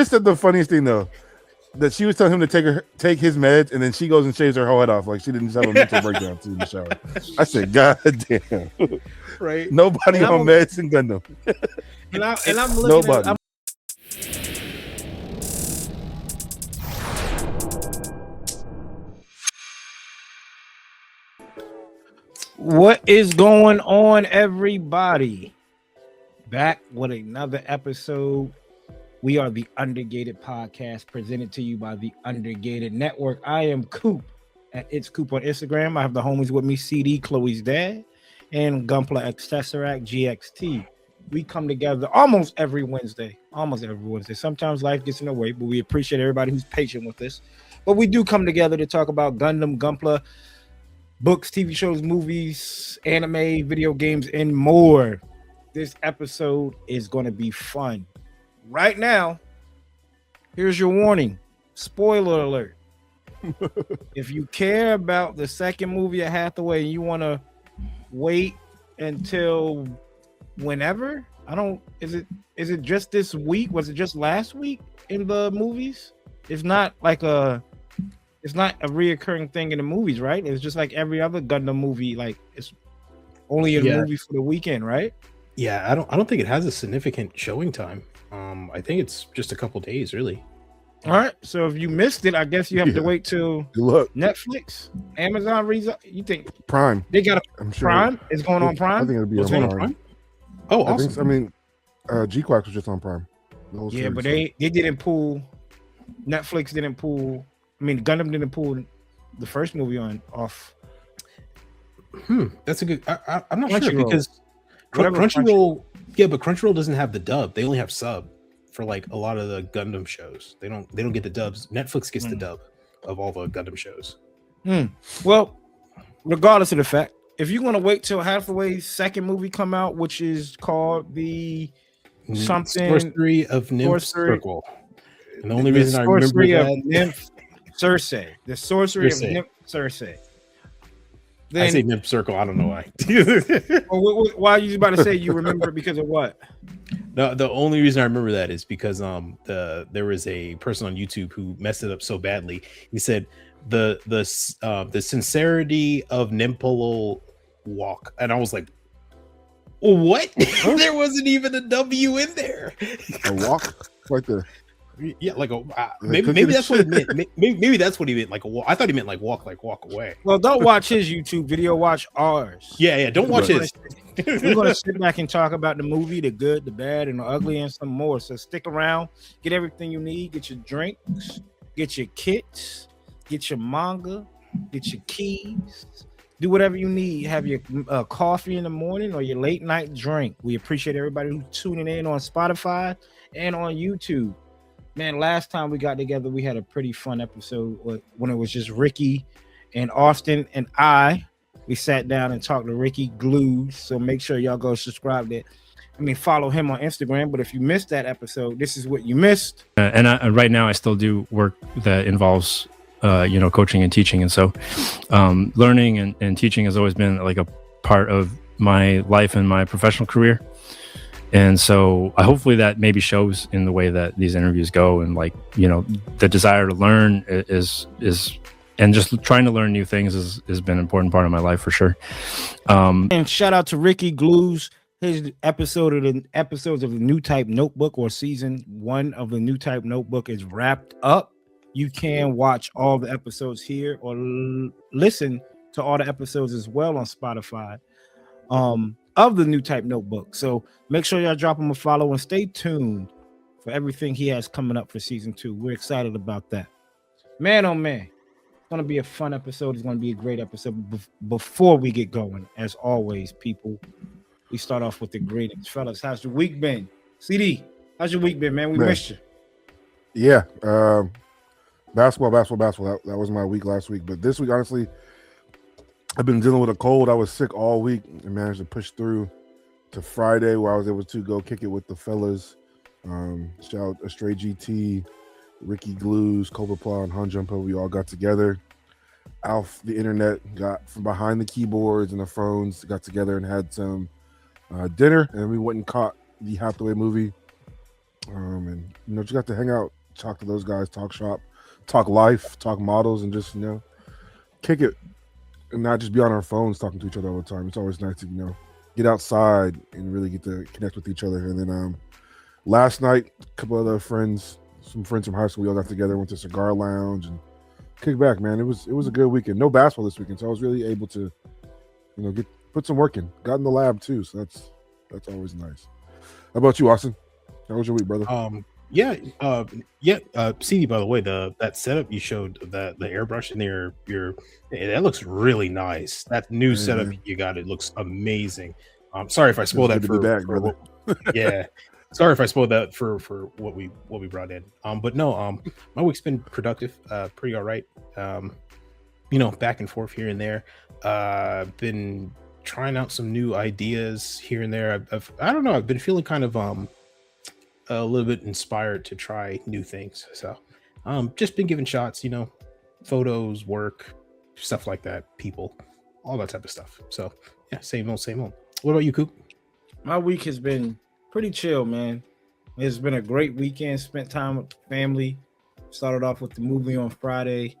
Chris said the funniest thing though, that she was telling him to take his meds, and then she goes and shaves her whole head off like she didn't just have a mental breakdown too in the shower. I said, God damn, right? Nobody on meds in Gundam. and I'm looking nobody. At, What is going on, everybody? Back with another episode. We are the Undergated Podcast, presented to you by the Undergated Network. I am Coop at It's Coop on Instagram. I have the homies with me, CD, Chloe's dad, and Gunpla Accessorac GXT. We come together almost every Wednesday. Sometimes life gets in the way, but we appreciate everybody who's patient with us. But we do come together to talk about Gundam, Gunpla, books, TV shows, movies, anime, video games, and more. This episode is going to be fun. Right now, here's your warning. Spoiler alert. If you care about the second movie of Hathaway and you want to wait until whenever, is it just this week? Was it just last week in the movies? It's not a reoccurring thing in the movies, right? It's just like every other Gundam movie, like it's only a movie for the weekend, right? Yeah, I don't think it has a significant showing time. I think it's just a couple days, really. All right. So if you missed it, I guess you have to wait till Netflix, Amazon you think Prime? They got a Prime? It's going on Prime. I think it'll be on Prime. Oh, awesome. G-Quack was just on Prime. Yeah, but they didn't pull. Netflix didn't pull. Gundam didn't pull the first movie off. That's a good. I'm not sure because Crunchyroll. Yeah, but Crunchyroll doesn't have the dub. They only have sub for like a lot of the Gundam shows. They don't get the dubs. Netflix gets the dub of all the Gundam shows. Well, regardless of the fact, if you're gonna wait till Hathaway's second movie come out, which is called the Sorcery of Nymph Circle, and the only reason I remember that Nymph Circe, the sorcery of Nymph Circe. Then, I say Nymph Circle. I don't know why. Why are you about to say you remember it because of what? No, the only reason I remember that is because there was a person on YouTube who messed it up so badly. He said the sincerity of Nymph walk, and I was like, what? There wasn't even a W in there. A walk right there. Yeah, like maybe that's what he meant. Maybe that's what he meant. Like a walk. I thought he meant like walk away. Well, don't watch his YouTube video. Watch ours. Yeah. Don't watch his. We're gonna sit back and talk about the movie, the good, the bad, and the ugly, and some more. So stick around. Get everything you need. Get your drinks. Get your kits. Get your manga. Get your keys. Do whatever you need. Have your coffee in the morning or your late night drink. We appreciate everybody who's tuning in on Spotify and on YouTube. Man, last time we got together, we had a pretty fun episode when it was just Ricky and Austen and I. We sat down and talked to Ricky Glues. So make sure y'all go subscribe to follow him on Instagram. But if you missed that episode, this is what you missed. And right now I still do work that involves, coaching and teaching. And so learning and teaching has always been like a part of my life and my professional career. And so hopefully that maybe shows in the way that these interviews go, and the desire to learn is and just trying to learn new things has been an important part of my life for sure. And shout out to Ricky Glues. His episodes of the New Type Notebook, or season 1 of the New Type Notebook, is wrapped up. You can watch all the episodes here or listen to all the episodes as well on Spotify. Of the New Type Notebook. So make sure y'all drop him a follow and stay tuned for everything he has coming up for season 2. We're excited about that. Man, oh man, it's going to be a fun episode. It's going to be a great episode. Before we get going, as always, people, we start off with the greetings. Fellas, how's your week been? CD, how's your week been, man? We missed you. Yeah. Basketball. That was my week last week. But this week, honestly, I've been dealing with a cold. I was sick all week and managed to push through to Friday, where I was able to go kick it with the fellas. Shout out Astray GT, Ricky Glues, Cobra Paw, and Han Jumpo. We all got together. Off the internet, got from behind the keyboards and the phones, got together and had some dinner. And we went and caught the Hathaway movie. And just got to hang out, talk to those guys, talk shop, talk life, talk models, and just kick it, and not just be on our phones talking to each other all the time. It's always nice to get outside and really get to connect with each other. And then last night, a couple other friends, some friends from high school, we all got together, went to Cigar Lounge and kicked back. Man, it was a good weekend. No basketball this weekend, so I was really able to put some work in. Got in the lab too, so that's always nice. How about you, Austin? How was your week, brother? CD, by the way, that setup you showed, the airbrush in there, that looks really nice. That new setup you got, it looks amazing. Sorry if I spoiled that for back, brother. Yeah. Sorry if I spoiled that for what we brought in. But no, my week's been productive, pretty all right. Back and forth here and there. Been trying out some new ideas here and there. I've been feeling kind of a little bit inspired to try new things. So just been giving shots, photos, work, stuff like that, people, all that type of stuff. So yeah, same old. What about you, Coop? My week has been pretty chill, man. It's been a great weekend. Spent time with family. Started off with the movie on Friday.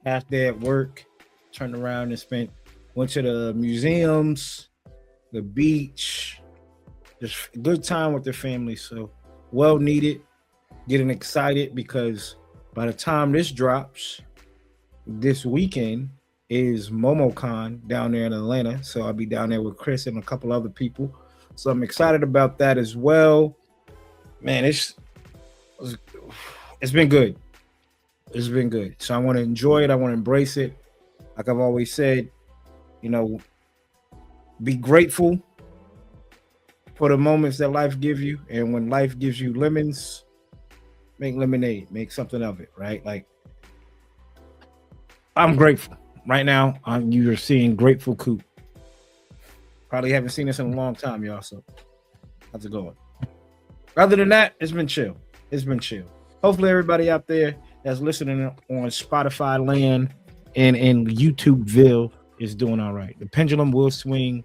Half day at work. Turned around and went to the museums, the beach. Just a good time with the family. So well needed. Getting excited because by the time this drops, this weekend is MomoCon down there in Atlanta. So I'll be down there with Chris and a couple other people. So I'm excited about that as well. Man, it's been good. It's been good. So I want to enjoy it. I want to embrace it. Like I've always said, be grateful for the moments that life gives you. And when life gives you lemons, make lemonade, make something of it, right? Like, I'm grateful. Right now, you're seeing Grateful Coop. Probably haven't seen this in a long time, y'all. So how's it going? Other than that, it's been chill. Hopefully everybody out there that's listening on Spotify land and in YouTubeville is doing all right. The pendulum will swing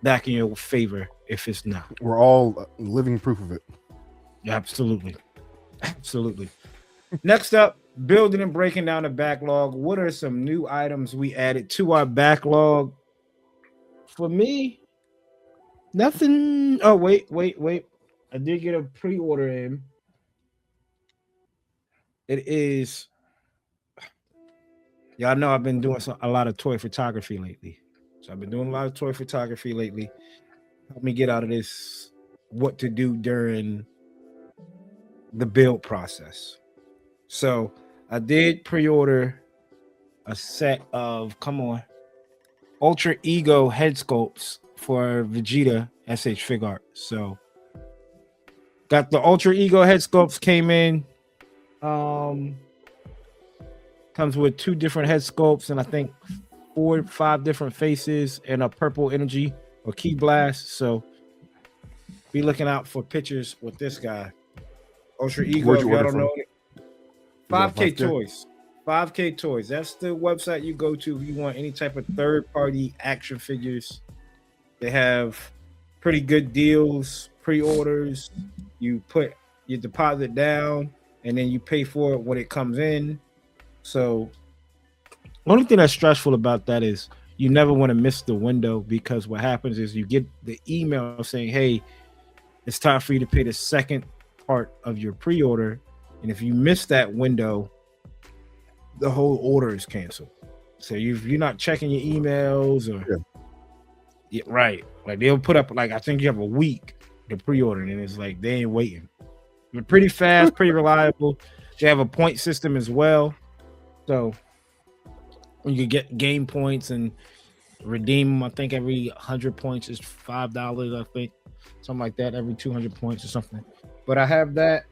back in your favor if it's not. We're all living proof of it. Absolutely. Next up, building and breaking down the backlog. What are some new items we added to our backlog? For me, nothing. Oh, wait. I did get a pre-order in. It is. Y'all know I've been doing a lot of toy photography lately. Help me get out of this what to do during the build process. So I did pre-order a set of, Ultra Ego head sculpts for Vegeta SH Fig Art. So got the Ultra Ego head sculpts came in. Comes with 2 different head sculpts and I think 4 or 5 different faces and a purple energy or key blast. So be looking out for pictures with this guy. Ultra Ego, if y'all don't know it. 5K Toys. 5K Toys. That's the website you go to if you want any type of third-party action figures. They have pretty good deals, pre-orders. You put your deposit down, and then you pay for it when it comes in. So, the only thing that's stressful about that is you never want to miss the window because what happens is you get the email saying, hey, it's time for you to pay the second part of your pre-order. And if you miss that window, the whole order is canceled. So you're not checking your emails or right. Like they'll put up I think you have a week to pre-order and it's like they ain't waiting. They're pretty fast, pretty reliable. They have a point system as well. So you can get game points and redeem them. I think every 100 points is $5, I think. Something like that, every 200 points or something. But I have that.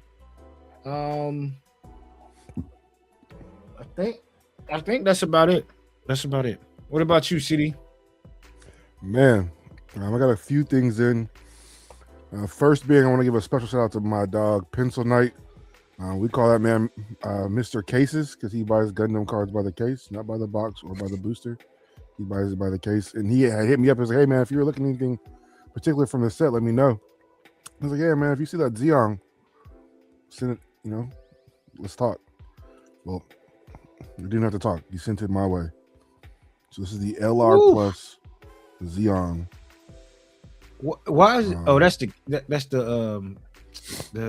I think that's about it. What about you, CD? Man, I got a few things in. First being, I want to give a special shout out to my dog, Pencil Knight. We call that man Mr. Cases because he buys Gundam cards by the case, not by the box or by the booster. He buys it by the case. And he had hit me up and said, hey, man, if you're looking at anything particular from the set, let me know. I was like, yeah, man, if you see that Zeong send it. Let's talk. Well, we didn't have to talk. You sent it my way. So this is the LR Ooh. Plus Xeon. Why is it? Oh, that's the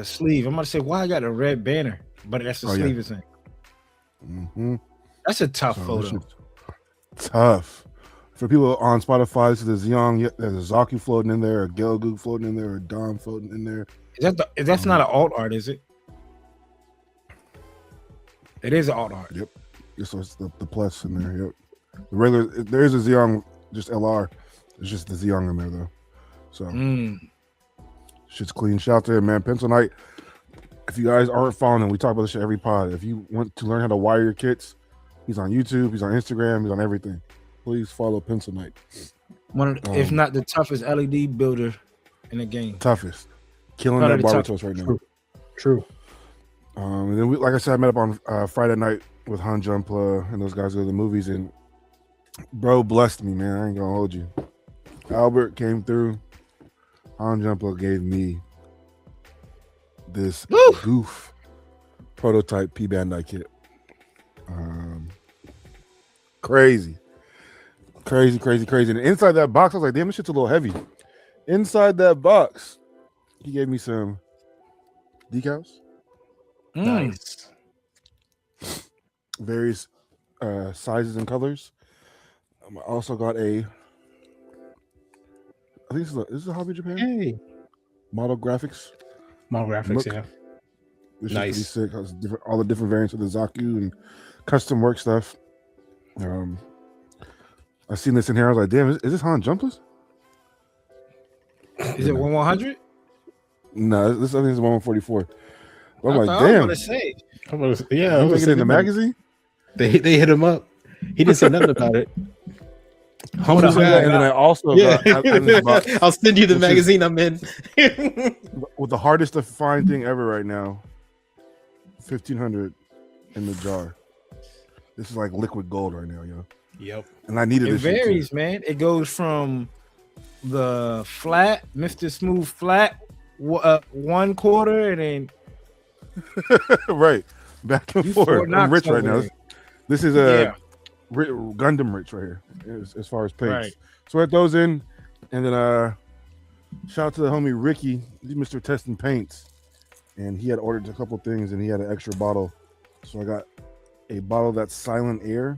sleeve. I'm gonna say why I got a red banner, but that's the sleeve is in. Mm-hmm. That's a tough So photo. Tough. For people on Spotify, this is the Xeon. There's a Zaku floating in there, a Gelgoog floating in there, a Dom floating in there. That's not an alt art, is it? It is an alt art. Yep. So it's the plus in there. Yep. The regular, there is a Xeon, just LR. It's just the Xeon in there though. So shit's clean. Shout out to him, man. Pencil Knight. If you guys aren't following him, we talk about this shit every pod. If you want to learn how to wire your kits, he's on YouTube, he's on Instagram, he's on everything. Please follow Pencil Knight. One of, if not the toughest LED builder in the game. Toughest. Killing that Barbatos right now. True. And then like I said, I met up on Friday night with Han Jumpla and those guys go to the movies, and bro blessed me, man. I ain't gonna hold you. Albert came through. Han Jumpla gave me this goof prototype P Bandai kit. Crazy. And inside that box, I was like, damn, this shit's a little heavy. Inside that box, he gave me some decals. Nice. Various sizes and colors. I also got I think this is a Hobby Japan. Hey. Model graphics. Look. Yeah. This Nice. is pretty sick. It's different, all the different variants of the Zaku and custom work stuff. I seen this in here. I was like, damn, is this Han Jumpla's? Is it 100? No, this I think is 144. I'm like, I was damn. gonna say. Yeah, You making it in the magazine? They hit him up. He didn't say nothing about it. And then I also got in this box I'll send you the magazine I'm in. with the hardest to find thing ever right now. 1,500 in the jar. This is like liquid gold right now, yo. Yep. And I needed It this shit varies, too. man. It goes from the flat, Mr. Smooth flat, 1 quarter, and then Right. Back and You forth. Fort I'm Knox rich right over now. there. This is Gundam rich right here, as far as paints. Right. So I had those in, and then shout out to the homie Ricky, he's Mr. Testing Paints, and he had ordered a couple things, and he had an extra bottle. So I got a bottle that's Silent Air,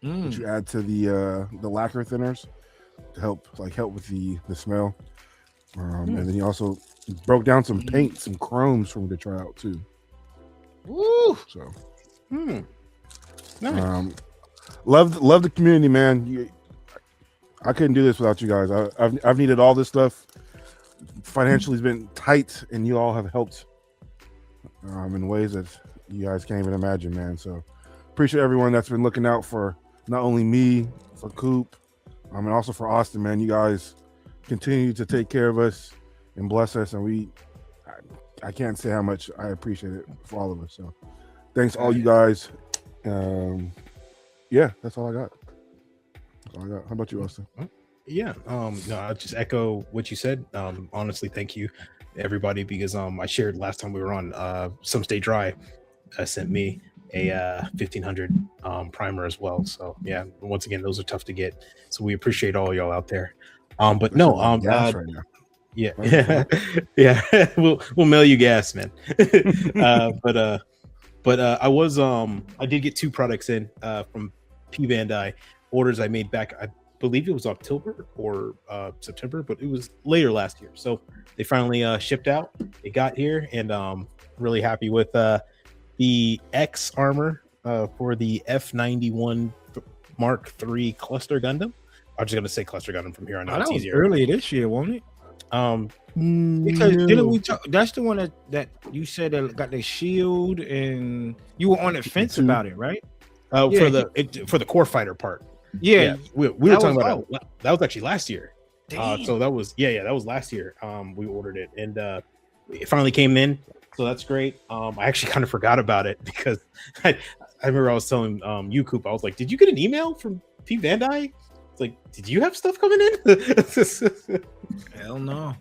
which you add to the lacquer thinners to help with the smell. And then he also broke down some paint, some chromes for me to try out too. woo. So Nice. love the community, man. I couldn't do this without you guys. I've needed all this stuff. Financially, it's been tight, and you all have helped in ways that you guys can't even imagine, man. So appreciate everyone that's been looking out for not only me, for Coop, and also for Austen, man. You guys continue to take care of us and bless us, and I can't say how much I appreciate it for all of us. So thanks all you guys. Yeah, that's all I got. How about you, Austen? Yeah. No, I'll just echo what you said. Honestly, thank you, everybody, because I shared last time we were on Some Stay Dry sent me a 1500 primer as well. So yeah, once again, those are tough to get. So we appreciate all y'all out there. But no, gas right now. Yeah, yeah. We'll mail you gas, man. But I did get 2 products in from P Bandai, orders I made back, I believe it was October or September, but it was later last year. So they finally shipped out. It got here, and really happy with the X armor for the F91 Mark III Cluster Gundam. I'm just gonna say Cluster Gundam from here on out. That It's was easier. earlier this year, wasn't it? Because didn't we talk? That's the one that you said that got the shield, and you were on the fence about it, right? for the core fighter part. Yeah, we were talking was about it. That was actually last year. Damn. So that was that was last year. We ordered it, and it finally came in. So that's great. I actually kind of forgot about it because I remember I was telling you, Coop, I was like, did you get an email from P Bandai? It's like, did you have stuff coming in? Hell no.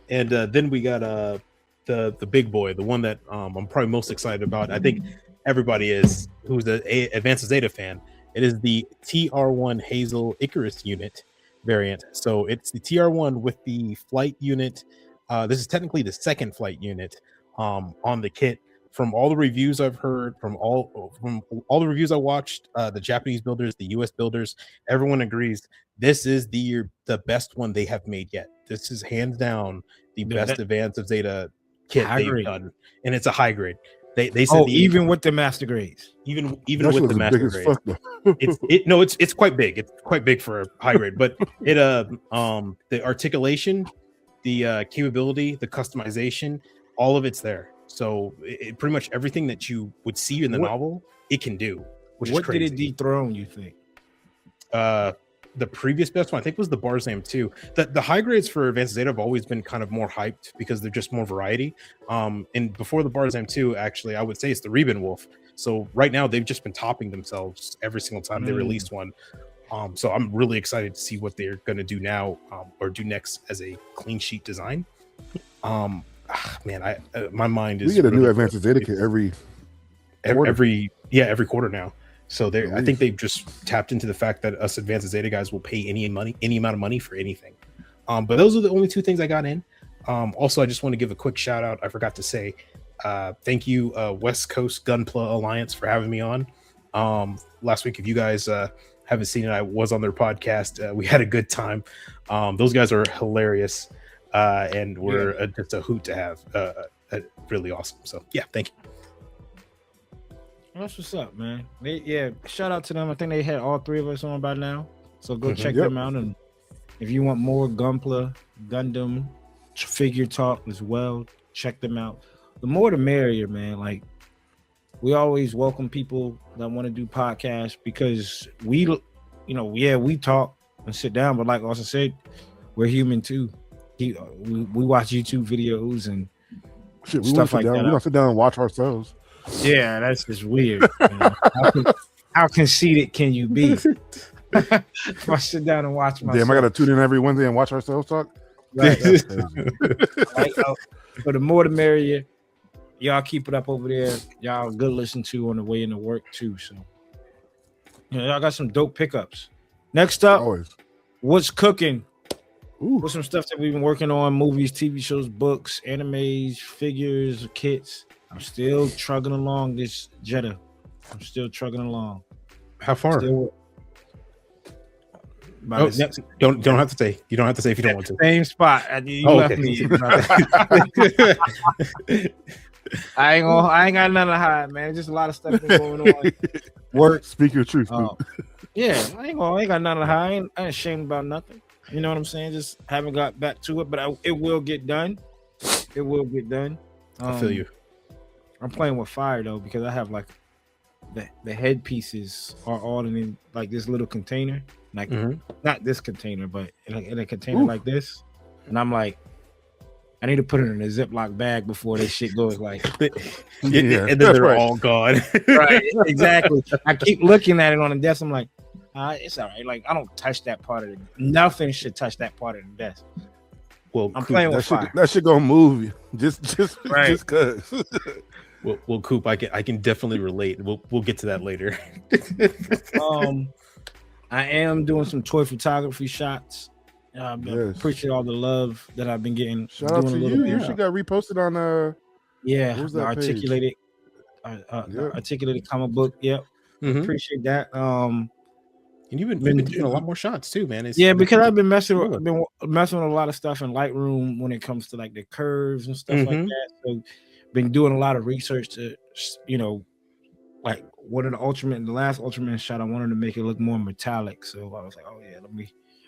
And then we got the big boy, the one that I'm probably most excited about. I think everybody is who's an Advanced Zeta fan. It is the TR1 Hazel Icarus unit variant. So it's the TR1 with the flight unit. This is technically the second flight unit on the kit. From all the reviews I've heard, from all the reviews I watched, the Japanese builders, the US builders, everyone agrees this is the best one they have made yet. This is hands down the best Advanced of Zeta kit they've done, and it's a high grade. They said even with the master grades, even with the master grades, it's quite big. It's quite big for a high grade, but it the articulation, the capability, the customization, all of it's there. So it pretty much everything that you would see in the novel, it can do. What did it dethrone, you think? The previous best one, I think, was the Barzam 2. The high grades for Advanced Zeta have always been kind of more hyped because they're just more variety. And before the Barzam 2, actually, I would say it's the Reben Wolf. So right now, they've just been topping themselves every single time they release one. So I'm really excited to see what they're going to do now or do next as a clean sheet design. Man, my mind is. We get a new Advanced Zeta kit every quarter now. So I think they've just tapped into the fact that us Advanced Zeta guys will pay any amount of money for anything. But those are the only two things I got in. Also, I just want to give a quick shout out. I forgot to say, thank you, West Coast Gunpla Alliance, for having me on last week. If you guys haven't seen it, I was on their podcast. We had a good time. Those guys are hilarious. And we're just a hoot to have. Really awesome. So yeah, thank you. That's what's up, man. Shout out to them. I think they had all three of us on by now. So go check them out. And if you want more Gunpla, Gundam figure talk as well, check them out. The more the merrier, man. Like, we always welcome people that want to do podcasts because we talk and sit down, but like Austen said, we're human too. We watch YouTube videos and stuff like that. We don't sit down and watch ourselves. Yeah, that's just weird. How conceited can you be? If I sit down and watch myself. Damn, I gotta tune in every Wednesday and watch ourselves talk. Right. So the more the merrier. Y'all keep it up over there. Y'all good listen to on the way into work too. So y'all got some dope pickups. Next up, what's cooking? What's some stuff that we've been working on? Movies, TV shows, books, animes, figures, kits. I'm still trugging along this Jetta. I'm still trugging along. How far? Don't have to say. You don't have to say if you don't want to. Same spot. You left me. I ain't got nothing to hide, man. Just a lot of stuff been going on. Work. Speak your truth. Yeah, I ain't got nothing to hide. I ain't ashamed about nothing. You know what I'm saying? Just haven't got back to it, but it will get done. It will get done. I feel you. I'm playing with fire though because I have like the headpieces are all in like this little container, like not this container, but in a container like this, and I'm like, I need to put it in a Ziploc bag before this shit goes like, and then they're all gone. Right, exactly. I keep looking at it on the desk. I'm like, it's all right. Like, I don't touch that part of it. Nothing should touch that part of the desk. Well, I'm playing with fire. That shit gonna move you. Just cause. Well, Coop, I can definitely relate. We'll get to that later. I am doing some toy photography shots. Appreciate all the love that I've been getting. Shout out to you. You should got reposted on the articulated comic book. Yep. Appreciate that. And you've been doing a lot more shots too, man. Because I've been messing with a lot of stuff in Lightroom when it comes to like the curves and stuff like that. So been doing a lot of research to, like what are the last Ultraman shot, I wanted to make it look more metallic. So I was like,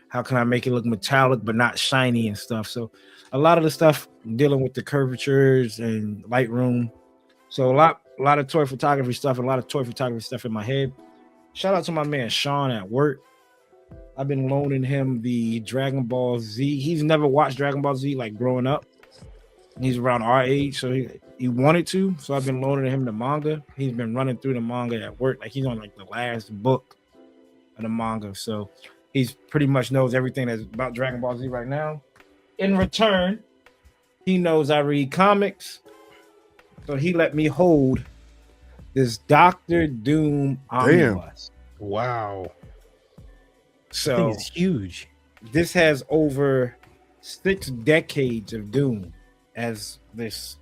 how can I make it look metallic but not shiny and stuff? So a lot of the stuff dealing with the curvatures and Lightroom. So a lot of toy photography stuff, and a lot of toy photography stuff in my head. Shout out to my man Sean at work. I've been loaning him the Dragon Ball Z. He's never watched Dragon Ball Z like growing up. He's around our age, so he wanted to. So I've been loaning him the manga. He's been running through the manga at work. Like, he's on like the last book of the manga. So he's pretty much knows everything that's about Dragon Ball Z right now. In return, he knows I read comics, so he let me hold this Doctor Doom omnibus. Wow. So Thing is huge. this has over 6 decades of Doom, as this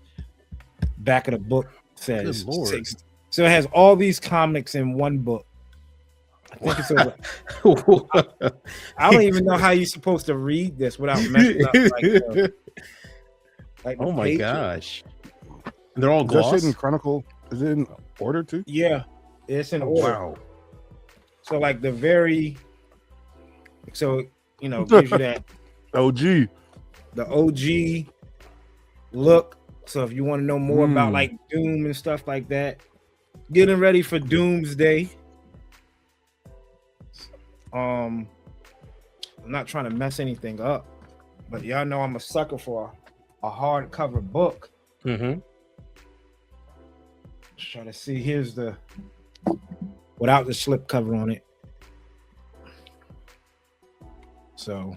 back of the book says. Good Lord. 6. So it has all these comics in one book. I think it's over. I don't even know how you're supposed to read this without messing up. Like Oh my pages. gosh. They're all Is that shit gloss. in Chronicle? Is it in order too? Yeah, it's in Oh, order. wow. So like the very, so you know, gives you that OG. the OG look. So if you want to know more about Mm. like Doom and stuff like that, getting ready for Doomsday. I'm not trying to mess anything up, but y'all know I'm a sucker for a hardcover book. Mm-hmm. Just try to see. Here's the without the slip cover on it. So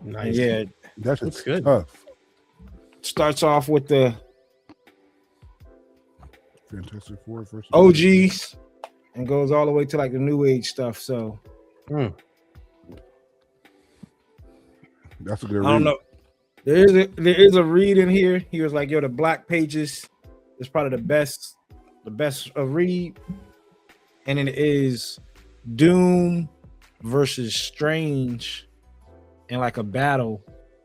Nice. yeah, That shit's Looks good. tough. starts off with the Fantastic Four first. OGs and goes all the way to like the new age stuff. So That's a good read. I don't know. There is a read in here. He was like, "Yo, the Black Pages is probably the best read," and it is Doom versus Strange in like a battle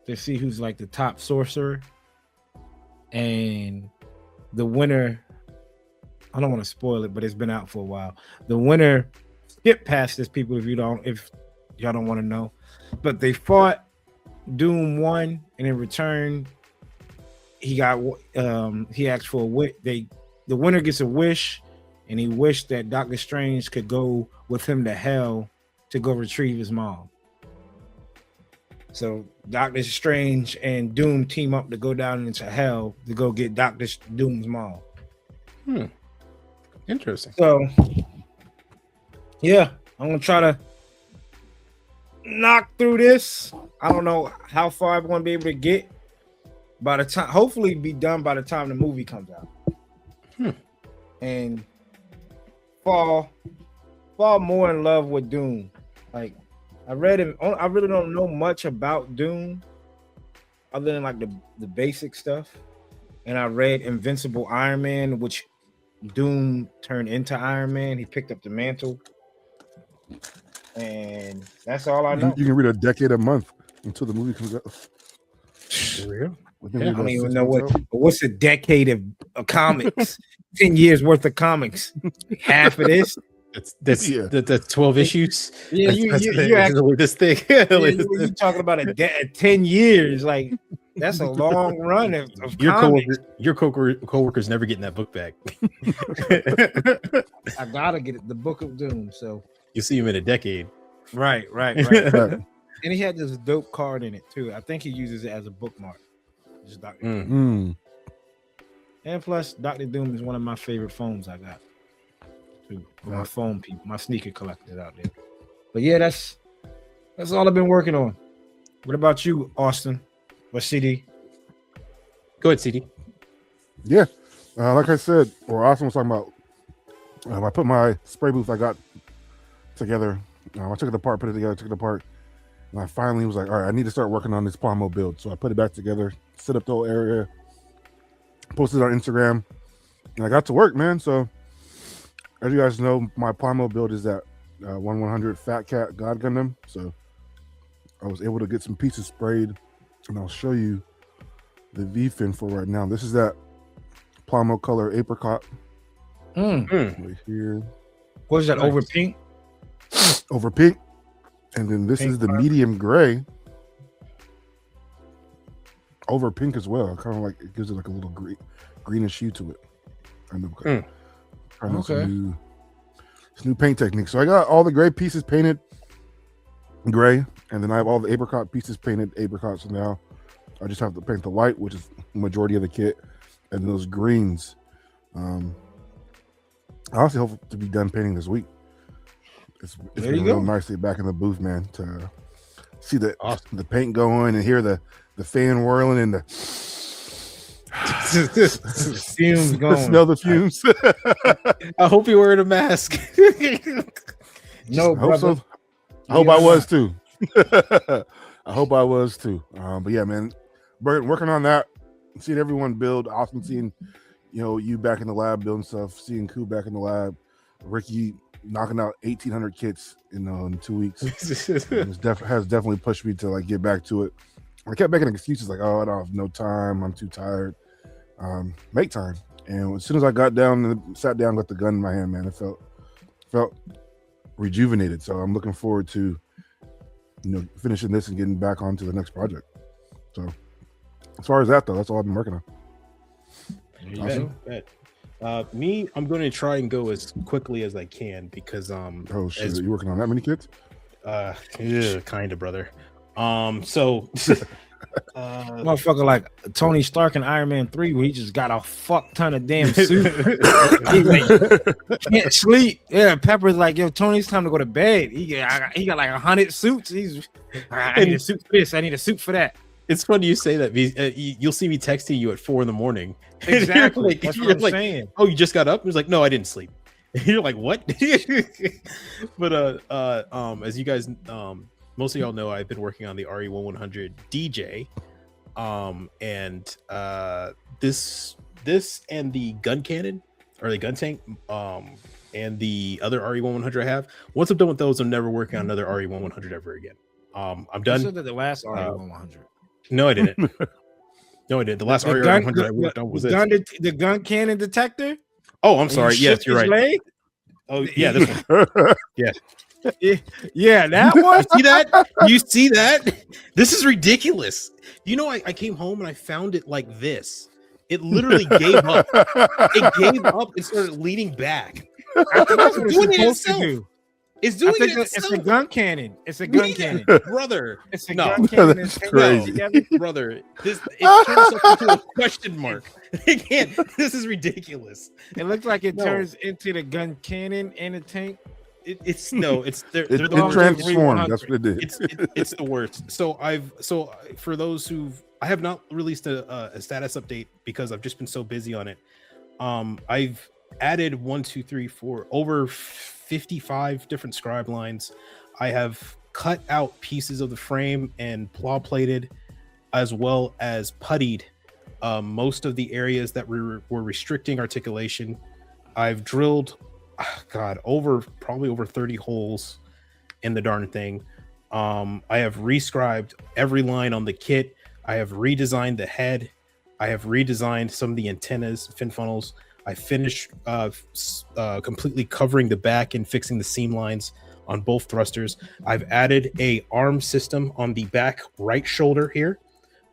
to see who's like the top sorcerer, and the winner. I don't want to spoil it, but it's been out for a while. The winner, skip past this, people, if y'all don't want to know, but they fought. Doom won, and in return, he asked for a wish. The winner gets a wish, and he wished that Doctor Strange could go with him to hell to go retrieve his mom. So Doctor Strange and Doom team up to go down into hell to go get Doctor Doom's mom. Interesting. So yeah, I'm gonna try to knock through this. I don't know how far I'm going to be able to get by the time, hopefully be done by the time the movie comes out. And fall more in love with Doom. Like I read him, I really don't know much about Doom other than like the basic stuff. And I read Invincible Iron Man, which Doom turned into Iron Man. He picked up the mantle. And that's all I know. You can read a decade a month until the movie comes out. For real? Within I don't about even 6 know months out. what's a decade of comics. 10 years worth of comics. Half of this. That's Yeah. that's 12 issues. Yeah, That's- you that's the latest thing. you talking about 10 years. Like that's a long run of comics. Your coworkers never getting that book back. I gotta get it, the Book of Doom. So You'll see him in a decade. right. Right. And he had this dope card in it too. I think he uses it as a bookmark. Just Dr. Doom. And plus, Dr. Doom is one of my favorite phones I got. Too. For my phone people, my sneaker collectors out there. But yeah, that's all I've been working on. What about you, Austen? Or CD? Go ahead, CD. Yeah. Like I said, or Austin was talking about, I put my spray booth I got together. I took it apart, put it together, took it apart. And I finally was like, all right, I need to start working on this Plomo build. So I put it back together, set up the whole area, posted it on Instagram, and I got to work, man. So as you guys know, my Plomo build is that 1/100 Fat Cat God Gundam. So I was able to get some pieces sprayed, and I'll show you the V-fin for right now. This is that Plomo color apricot right here. What is that, Nice. over pink? Over pink. And then this Pink is the purple. medium gray over pink as well. Kind of like it gives it like a little greenish hue to it. I know. Trying out Okay. some new paint technique. So I got all the gray pieces painted gray, and then I have all the apricot pieces painted apricot. So now I just have to paint the white, which is the majority of the kit, and then those greens. I honestly hope to be done painting this week. It's There been you real go. nice to be back in the booth, man, to see the Awesome. the paint going and hear the fan whirling and Fumes going. Smell the fumes. I hope you're wearing a mask. No, I hope brother. so. I hope I was too. I hope I was too. But yeah, man, working on that, seeing everyone build. Austin, seeing you back in the lab building stuff. Seeing Coop back in the lab. Ricky knocking out 1,800 kits in 2 weeks. Has definitely pushed me to like get back to it. I kept making excuses like, oh, I don't have no time. I'm too tired. Make time. And as soon as I got down and sat down, got the gun in my hand, man, it felt rejuvenated. So I'm looking forward to finishing this and getting back onto the next project. So as far as that though, that's all I've been working on. Awesome. Me, I'm going to try and go as quickly as I can because oh shit, are you working on that many kids? Yeah, kind of, brother. So Motherfucker like Tony Stark in Iron Man 3, where he just got a fuck ton of damn suit. He can't sleep. Yeah, Pepper's like, yo, Tony, it's time to go to bed. He got like 100 suits. I need a suit for this. I need a suit for that. It's funny you say that. You'll see me texting you at 4 a.m. Exactly. That's what I'm saying. Oh, you just got up? He's like, no, I didn't sleep. You're like, what? But as you guys most of y'all know, I've been working on the RE1100 DJ, and this and the gun cannon or the gun tank, and the other RE1100 I have. Once I'm done with those, I'm never working on another RE1100 ever again. I'm done. You said that the last RE1100. No, I didn't. No, I did. The last RE1100 I worked on was the gun cannon detector. Oh, I'm sorry. Yes, you're right. Leg? Oh, yeah, this one. Yeah. Yeah, that one. See that? You see that? This is ridiculous. I came home and I found it like this. It literally gave up. It gave up and started leaning back. That's what it's supposed to do. It's doing it itself. It's a gun cannon. It's a gun cannon, brother. It's a gun cannon. That's crazy, brother. It turns up into a question mark. They can't. This is ridiculous. It looks like it turns into the gun cannon and a tank. It transformed. That's what it did. It's the worst. So for those I have not released a status update because I've just been so busy on it. I've added over 55 different scribe lines. I have cut out pieces of the frame and plow plated, as well as puttied most of the areas that were restricting articulation. I've drilled probably over 30 holes in the darn thing. I have rescribed every line on the kit. I have redesigned the head. I have redesigned some of the antennas, fin funnels. I finished completely covering the back and fixing the seam lines on both thrusters. I've added a arm system on the back right shoulder here.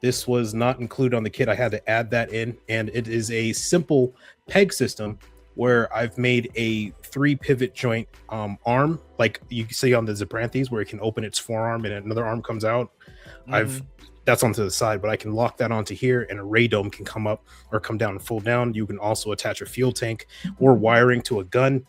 This was not included on the kit. I had to add that in, and it is a simple peg system where I've made a 3 pivot joint arm, like you see on the Zabranthes, where it can open its forearm and another arm comes out. That's onto the side, but I can lock that onto here, and a radome can come up or come down and fold down. You can also attach a fuel tank or wiring to a gun.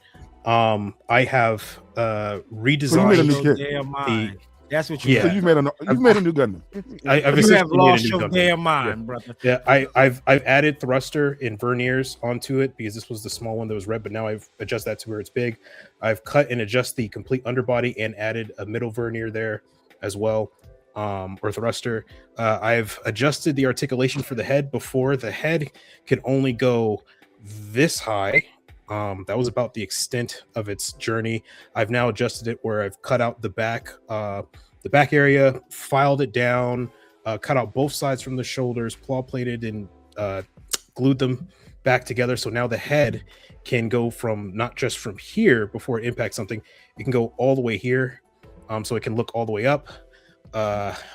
I have redesigned. So you made a new kit. That's what you. So you made a new gun. I've have lost your damn mind, brother. Yeah, I've added thruster and verniers onto it because this was the small one that was red, but now I've adjusted that to where it's big. I've cut and adjusted the complete underbody and added a middle vernier there as well. Or thruster. I've adjusted the articulation for the head. Before, the head could only go this high. That was about the extent of its journey. I've now adjusted it where I've cut out the back area, filed it down, cut out both sides from the shoulders, claw plated and glued them back together. So now the head can go from not just from here before it impacts something, it can go all the way here. So it can look all the way up.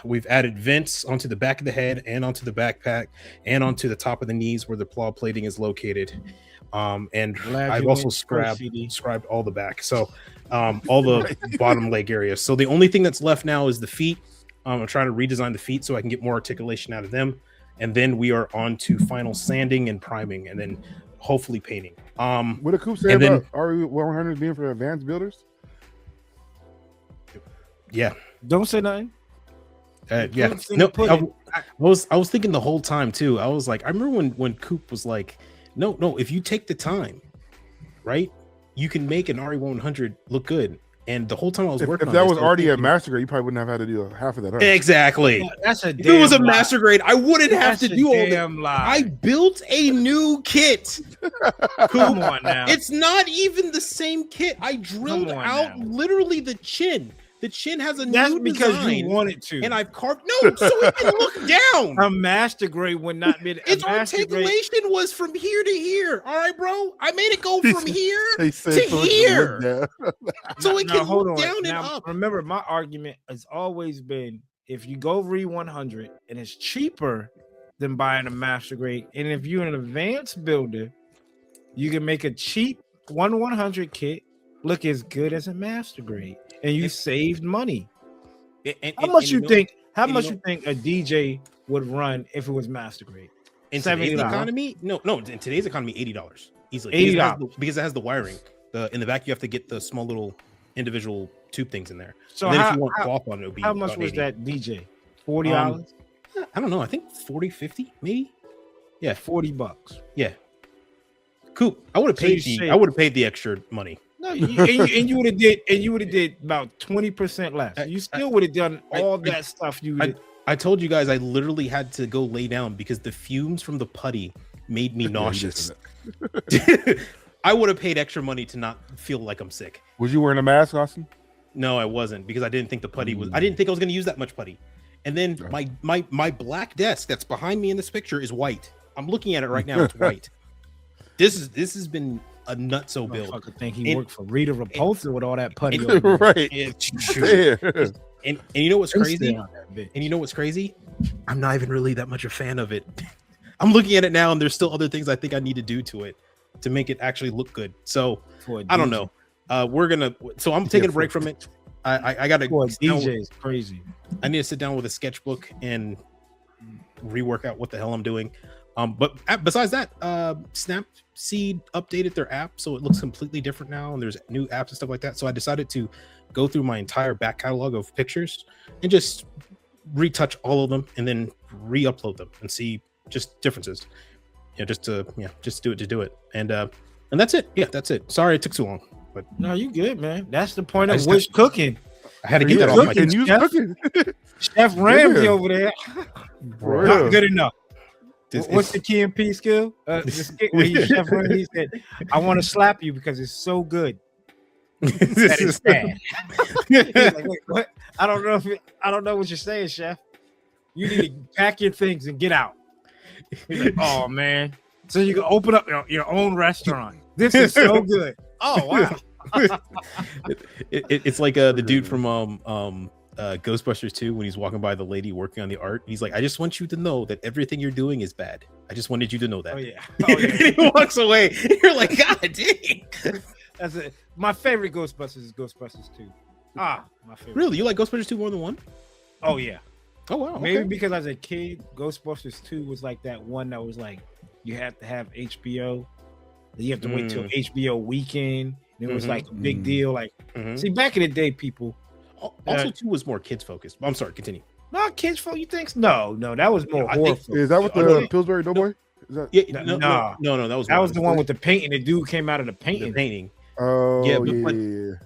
We've added vents onto the back of the head and onto the backpack and onto the top of the knees where the plow plating is located. And I've also scribed all the back. So all the bottom leg areas. So the only thing that's left now is the feet. I'm trying to redesign the feet so I can get more articulation out of them. And then we are on to final sanding and priming and then hopefully painting. What did Coop say about RE100 being for advanced builders? Yeah. Don't say nothing. Yeah. No, was thinking the whole time too. I was like, I remember when Coop was like, no, if you take the time, right, you can make an RE100 look good. And the whole time I was working if on that this, was already a master grade, you probably wouldn't have had to do half of that. Huh? Exactly. That's a If it was a damn master grade, I wouldn't have to do all that. damn lie. I built a new kit. Come on now. It's not even the same kit. I drilled out now. literally the chin. The chin has a That's new because design, you wanted to. and I've carved so it can look down. A master grade would not be. Its articulation was from here to here. All right, bro. I made it go from here to here, so it can look down and up. Remember, my argument has always been: if you go RE100 and it's cheaper than buying a master grade, and if you're an advanced builder, you can make a cheap 100 kit look as good as a master grade. And you saved money. How much you think a DJ would run if it was master grade? In today's economy? No. In today's economy, $80 easily. $80 because it has the wiring. In the back, you have to get the small little individual tube things in there. So and then if you want cloth on it, would be how much was 80. that DJ? $40? I don't know. I think 40, 50, maybe. Yeah, $40. Yeah. Coop. I would have paid the extra money. No, you would have did about 20% less. You still would have done all that stuff. I told you guys I literally had to go lay down because the fumes from the putty made me nauseous. I would have paid extra money to not feel like I'm sick. Was you wearing a mask, Austen? No, I wasn't, because I didn't think the putty was. I didn't think I was going to use that much putty. And then my black desk that's behind me in this picture is white. I'm looking at it right now. It's white. This has been a nutso build. I think he worked for Rita Repulsa with all that putty. Right. And you know what's crazy? And you know what's crazy? I'm not even really that much a fan of it. I'm looking at it now, and there's still other things I think I need to do to it to make it actually look good. So I don't know. I'm taking a break from it. I gotta DJ is crazy. I need to sit down with a sketchbook and rework out what the hell I'm doing. But besides that, Snapseed updated their app, so it looks completely different now, and there's new apps and stuff like that. So I decided to go through my entire back catalog of pictures and just retouch all of them, and then re-upload them and see just differences. Just do it, and that's it. Yeah, that's it. Sorry it took so long, but no, you good, man. That's the point of wish cooking. I had to get that off my chest. Chef Ramsay over there, not good enough. What's the Key and P skill? The skit where Chef Ramsay, he said, "I want to slap you because it's so good." That is bad. Like, wait, what? I don't know what you're saying, Chef. You need to pack your things and get out. He's like, oh man, so you can open up your own restaurant. This is so good. Oh wow. It's like the dude from Ghostbusters 2 when he's walking by the lady working on the art. He's like, I just want you to know that everything you're doing is bad. I just wanted you to know that. Oh yeah. And he walks away. You're like, God dang. That's it. My favorite Ghostbusters is Ghostbusters 2. My favorite. Really? You like Ghostbusters 2 more than 1? Oh yeah. Oh wow. Okay. Maybe because as a kid, Ghostbusters 2 was like that one that was like you have to have HBO. You have to wait till HBO weekend. And it was like a big deal. Like, see, back in the day, people. Also, 2 was more kids focused. I'm sorry, continue. Not kids folk. You think? No, that was more horror. Is that what the Pillsbury Doughboy? Is that? Yeah, no, that was the one with the painting. The dude came out of the painting. Oh yeah,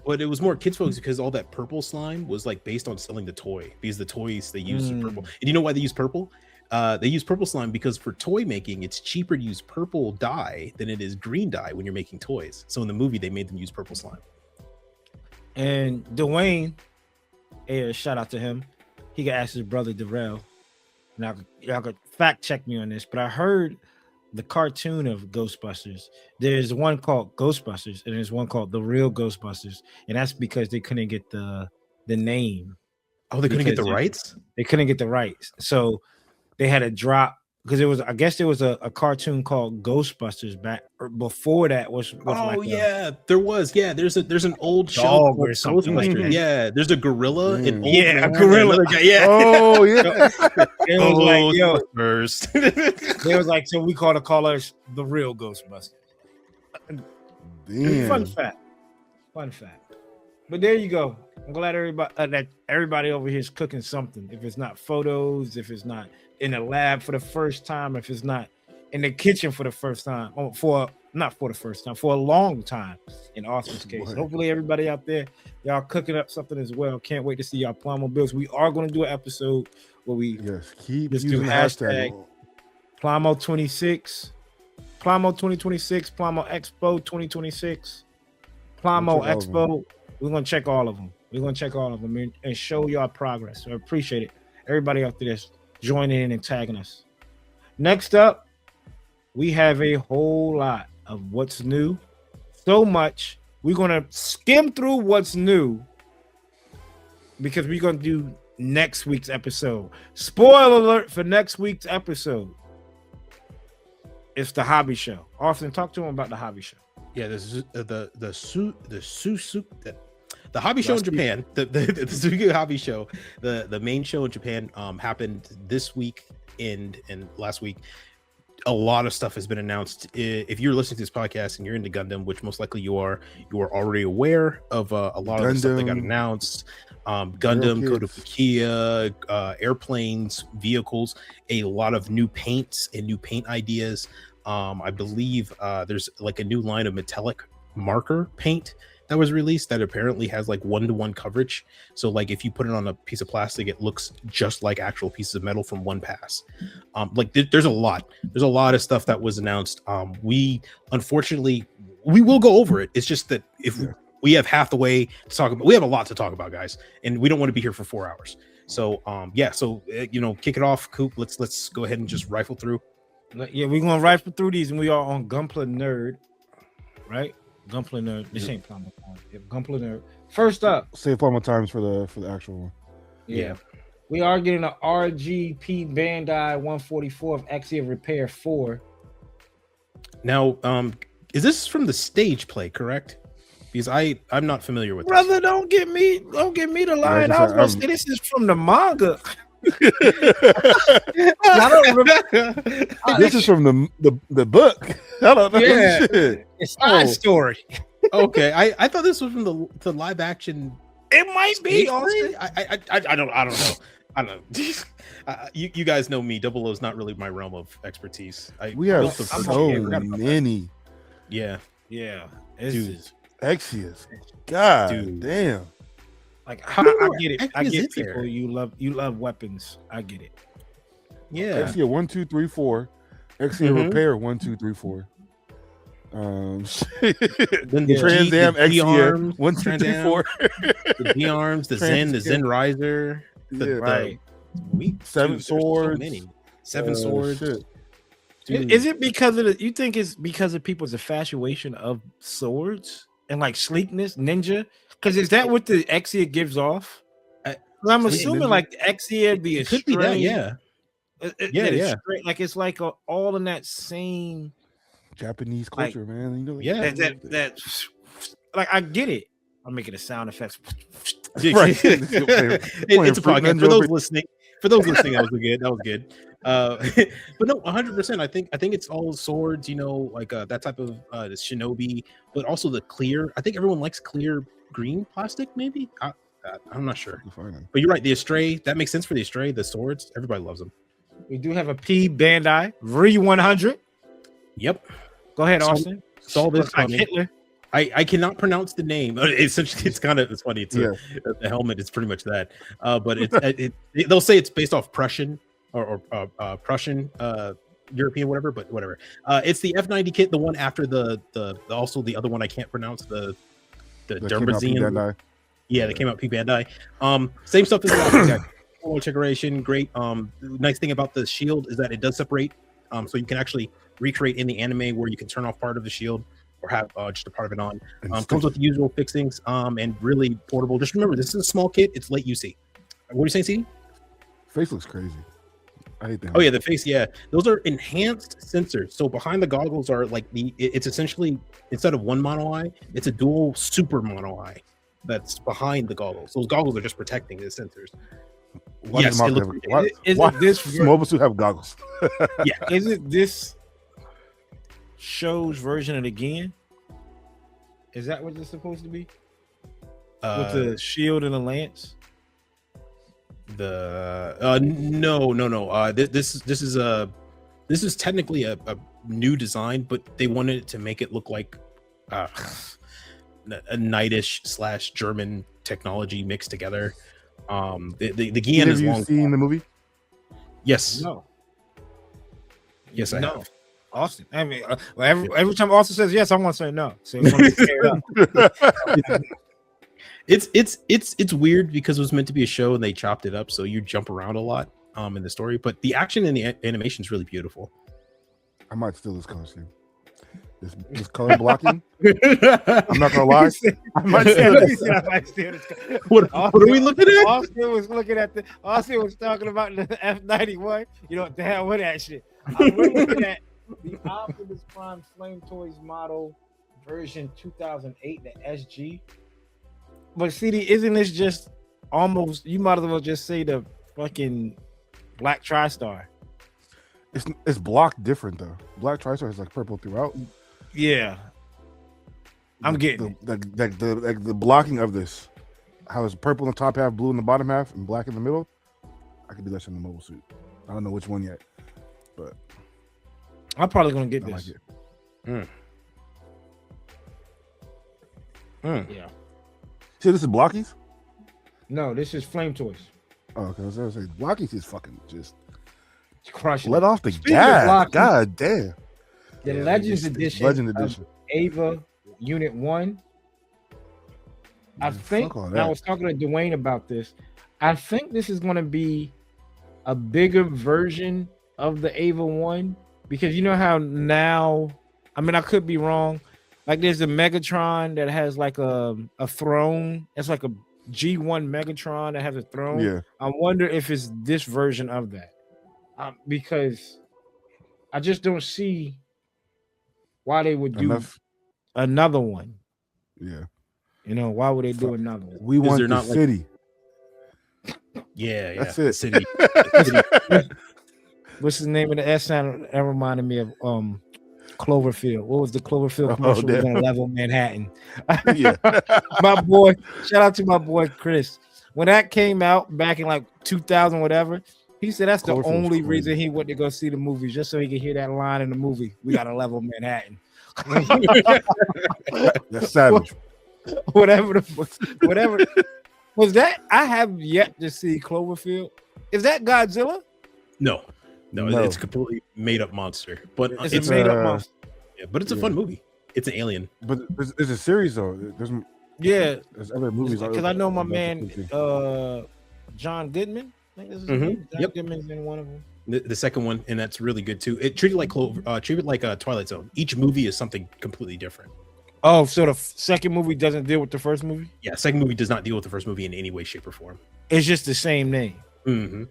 but it was more kids focused because all that purple slime was like based on selling the toy, because the toys they used purple. And you know why they use purple? They use purple slime because for toy making, it's cheaper to use purple dye than it is green dye when you're making toys. So in the movie, they made them use purple slime. And Dwayne, shout out to him. He got asked his brother Darrell. Now y'all could fact check me on this, but I heard the cartoon of Ghostbusters. There's one called Ghostbusters, and there's one called The Real Ghostbusters, and that's because they couldn't get the name. Oh, they couldn't get the rights? They couldn't get the rights, so they had to drop, because it was, I guess there was a cartoon called Ghostbusters back before that was there was. Yeah, there's an old show or something like that. Yeah, there's a gorilla. A gorilla. Yeah. Oh yeah. It was like, yo, first. It was like, so we call us the real Ghostbusters. Damn. Fun fact. But there you go. I'm glad that everybody over here is cooking something. If it's not photos, if it's not in the lab for the first time, if it's not in the kitchen for the first time, for a long time in Austen's case. Boy. Hopefully everybody out there, y'all cooking up something as well. Can't wait to see y'all Plamo builds. We are going to do an episode where we keep just using do the hashtag. Plamo 26, Plamo 2026, Plamo Expo 2026, Plamo Expo. We're gonna check all of them. We're gonna check all of them and show y'all progress. So I appreciate it. Everybody out there that's joining in and tagging us. Next up, we have a whole lot of what's new. So much. We're gonna skim through what's new because we're gonna do next week's episode. Spoiler alert for next week's episode. It's the hobby show. Austin, talk to him about the hobby show. Yeah, this is the hobby show in Japan. The Suzuki hobby show, the main show in Japan happened this week and last week. A lot of stuff has been announced. If you're listening to this podcast and you're into Gundam, which most likely you are already aware of a lot of the stuff that got announced. Gundam, Code of Kia, airplanes, vehicles, a lot of new paints and new paint ideas. I believe there's like a new line of metallic marker paint that was released that apparently has like 1-to-1 coverage. So like if you put it on a piece of plastic, it looks just like actual pieces of metal from one pass. There's a lot of stuff that was announced. We unfortunately we will go over it. It's just that if we have Hathaway to talk about, we have a lot to talk about, guys, and we don't want to be here for 4 hours. So kick it off, Coop. Let's go ahead and just rifle through. Yeah, we're gonna rifle through these, and we are on Gunpla Nerd, right? Gunpla Nerd. This ain't Plamo Time. Yeah, Gunpla Nerd. First up, Say Plamo Times for the actual one. Yeah. We are getting an RGP Bandai 144 of Exia Repair 4. Now, is this from the stage play, correct? Because I'm not familiar with Brother, don't get me to lie. I was gonna say this is from the manga. I don't remember. This is from the book. I don't know. Yeah. Shit. It's side story. Okay, I thought this was from the live action. It might be. I don't know. I don't know. You guys know me. 00 is not really my realm of expertise. We have so many. Yeah. Dude. Exius. God Dude. damn. Like I get it. I get people. There? You love weapons. I get it. Yeah. Exia 1, 2, 3, 4. Exia Repair 1, 2, 3, 4. Then the Trans Am Exia 1, 2, 3, 4. The D arms, the Zen, the Zen Riser, Right. Seven swords. So many. Seven swords. Shit. Dude. Is it because of you think it's because of people's infatuation of swords and like sleekness, ninja? Because is that what the Exia gives off? I'm assuming ninja? Like the Exia, the could be that, yeah. Straight, like it's like all in that same Japanese culture, like, man. You know, that like I get it. I'm making a sound effects. Right. It's a podcast for those listening. That was good. But no, 100%. I think it's all swords, like that type of the shinobi, but also the clear. I think everyone likes clear green plastic, maybe. I'm not sure. But you're right. The Astray, that makes sense for the Astray. The swords, everybody loves them. We do have a P Bandai Re 100. Yep. Go ahead, Austin. Saw this like Hitler. I cannot pronounce the name. Essentially, it's funny. It's the helmet is pretty much that. But they'll say it's based off Prussian or Prussian European, whatever. But whatever. It's the F90 kit, the one after the also the other one I can't pronounce, the Dermazine. Yeah, that came out P Bandai. Same stuff as the decoration. Great. Nice thing about the shield is that it does separate. So you can actually recreate in the anime where you can turn off part of the shield or have just a part of it on. Comes with the usual fixings and really portable. Just remember, this is a small kit. It's late UC. What are you saying, CD? Face looks crazy. I hate that. Oh yeah, the face. Yeah, those are enhanced sensors. So behind the goggles are like it's essentially, instead of one mono eye, it's a dual super mono eye that's behind the goggles. Those goggles are just protecting the sensors. Why does Mobile Suit have goggles? Yeah. Is it this show's version of the Gen? Is that what it's supposed to be? With the shield and the lance. No. This is technically a new design, but they wanted it to make it look like a knightish / German technology mixed together. The Gian is long. Have you seen the movie? Yes. No. Yes, I have. Austen. I mean, every time Austen says yes, I want to say no. So you want to say it up. It's weird because it was meant to be a show and they chopped it up, so you jump around a lot in the story. But the action and the animation is really beautiful. I might steal this color scheme. This color blocking. I'm not gonna lie. I might steal this. What are we looking at? Austen was looking at Austen was talking about the F91. You know what the hell with that shit? I'm looking at the Optimus Prime Flame Toys model version 2008, the SG. But CD, isn't this just almost? You might as well just say the fucking Black TriStar. It's blocked different though. Black TriStar is like purple throughout. Yeah, I'm getting the blocking of this. How it's purple in the top half, blue in the bottom half, and black in the middle. I could do that shit in the mobile suit. I don't know which one yet, but I'm probably gonna get I this. like it. Yeah. See, this is Blockies? No, this is Flame Toys. Oh, okay. I was gonna say Blockies is fucking just Crushing. let off the Speaking of gas. Blockies, God damn. The Legends edition. Legend edition. Ava Unit 1. I think I was talking to Dwayne about this. I think this is going to be a bigger version of the Ava 1 because you know how now, I mean, I could be wrong. Like there's a Megatron that has like a throne. It's like a G1 Megatron that has a throne. Yeah. I wonder if it's this version of that because I just don't see why they would do another one. Yeah. You know, why would they do another one? We want the city. Yeah. That's it. City. What's the name of the S sound? That reminded me of Cloverfield. What was the Cloverfield commercial? We're gonna level Manhattan. Yeah. My boy, shout out to my boy Chris. When that came out back in like 2000, whatever, he said that's the only reason he went to go see the movie, just so he could hear that line in the movie. We gotta level Manhattan. That's savage. Whatever was that. I have yet to see Cloverfield. Is that Godzilla? No, it's a completely made up monster. But it's a made up monster. Yeah, but it's a fun movie. It's an alien. But it's a series though. There's other movies. Because I know my man John Goodman. I think this is his name. John Goodman's in one of them. The second one, and that's really good too. It treated like Twilight Zone. Each movie is something completely different. Oh, so the second movie doesn't deal with the first movie? Yeah, second movie does not deal with the first movie in any way, shape, or form. It's just the same name. Mm-hmm.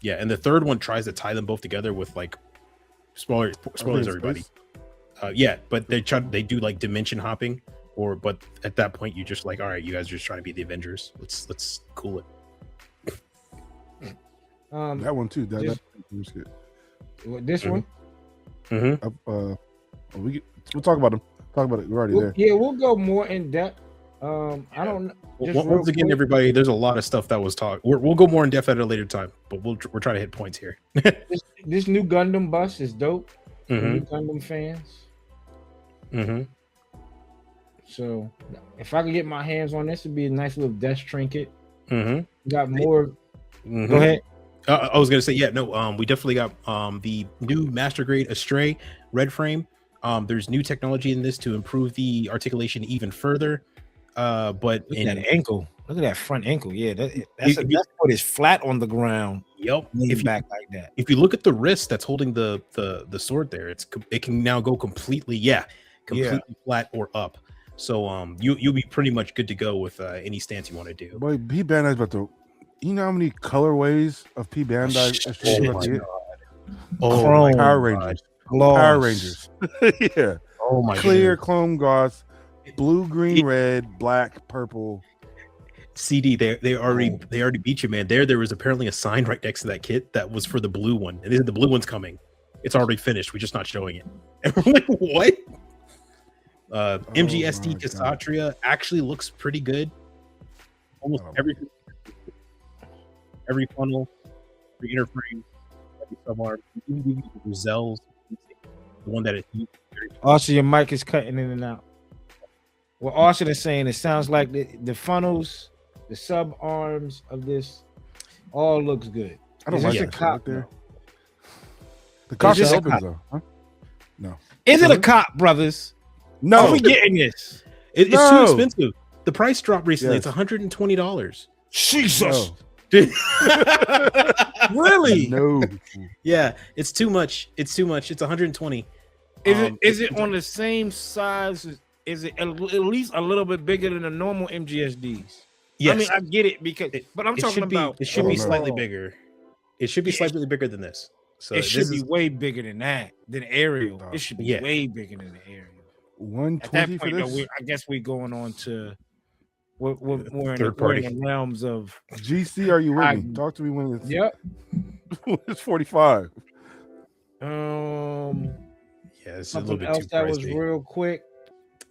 Yeah, and the third one tries to tie them both together with like spoilers, everybody. Yeah, but they do like dimension hopping, but at that point you're just like, all right, you guys are just trying to be the Avengers. Let's cool it. That one too. That was good. This one. Mm-hmm. We'll talk about them. Talk about it. We're already there. Yeah, we'll go more in depth. I don't know. Once again, everybody, there's a lot of stuff that was talked. We'll go more in depth at a later time, but we're trying to hit points here. this new Gundam bus is dope. Mm-hmm. New Gundam fans. Mm-hmm. So if I could get my hands on this, it'd be a nice little desk trinket. Mm-hmm. Got more. Mm-hmm. Go ahead. I was gonna say, we definitely got the new Master Grade Astray red frame. There's new technology in this to improve the articulation even further. But look at that ankle. Look at that front ankle. Yeah, that's foot is flat on the ground. Yep. If back like that. If you look at the wrist that's holding the sword there, it can now go completely flat or up. So you'll be pretty much good to go with any stance you want to do. Boy, P Bandai's about to. You know how many colorways of P Bandai? Power Rangers. Power Rangers. Yeah. Oh my Clear chrome gloss, blue, green, red, black, purple. CD, they already beat you, man. There was apparently a sign right next to that kit that was for the blue one, and the blue one's coming. It's already finished. We're just not showing it. And we're like, what? MGST Cassatria actually looks pretty good. almost everything, every funnel, every inner frame, every subarm, even give you the Roselle's, the one that it used. Also, your mic is cutting in and out. What Austin is saying, it sounds like the funnels, the sub arms of this, all looks good. I don't Is like this a that shit cop right there. The Is cop this just a opens cop? though. Huh? No. Is it a cop, brothers? No. Are we getting this? It's No. too expensive. The price dropped recently. Yes. It's $120. Jesus. No. Really? No. Yeah, it's too much. It's too much. It's 120. Is it on the same size? Is it at least a little bit bigger than the normal MGSDs? Yes. I mean, I get it because, but I'm it talking should be. about It should Oh, be no. slightly bigger. It should be slightly bigger than this. So It this should be is- way bigger than that, than aerial. No. It should be Yeah. way bigger than the aerial. At 120 that for point, though, this. I guess we're going on to we're in Third we're party. in the realms of GC, are you with me? I- Talk to me when it's, yep. when it's 45. Yeah, it's a little Something bit else too that was pricey. real quick.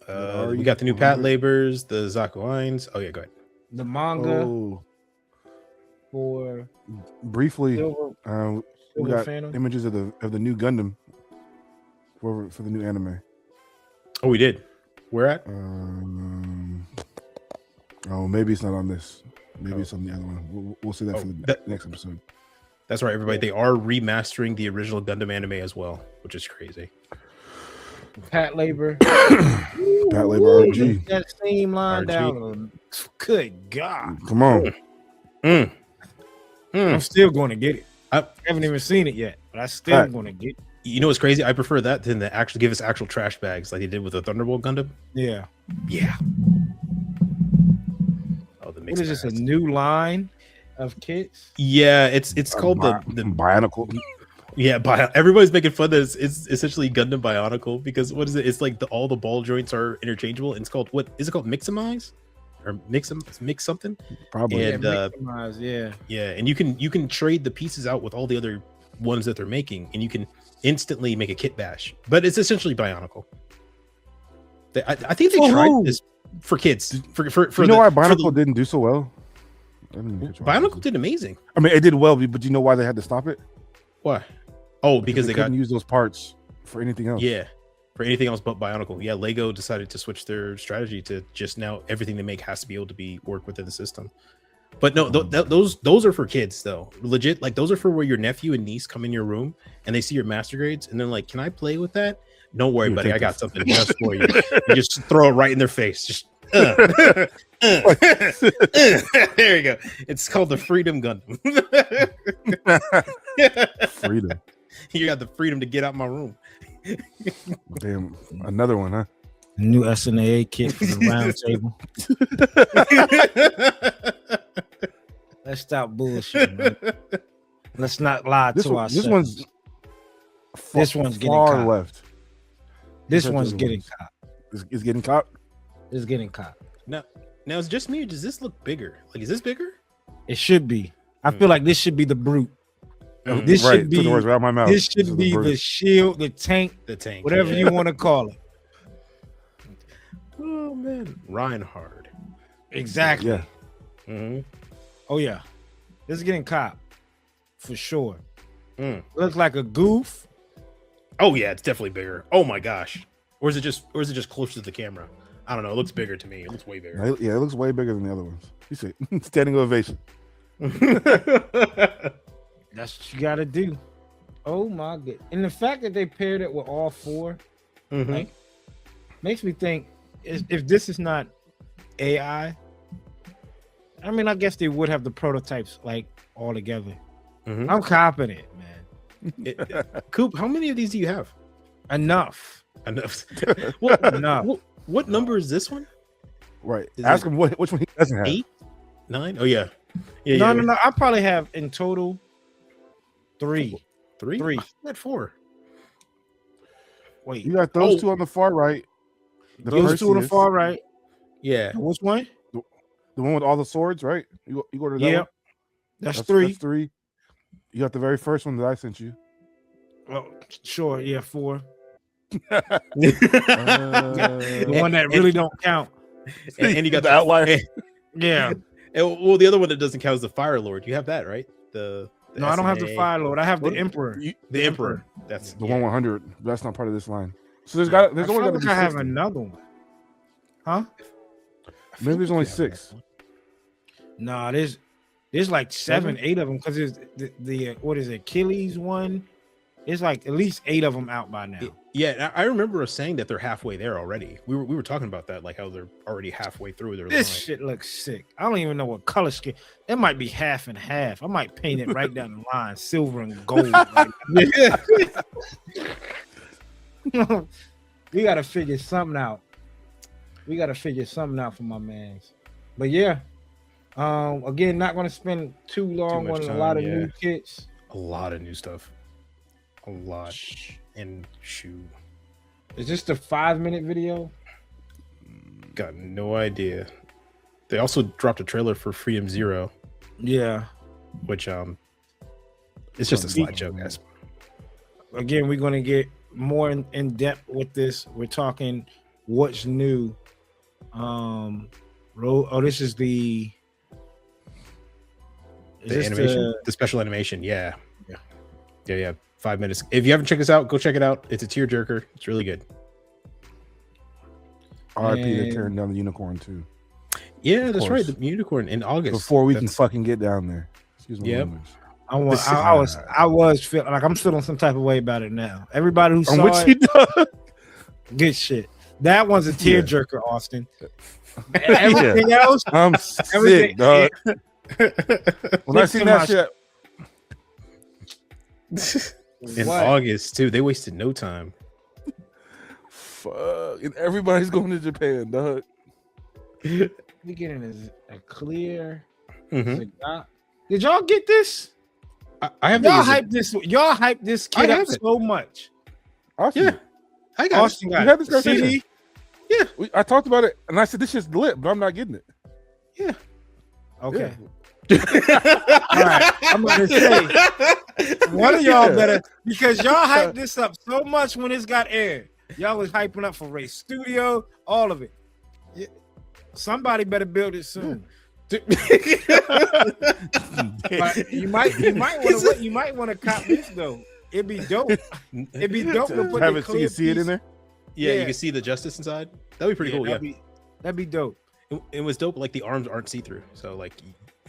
We got the new Pat Labors, the Zakuines. Oh yeah, go ahead. The manga Oh, for briefly, Silver, we Silver got Phantom. images of the new Gundam for the new anime. Oh, we did. Where at? Oh, maybe it's not on this. Maybe it's on the other one. We'll see that Oh, for the that- next episode. That's right, everybody. They are remastering the original Gundam anime as well, which is crazy. Pat Labor. Pat Labor RG. That same line RG. down. Good God. Come on. I'm still going to get it. I- I haven't even seen it yet, but I still Pat. going to get it. You know what's crazy? I prefer that than to actually give us actual trash bags like they did with the Thunderbolt Gundam. Yeah. Yeah. Oh, the What mixed is this? A bags. new line of kits? Yeah, it's called the Bionicle. yeah. Everybody's making fun that it's essentially Gundam Bionicle because what is it? It's like all the ball joints are interchangeable. And it's called what is it called? Mixamize or mix something? Probably. And, Maximize, yeah. Yeah, and you can trade the pieces out with all the other ones that they're making, and you can instantly make a kit bash. But it's essentially Bionicle. I think they For tried who? this for kids. For you know why for the- Bionicle didn't do so well? I didn't even catch why. Bionicle did amazing. I mean, it did well, but you know why they had to stop it? Why? Oh, because they got couldn't use those parts for anything else. yeah for anything else but Bionicle. Yeah, Lego decided to switch their strategy to just now everything they make has to be able to be work within the system. But no, those are for kids though. Legit, like those are for where your nephew and niece come in your room and they see your master grades and they're like, "Can I play with that?" Don't worry, Here, buddy. take I got this. something just for you. You just throw it right in their face. Just there you go. It's called the Freedom Gundam. Freedom. You got the freedom to get out my room. Damn, another one, huh? New SNAA kit for the round table. Let's stop bullshit, man. Let's not lie This to one, ourselves. this one's getting far caught. left. This Compared to one's the getting ones. caught. It's getting caught. It's getting caught. Now it's just me. Or does this look bigger? Like, is this bigger? It should be. I feel like this should be the brute. Mhm. This right, should took the be. words right out of my mouth. This is should be the Brute. shield, the tank, The tank, whatever yeah. you want to call it. Oh man, Reinhard. Exactly. Yeah. Mm-hmm. Oh yeah, this is getting caught for sure. Mm. Looks like a goof. Oh yeah, it's definitely bigger. Oh my gosh, or is it just closer to the camera? I don't know. It looks bigger to me. It looks way bigger. Yeah, it looks way bigger than the other ones. You see, standing ovation. That's what you got to do. Oh my god! And the fact that they paired it with all four Mhm. Like, makes me think: if this is not AI, I mean, I guess they would have the prototypes like all together. Mhm. I'm confident, man. Coop, how many of these do you have? Enough. Enough. what, Enough. what number is this one? Right. Is Ask it him which one he doesn't have. 8, 9? Oh yeah. Yeah. No, yeah. no, no. I probably have in total three. Three. Three. I had 4. Wait, You got those Oh. two on the far right. The those two on the Perseus, far right. Yeah. Which one? The one with all the swords, right? You go to that Yeah, one? that's three. That's 3. You got the very first one that I sent you. Oh, sure, yeah, 4. Uh, The one that really don't count. and you got the outlier. Yeah, Well, the other one that doesn't count is the Fire Lord. You have that, right? The No, I don't have the SNA. Fire Lord. I have the What? Emperor. The Emperor. That's The 1-100. That's not part of this line. So there's only I got to be have 60. another one. Huh? Maybe there's only 6. Nah, there's like 7, 8 of them because there's the what is it, Achilles one? It's like at least 8 of them out by now. Yeah, I remember us saying that they're halfway there already. We were talking about that, like how they're already halfway through their This line. shit looks sick. I don't even know what color scheme. It might be half and half. I might paint it right down the line, silver and gold. We gotta figure something out. For my mans. But yeah, again, not gonna spend too long much on a time, lot of yeah. new kits. A lot of new stuff. A lot. And shoot. Is this the 5-minute video? Got no idea. They also dropped a trailer for Freedom Zero, Yeah. which it's just a slideshow, guys. Again, we're gonna get more in depth with this. We're talking what's new. This is the Animation, the special animation, yeah. 5 minutes. If you haven't checked this out, go check it out. It's a tearjerker. It's really good. RIP, they're And- tearing down the unicorn too. Yeah, that's right. course. The unicorn in August. Before we can That's- fucking get down there. Excuse me. Yep. I was feeling like I'm feeling some type of way about it now. Everybody who saw What it, you done? good shit. That one's a Yeah. tearjerker, Austin. Everything else, I'm everything. sick, dog. When I Fix seen to that my- shit, in What? August too. They wasted no time. fuck, and everybody's going to Japan, dog. We getting a clear. Mhm. cigar. Did y'all get this? I have Y'all the- hype this. Y'all hype this kid I up have it. so much. Austin, Yeah. I got it. Austin we got had it. this conversation. CD? I talked about it, and I said this shit's lit, but I'm not getting it. Okay. Yeah. All right. I'm gonna say one of y'all Yeah. better, because y'all hyped this up so much when this got aired. Y'all was hyping up for Ray Studio, all of it. Yeah. Somebody better build it soon. But you might want to cop this though. It'd be dope. It'd be dope to put Have the it so clear you see it in piece- there. Yeah, Yeah. you can see the justice inside. That'd be pretty cool. Yeah, that'd be dope. it was dope. Like the arms aren't see through, so like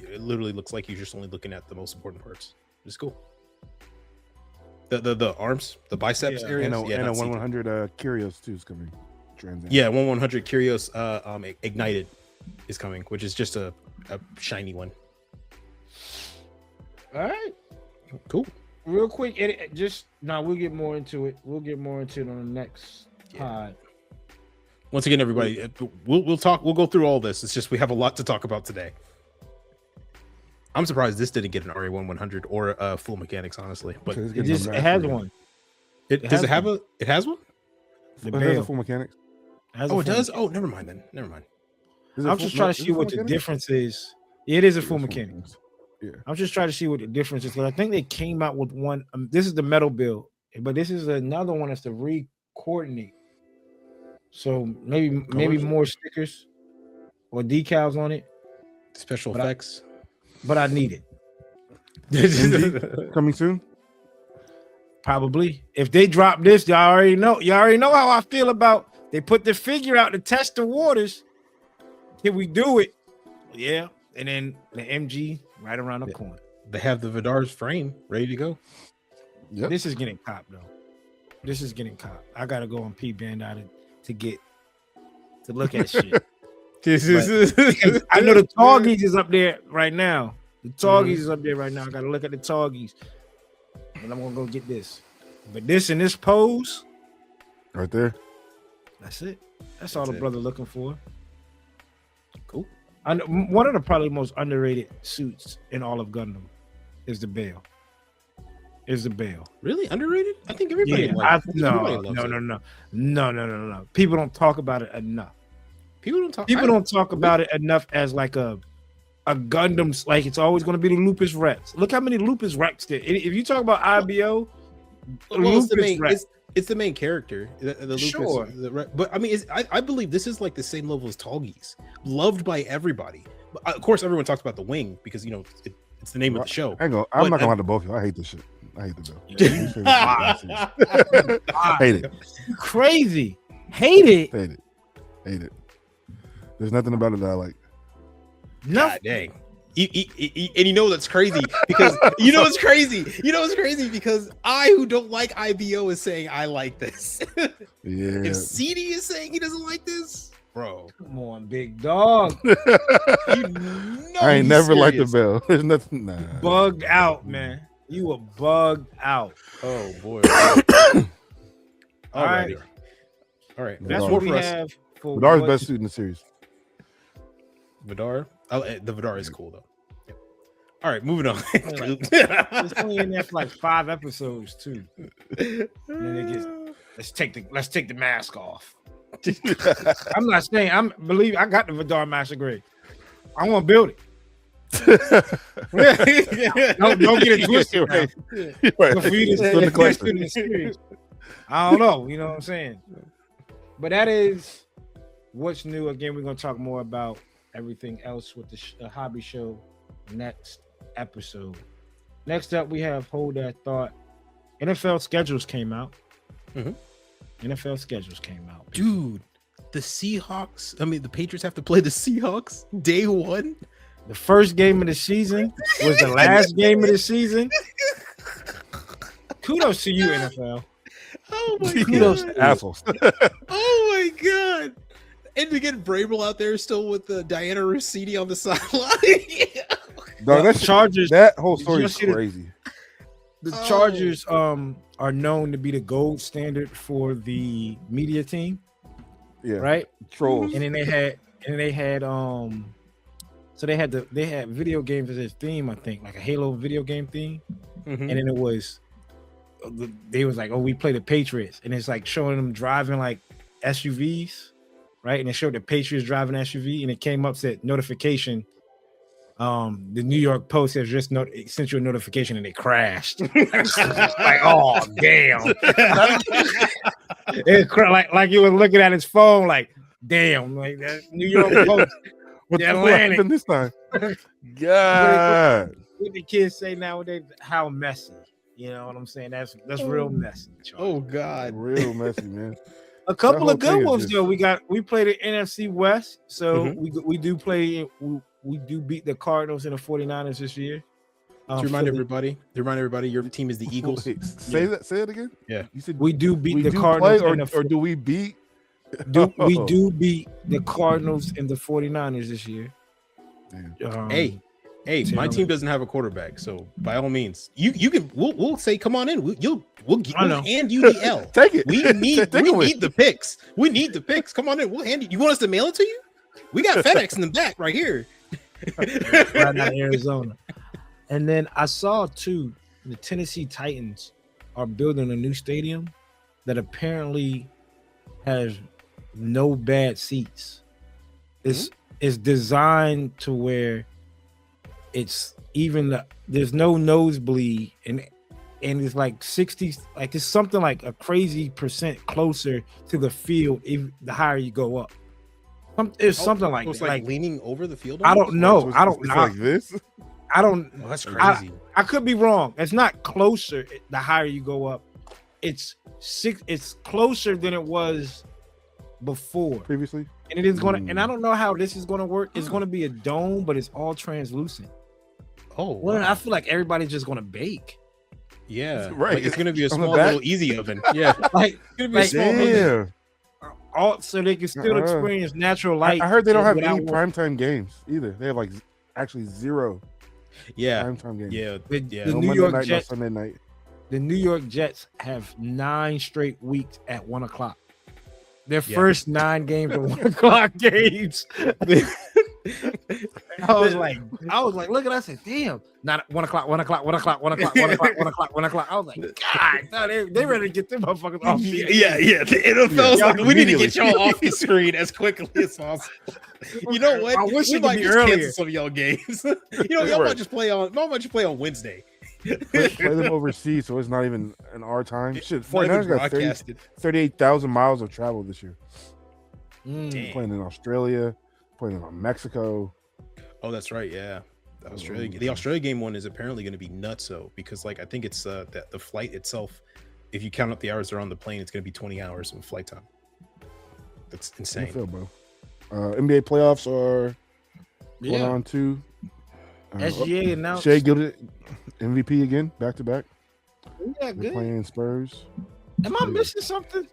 it literally looks like you're just only looking at the most important parts. It's cool. The arms, the biceps Yeah. areas, And a not see-through. 1-100 Curios too is coming. Trans-Am. Yeah, 1/100 Curios Ignited is coming, which is just a shiny one. All right. Cool. Real quick, we'll get more into it. We'll get more into it on the next pod. Once again, everybody, we'll talk. We'll go through all this. It's just we have a lot to talk about today. I'm surprised this didn't get an RA1-100 or full mechanics, honestly. But Okay, let's It get just some it has back. one. does has it have a? It has one. The But it has a bell. full mechanics. Has Oh, a it full does. mechanic. Oh, never mind then. Never mind. Is it I'm full- just trying is to it see full what the mechanics? difference is. It is a It is full mechanic. Yeah. I'm just trying to see what the difference is. 'Cause I think they came out with one. This is the metal build, but this is another one that's to re-coordinate. So maybe Colors? more stickers or decals on it, Special But effects. but I need it. Coming soon. Probably. If they drop this, y'all already know. Y'all already know how I feel about. They put the figure out to test the waters. Can we do it? Yeah. And then the MG right around the corner. They have the Vidar's frame ready to go. Yep. This is getting copped though. This is getting copped. I gotta go on P Band out to look at shit. Because I know the Targies is up there right now. The Targies is up there right now. I gotta look at the Targies. And I'm gonna go get this. But this in this pose, Right there. that's it. That's all That's the it. brother looking for. Cool. One of the probably most underrated suits in all of Gundam is the Bale. Really underrated? I think everybody. Yeah, everybody loves it. no. People don't talk about it enough. People don't talk. People don't talk about it enough as like a Gundam. Like it's always going to be the Lupus Rex. Look how many Lupus Rex there. If you talk about IBO, Well, it's the Lupus main. Rex. It's the main character. The Lupus, Sure. but I mean, I believe this is like the same level as Tallgeese, loved by everybody. Of course, everyone talks about the wing because it's the name of the show. I'm not But, gonna lie to both of you. I hate this shit. I hate the bill. Hate it. Crazy. Hate it. Hate it. There's nothing about it that I like. No. God dang. And that's crazy because it's crazy because I, who don't like IBO, is saying I like this. Yeah. If CD is saying he doesn't like this, bro, Come on, big dog. I ain't never liked the bell. There's nothing. Nah. Bugged out, man. You were bugged out. Oh boy. All right. All right. That's Vidar. what we have for Vidar's best suit in the series. Vidar. The Vidar is cool though. Yep. All right, moving on. It's only in there for like 5 episodes too. And then it gets let's take the mask off. I'm not saying I got the Vidar master grade. I want to build it. don't get it twisted. Right. For you to series. I don't know. You know what I'm saying? But that is what's new. Again, we're going to talk more about everything else with the hobby show next episode. Next up, we have Hold That Thought. NFL schedules came out. NFL schedules came out. Dude, the Patriots have to play the Seahawks day 1. The first game of the season was the last game of the season. Kudos to you, NFL. Oh my Kudos god, assholes. Oh my god, and to get Vrabel out there still with the Diana Rossini on the sideline. Dog, that Chargers. That whole story is see the- crazy. The Chargers are known to be the gold standard for the media team, Yeah, right? trolls. And then they had so they had video games as their theme, I think, like a Halo video game theme. And then they was like, oh, we play the Patriots, and it's like showing them driving like SUVs, right? And it showed the Patriots driving SUV, and it came up, said notification. The New York Post has just sent you a notification, and it crashed. Like, oh damn! Like you were looking at his phone, like damn, like that New York Post. What Atlantic. happened this time? God. What the kids say nowadays? How messy? You know what I'm saying? That's real messy. Charlie. Oh god, Real messy, man. A couple That of whole good thing is ones just- though. We played the NFC West, so we do play. We do beat the Cardinals and the 49ers this year. to remind everybody, your team is the Eagles. Wait, say it again. Yeah. You said we do beat we the do Cardinals play, and the or do we beat? we do beat the Cardinals and the 49ers this year. Hey, my team doesn't have a quarterback, so by all means, you can. We'll say, come on in. We'll hand you the L. Take it. We need the picks. We need the picks. Come on in. We'll hand you. You want us to mail it to you? We got FedEx in the back right here. Right out of Arizona. And then I saw too, the Tennessee Titans are building a new stadium that apparently has no bad seats. It's designed to where it's even there's no nosebleed, and it's like 60, like it's something like a crazy percent closer to the field the higher you go up. It's something like it's that. like leaning over the field. I don't know. I don't It's know. like this. I don't. Oh, that's crazy. I could be wrong. It's not closer. The higher you go up, it's closer than it was before. Previously, And it is going to. And I don't know how this is going to work. It's going to be a dome, but it's all translucent. Oh, Well, wow. I feel like everybody's just going to bake. Yeah, Right. Like, it's gonna be a On the small back? little easy oven. Yeah, Like, it's gonna be a like, small oven. yeah. all so they can still experience natural light. I heard they don't have any without- primetime games either. They have like actually zero Yeah, primetime games. yeah, The, yeah. the No New Monday York night, Jets. no Sunday night. The New York Jets have 9 straight weeks at 1:00. Their Yeah. first 9 games are 1:00 games. I was like, look at us, and damn, not 1:00. I was like, God, no, they ready to get them motherfuckers off. Yeah. The NFL's Yeah. like, we need to get Immediately. y'all off the screen as quickly as possible. You know what? I wish we it could might be just earlier. cancel some of y'all games. Y'all Right. might just play on. Y'all might just play on Wednesday. Play them overseas, so it's not even in our time. Shit, Not even 49ers got broadcasted. 38,000 miles of travel this year. Mm. Damn. Playing in Australia, playing in Mexico. Oh, that's right. Yeah, the Australia game one is apparently going to be nutso because like I think it's that the flight itself. If you count up the hours they're on the plane, it's going to be 20 hours of flight time. That's insane. I feel, bro. NBA playoffs are going on too. SGA announced Shea Gilded MVP again, back to back. Yeah, They're good. playing Spurs. Am I missing something?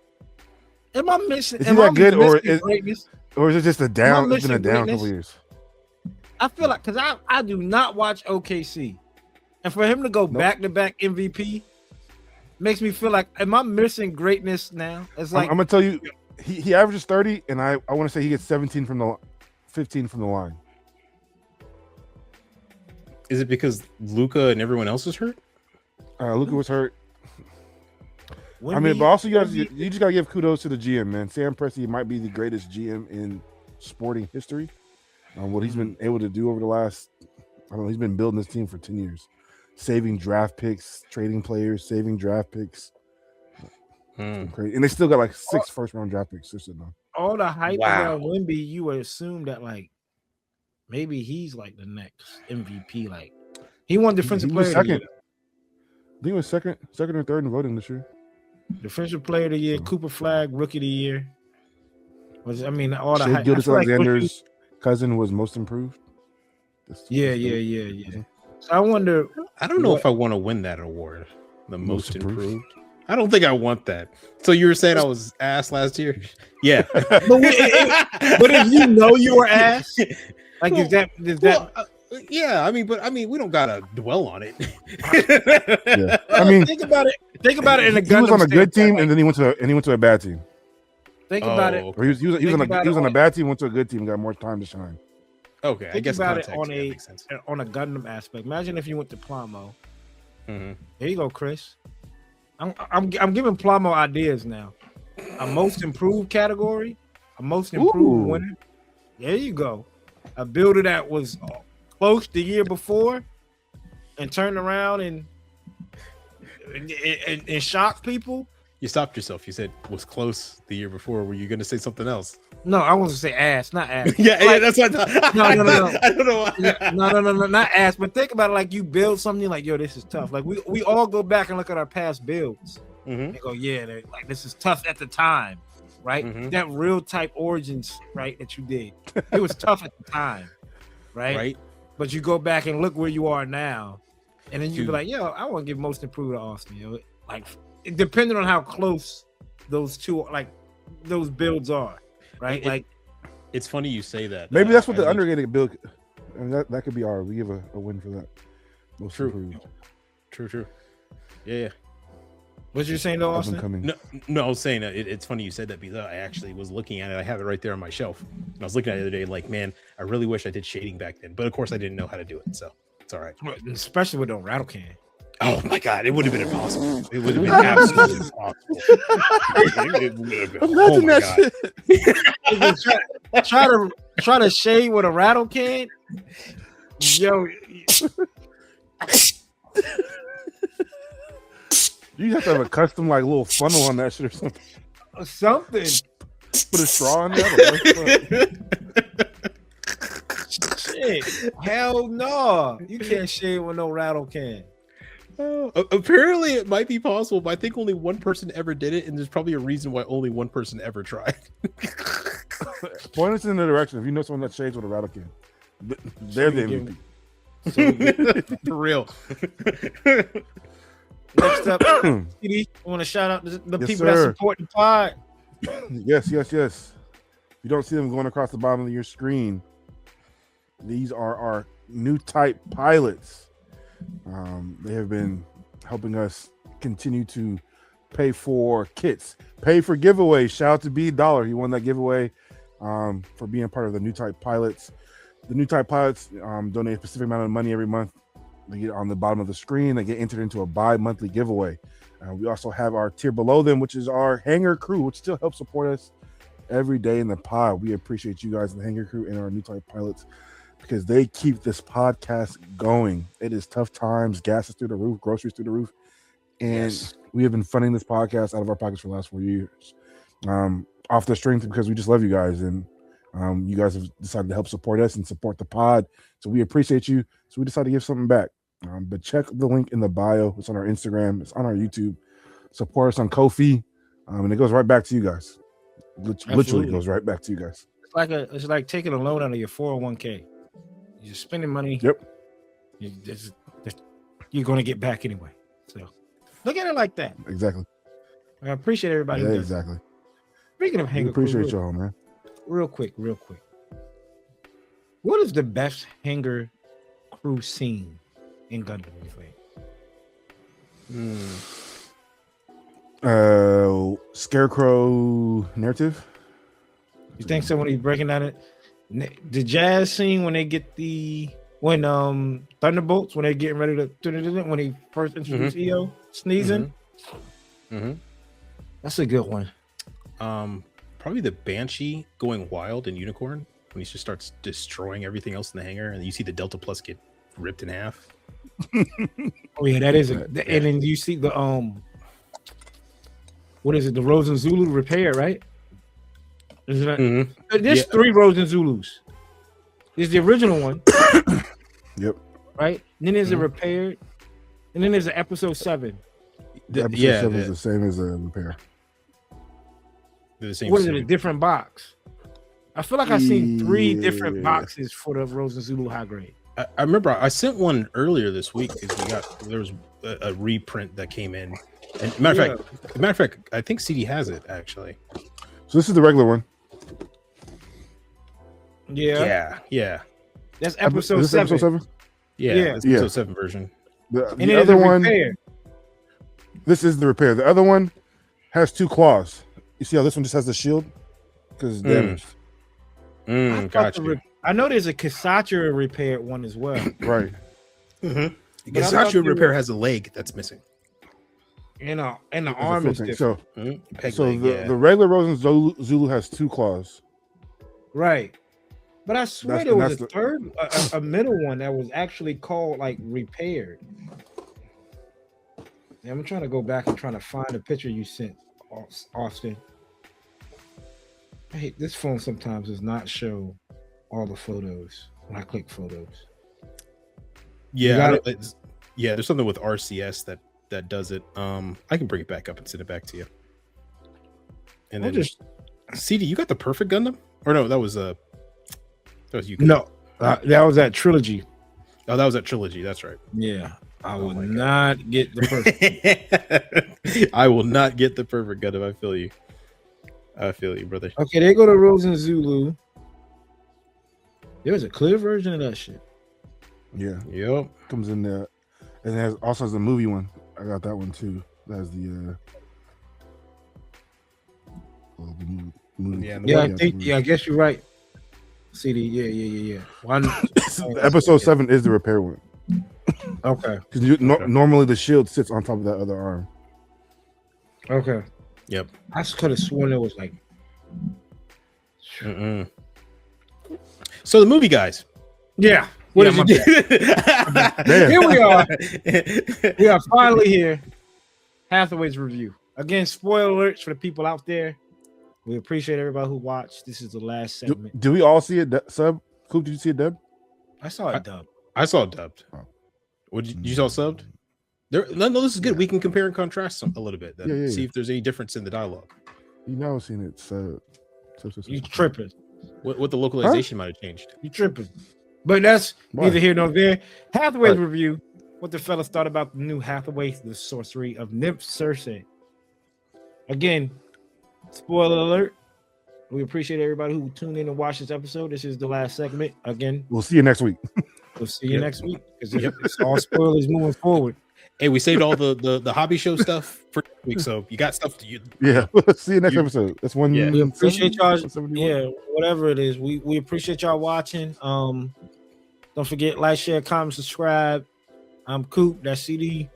Am I missing? Is he am that I good, missing greatness? or is it just a down? It's been a missing down greatness? couple years. I feel like because I do not watch OKC, and for him to go back to back MVP makes me feel like am I missing greatness now? It's like I'm gonna tell you, he averages 30, and I want to say he gets 15 from the line. Is it because Luca and everyone else is hurt? Luka was hurt. when I mean, we- but also you just gotta give kudos to the GM, man. Sam Presti might be the greatest GM in sporting history. What he's been able to do over the last, I don't know, he's been building this team for 10 years, saving draft picks, trading players, saving draft picks. Crazy. And they still got like 6 first-round draft picks. They're sitting on. all the hype Wow. around Wemby, you would assume that like maybe he's like the next MVP. Like he won defensive He was player of the second. year. I think it was second or third in voting this year. Defensive player of the year, Cooper Flag, rookie of the year. I mean, all the Shea hype. I Gildas feel like Alexander's cousin was most improved. Yeah. So I wonder. I don't know What- if I want to win that award, the most Most improved? improved. I don't think I want that. So you were saying I was ass last year? Yeah. But if you know you were ass, like is that Well, yeah, I mean, we don't gotta dwell on it. Yeah. I mean, think about it. Think about it in a he was Gundam on a good team, standpoint. and then he went to a bad team. Think about Oh, it. Or he was Think about on it a bad team, went to a good team, got more time to shine. Okay, I Think guess about it context, on yeah, a makes sense. on a Gundam aspect. Imagine if you went to Plamo. Mhm. There you go, Chris. I'm giving Plamo ideas now. A most improved category, a most improved Ooh. winner. There you go. A builder that was close the year before and turned around and shocked people. You stopped yourself. You said was close the year before. Were you going to say something else? No, I want to say ass, not ass. Yeah, Like- that's what I thought. No. I don't know. Why. No, not ass. But think about it like you build something like, yo, this is tough. Like we all go back and look at our past builds. Mhm. They go, yeah, like this is tough at the time, right? Mhm. That real type origins, right, that you did. It was tough at the time, right? Right? But you go back and look where you are now, and then you be Dude. like, yo, I want to give most improved to Austen. Yo, like depending on how close those two, like those builds are, right? It- It's funny you say that. Maybe that's what I the think- underrated build. I mean, that could be our. We give a win for that. Most True. improved. True. Yeah. What you saying though, Up and Austen? coming. No, I was saying it's funny you said that because I actually was looking at it. I have it right there on my shelf. And I was looking at it the other day, like, man, I really wish I did shading back then. But of course, I didn't know how to do it, so it's all right. Especially with the rattle can. Oh my god, it would have been impossible. It would have been absolutely impossible. It would have been. Oh Imagine my that god. shit. try to shade with a rattle can. Yo, You have to have a custom like little funnel on that shit or something. something. Put a straw in there. Shit. Hell no. You can't shade with no rattle can. Apparently, it might be possible, but I think only one person ever did it, and there's probably a reason why only one person ever tried. Point us in the direction. If you know someone that shades with a rattle can, they're the MVP. For real. Next up, CD, I want to shout out the Yes, people that sir. support the pod. Yes. If you don't see them going across the bottom of your screen, these are our new type pilots. They have been helping us continue to pay for kits, pay for giveaways. Shout out to B Dollar. He won that giveaway for being part of the new type pilots. The new type pilots donate a specific amount of money every month. They get on the bottom of the screen. They get entered into a bi-monthly giveaway. We also have our tier below them, which is our Hangar Crew, which still helps support us every day in the pod. We appreciate you guys, the Hangar Crew, and our new type pilots, because they keep this podcast going. It is tough times, gas is through the roof, groceries through the roof, and we have been funding this podcast out of our pockets for the last 4 years, off the strength because we just love you guys, and You guys have decided to help support us and support the pod, so we appreciate you. So we decided to give something back. But check the link in the bio. It's on our Instagram. It's on our YouTube. Support us on Ko-fi, and it goes right back to you guys. Literally goes right back to you guys. It's like taking a loan out of your 401k. You're spending money. Yep. You're going to get back anyway. So look at it like that. Exactly. I appreciate everybody. Yeah, exactly. Speaking of Hanger appreciate Crew, y'all, man. Real quick. What is the best Hanger Crew scene in Gundam? Scarecrow narrative. You think so? When he's breaking down the jazz scene when they get Thunderbolts when they're getting ready to when he first introduced EO sneezing. That's a good one. Probably the Banshee going wild in Unicorn when he just starts destroying everything else in the hangar, and you see the Delta Plus get ripped in half. Oh yeah, that is it. Yeah. And then you see the what is it? The Rosen Zulu repair, right? Isn't that? There's 3 Rosen Zulus. There's the original one. Yep. Right. And then there's a repaired, and then there's an episode 7. Episode 7 is the same as a repair. They're the same. What is it? A different box. I feel like I've seen 3 different boxes for the Rosen Zulu high grade. I remember I sent one earlier this week because there was a reprint that came in. And matter of fact, I think CD has it actually. So this is the regular one. Yeah. That's episode 7. Episode 7? Yeah. That's episode 7 version. The other one. This is the repair. The other one has 2 claws. You see how this one just has the shield because it's damaged. Gotcha. I know there's a Kasatra repaired one as well. Right. Kasatra repair has a leg that's missing. And the arm is different. The regular Rosen Zulu has 2 claws. Right. But I swear there was a third, a middle one that was actually called like repaired. Yeah, I'm trying to go back and trying to find a picture you sent, Austen. Hey, this phone sometimes does not show all the photos when I click photos. Yeah, there's something with RCS that does it. I can bring it back up and send it back to you. And then CD, you got the perfect Gundam? Or no, that was you. No, that was that trilogy. Oh, that was that trilogy. That's right. Yeah, I will not get the perfect. I will not get the perfect Gundam. I feel you, brother. Okay, they go to Rosen Zulu. There's a clear version of that shit. Yeah. Yep. Comes in there, and it also has the movie one. I got that one too. That's the movie. I guess you're right. CD, yeah. One episode 7 is the repair one. Okay. Because normally the shield sits on top of that other arm. Okay. Yep. I could have sworn it was like. So the movie guys. Yeah. What did you do? Here we are. We are finally here. Hathaway's review. Again, spoiler alerts for the people out there. We appreciate everybody who watched. This is the last segment. Do we all see it sub? Coop, did you see it dubbed? I saw it dubbed. I saw it dubbed. Oh. What you saw subbed? No, this is good. Yeah. We can compare and contrast a little bit. See if there's any difference in the dialogue. You never seen it. So you tripping. What the localization might have changed. You tripping. But that's neither here nor there. Hathaway's review. What the fellas thought about the new Hathaway, the sorcery of nymph circe. Again, spoiler alert. We appreciate everybody who tuned in and watched this episode. This is the last segment. Again, we'll see you next week. We'll see you next week because it's all spoilers moving forward. Hey, we saved all the hobby show stuff for next week, so you got stuff to you. Yeah, see you next episode. That's one. Yeah, we appreciate y'all. Yeah, whatever it is, we appreciate y'all watching. Don't forget, like, share, comment, subscribe. I'm Coop. That's CD.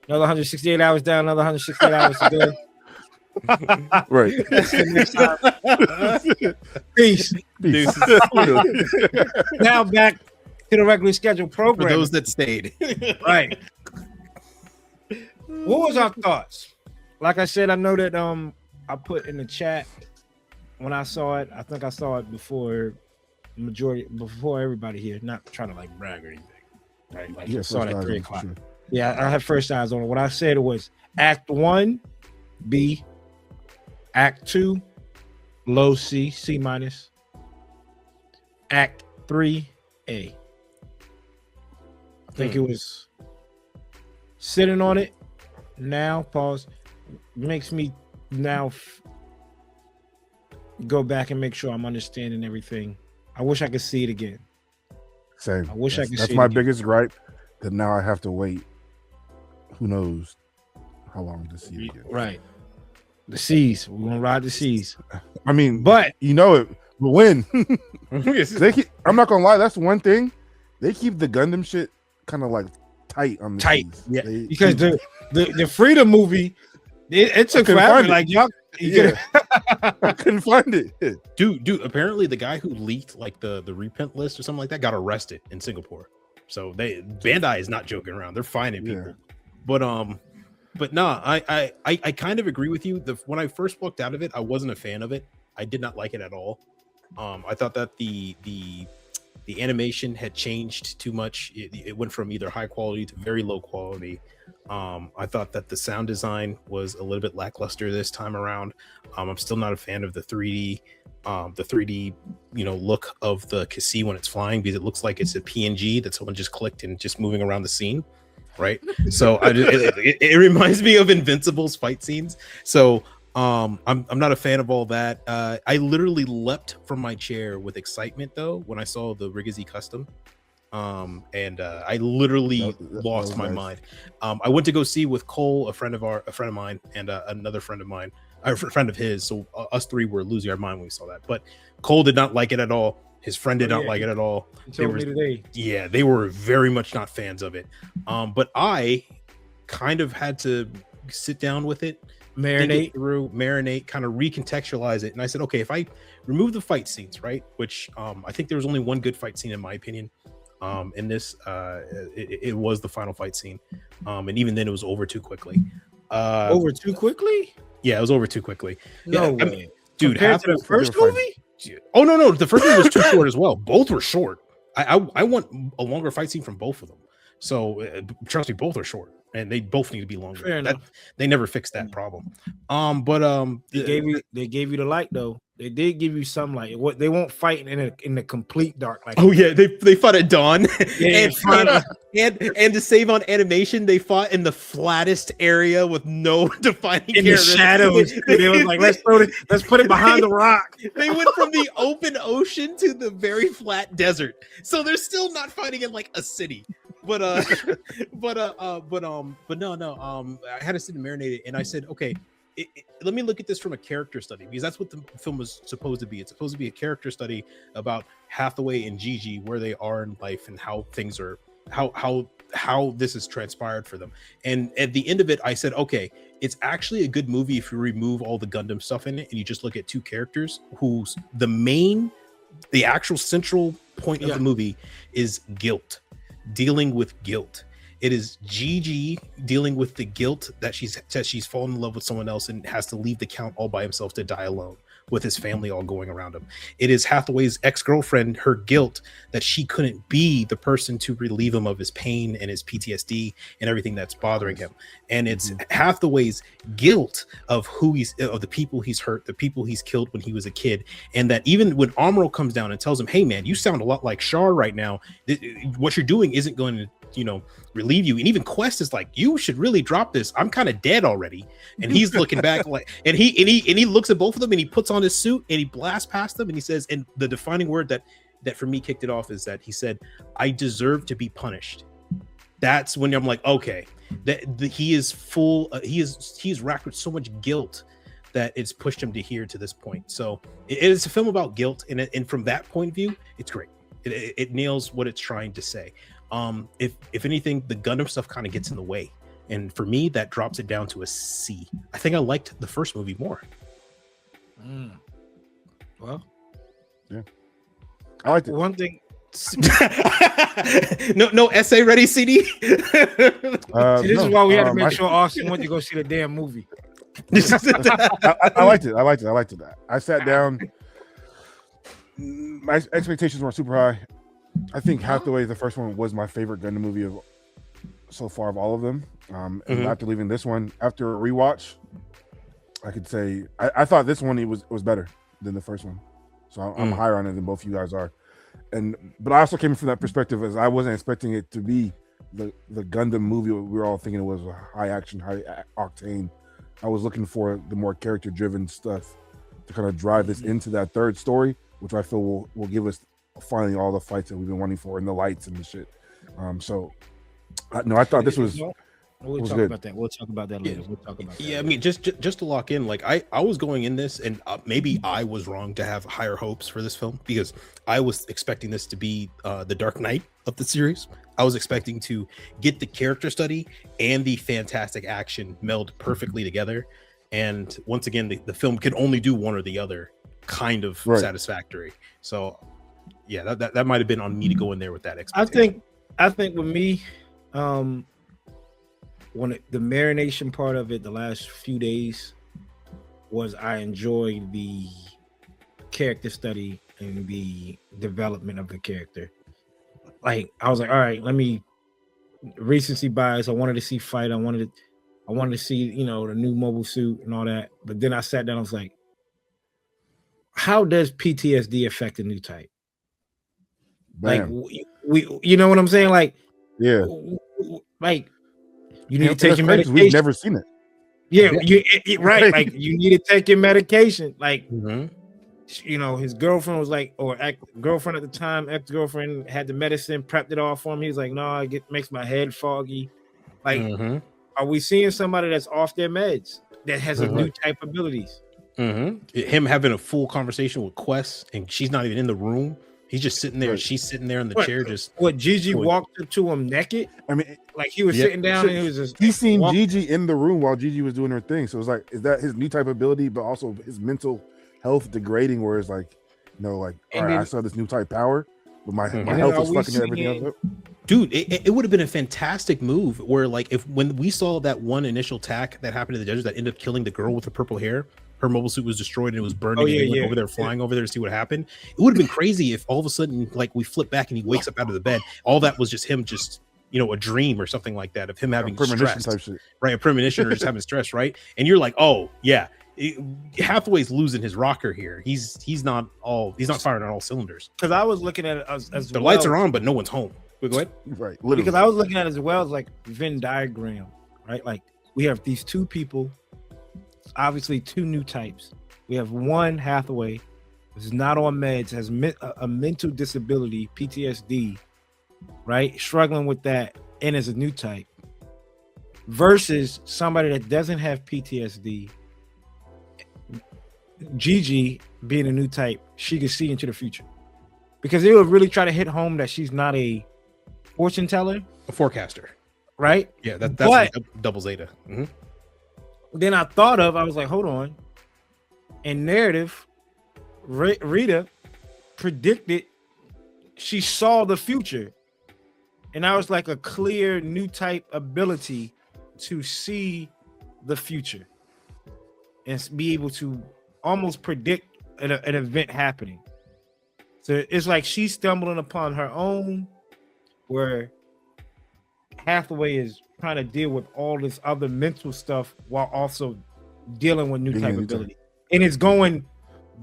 Another 168 hours down. Another 168 hours to go. Right. Peace. Now back to the regularly scheduled program. For those that stayed. Right. What was our thoughts? Like I said, I know that I put in the chat when I saw it, I think I saw it before everybody here. Not trying to like brag or anything. Right? Like Yeah, I saw it at first 3 eyes, o'clock. sure. Yeah, I had first eyes on it. What I said was Act 1, B. Act 2, low C, C minus. Act 3, A. I think it was sitting on it. Now, pause. Makes me now go back and make sure I'm understanding everything. I wish I could see it again. Same. I wish I could That's see it my again. biggest gripe. That now I have to wait. Who knows how long to see it again? Right. The seas. We're gonna ride the seas. I mean, But you know it. But when Mm-hmm. I'm not gonna lie, that's one thing. They keep the Gundam shit kind of like tight on the Tight, seas. yeah, They because keep- the Freedom movie, it took couldn't forever. find it. Like y'all, yeah, I couldn't find it. dude, apparently the guy who leaked like the repent list or something like that got arrested in Singapore. So Bandai is not joking around. They're finding Yeah. people. But nah, I kind of agree with you. When I first walked out of it, I wasn't a fan of it. I did not like it at all. I thought that the animation had changed too much. It went from either high quality to very low quality. I thought that the sound design was a little bit lackluster this time around. I'm still not a fan of the 3D look of the Cassie when it's flying, because it looks like it's a PNG that someone just clicked and just moving around the scene, right? So it reminds me of Invincible's fight scenes. So I'm not a fan of all that. I literally leapt from my chair with excitement though when I saw the Rigazzi custom. I literally That lost was my nice. mind. I went to go see with Cole, a friend of mine, and another friend of mine, a friend of his. So us three were losing our mind when we saw that. But Cole did not like it at all. His friend did Oh, not yeah. like it at all. You told me today. Yeah, they were very much not fans of it. But I kind of had to sit down with it, think it through, marinate, kind of recontextualize it. And I said, okay, if I remove the fight scenes, right, which I think there was only one good fight scene in my opinion. In this, it was the final fight scene, and even then it was over too quickly. Over too quickly? Yeah, it was over too quickly. No Yeah, way. Dude, Compared to the first movie? Oh no, the first one was too short as well. Both were short. I want a longer fight scene from both of them. So trust me, both are short, and they both need to be longer. Fair enough. They never fixed that problem. They gave you the light though. They did give you some light. What they won't fight in the complete dark. Like Oh yeah, they fought at dawn, Yeah, and to save on animation, they fought in the flattest area with no defining in the characters. shadows. They was like, let's put it behind the rock. They went from the open ocean to the very flat desert, so they're still not fighting in like a city. But no. I had to sit and marinate it, and I said, okay. Let me look at this from a character study, because that's what the film was supposed to be. It's supposed to be a character study about Hathaway and Gigi, where they are in life and how things are, how this has transpired for them. And at the end of it, I said, okay, it's actually a good movie if you remove all the Gundam stuff in it and you just look at two characters whose the actual central point of the movie is guilt, dealing with guilt. It is Gigi dealing with the guilt that she's fallen in love with someone else and has to leave the count all by himself to die alone with his family all going around him. It is Hathaway's ex-girlfriend, her guilt that she couldn't be the person to relieve him of his pain and his PTSD and everything that's bothering him. And it's Hathaway's guilt of the people he's hurt, the people he's killed when he was a kid. And that even when Amuro comes down and tells him, hey man, you sound a lot like Char right now. What you're doing isn't going to relieve you. And even Quest is like, you should really drop this. I'm kind of dead already. And he's looking back like, and he looks at both of them and he puts on his suit and he blasts past them and he says, and the defining word that for me kicked it off is that he said, I deserve to be punished. That's when I'm like, okay, he is full. He's racked with so much guilt that it's pushed him to this point. So it is a film about guilt. And from that point of view, it's great. It nails what it's trying to say. If anything, the Gundam stuff kind of gets in the way, and for me that drops it down to a C. I think I liked the first movie more. Well, yeah, I liked it. One thing. no essay ready, CD. See, this is why we had to make sure Austin went to go see the damn movie. I liked it. I liked it. I sat down. My expectations weren't super high. I think Hathaway, the first one, was my favorite Gundam movie of so far of all of them. And after leaving this one, after a rewatch, I could say I thought this one was better than the first one. So I'm higher on it than both you guys are. But I also came from that perspective as I wasn't expecting it to be the Gundam movie we were all thinking it was high action, high octane. I was looking for the more character driven stuff to kind of drive this into that third story, which I feel will give us finally all the fights that we've been wanting for and the lights and the shit. I thought this was. We'll talk about that. We'll talk about that later. We'll talk about that. Yeah, I mean, just to lock in, like I was going in this, and maybe I was wrong to have higher hopes for this film because I was expecting this to be the Dark Knight of the series. I was expecting to get the character study and the fantastic action meld perfectly together. And once again, the film can only do one or the other, kind of satisfactory. So, yeah, that might have been on me to go in there with that expectation. I think with me, when the marination part of it, the last few days, was I enjoyed the character study and the development of the character. Like I was like, all right, let me recency bias. I wanted to see fight. I wanted to see, the new mobile suit and all that. But then I sat down. I was like, how does PTSD affect a new type? Bam. Like we, you know what I'm saying? Like, yeah, like you need to take your medication. We've never seen it. Yeah, right. Like you need to take your medication. Like, his girlfriend was like, or girlfriend at the time, ex-girlfriend had the medicine, prepped it all for him. He's like, no, it makes my head foggy. Like, are we seeing somebody that's off their meds that has a new type abilities? Him having a full conversation with Quest, and she's not even in the room. He's just sitting there. She's sitting there in the chair. Just Gigi walked up to him naked. I mean, like he was sitting down and he was just. He seen Gigi in the room while Gigi was doing her thing. So it's like, is that his new type ability, but also his mental health degrading? Where it's like, all right, I saw this new type power, but my health is fucking everything else up. Dude, it would have been a fantastic move where, like, when we saw that one initial attack that happened to the judges that ended up killing the girl with the purple hair, her mobile suit was destroyed and it was burning. And he went over there, flying over there to see what happened. It would have been crazy if all of a sudden, like, we flip back and he wakes up out of the bed. All that was just him, a dream or something like that of him having stress, type shit. Right? A premonition or just having stress, right? And you're like, oh yeah, Hathaway's losing his rocker here. He's not firing on all cylinders. Because I was looking at it as the lights are on, but no one's home. Wait, go ahead. Right, literally. Because I was looking at it as well as like Venn diagram, right? Like we have these two people, obviously two new types. We have one Hathaway who's not on meds, has a mental disability, PTSD, right? Struggling with that, and is a new type. Versus somebody that doesn't have PTSD. Gigi being a new type, she can see into the future. Because they would really try to hit home that she's not a fortune teller, a forecaster, right? Yeah, that's double Zeta. Then I was like, hold on. In narrative, Rita predicted, she saw the future, and I was like a clear new type ability to see the future and be able to almost predict an event happening. So it's like she's stumbling upon her own, where Hathaway is trying to deal with all this other mental stuff while also dealing with new type ability. And it's going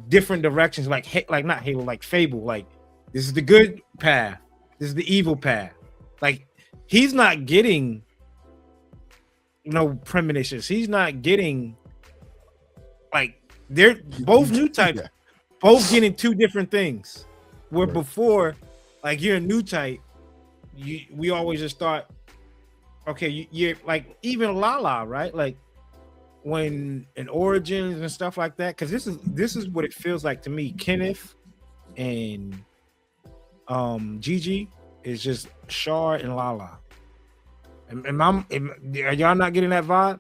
different directions, like not Halo, like Fable. Like this is the good path, this is the evil path. Like he's not getting premonitions. He's not getting, like, they're both new types, both getting two different things. Where before, like, you're a new type, we always just thought, okay, you're like, even Lala, right? Like when in Origins and stuff like that, because this is what it feels like to me. Kenneth and Gigi is just Char and Lala. Are y'all not getting that vibe?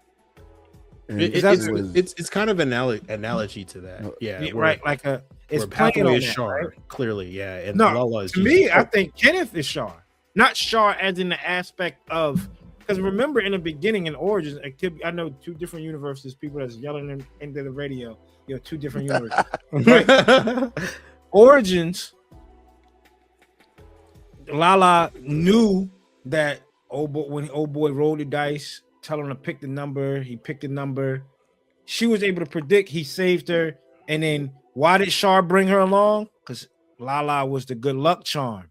It's kind of an analogy to that. Yeah, right. Like it's playing on that, Char, right? clearly, yeah. And no, Lala is to me, I think Kenneth is Char, not Char as in the aspect of because remember in the beginning in Origins, it could be, I know 2 different universes. People that's yelling into the radio. 2 different universes. Right? Origins. Lala knew that when old boy rolled the dice, tell him to pick the number. He picked the number. She was able to predict. He saved her. And then why did Char bring her along? Because Lala was the good luck charm.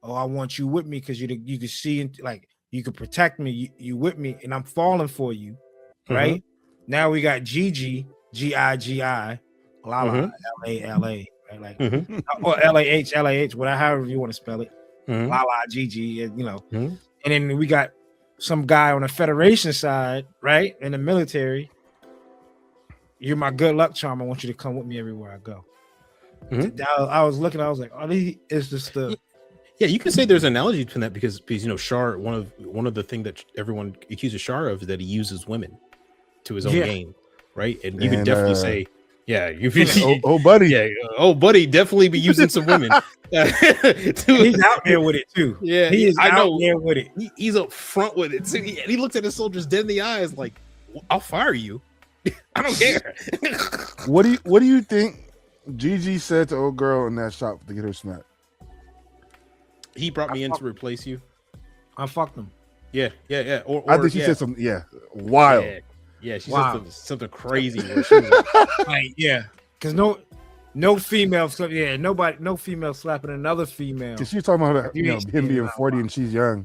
Oh, I want you with me because you can see, like, you can protect me. You with me, and I'm falling for you, right? Now we got Gigi, Gigi, Lala, Lala, right? Like, or Lah, whatever, however you want to spell it. Lala, Gigi, and then we got some guy on the Federation side, right, in the military. You're my good luck charm. I want you to come with me everywhere I go. I was looking. I was like, "Oh, is this the?" Yeah, you can say there's an analogy between that because Char, one of the things that everyone accuses Char of is that he uses women to his own gain, right? And you can definitely say, buddy, definitely be using some women. He's out there with it too. Yeah, he is out there with it. He's up front with it. So he looks at his soldiers dead in the eyes, like, "I'll fire you. I don't care." What do you think Gigi said to old girl in that shop to get her smacked? He brought me in to replace you. I fucked him. Yeah. Or I think she said something. Yeah, wild. Yeah, she said something crazy. Where she was like, because no female, no female slapping another female. Because she's talking about him being 40 and she's young,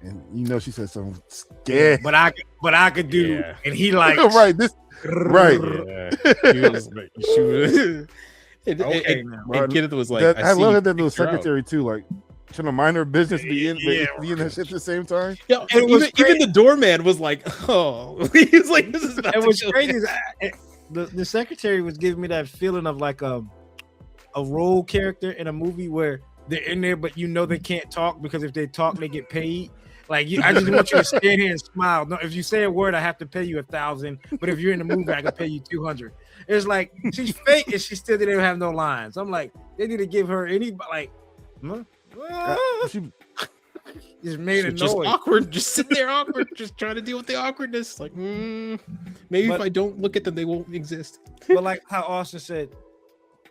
and she said something scary. But I could do, and he like right. She was. Okay, and Kenneth was like, I love that little secretary too, like trying to mind her business, be in that shit at the same time. Yeah, even the doorman was like, "Oh," he was like, "This is about it to was kill crazy." me. The secretary was giving me that feeling of like a role character in a movie where they're in there, but they can't talk because if they talk, they get paid. Like I just want you to stand here and smile. No, if you say a word, I have to pay you $1,000. But if you're in the movie, I can pay you $200. It's like she's fake and she still didn't have no lines. I'm like, they need to give her She just made a noise. Just awkward, just sitting there awkward, just trying to deal with the awkwardness. Like, maybe if I don't look at them, they won't exist. But like how Austen said,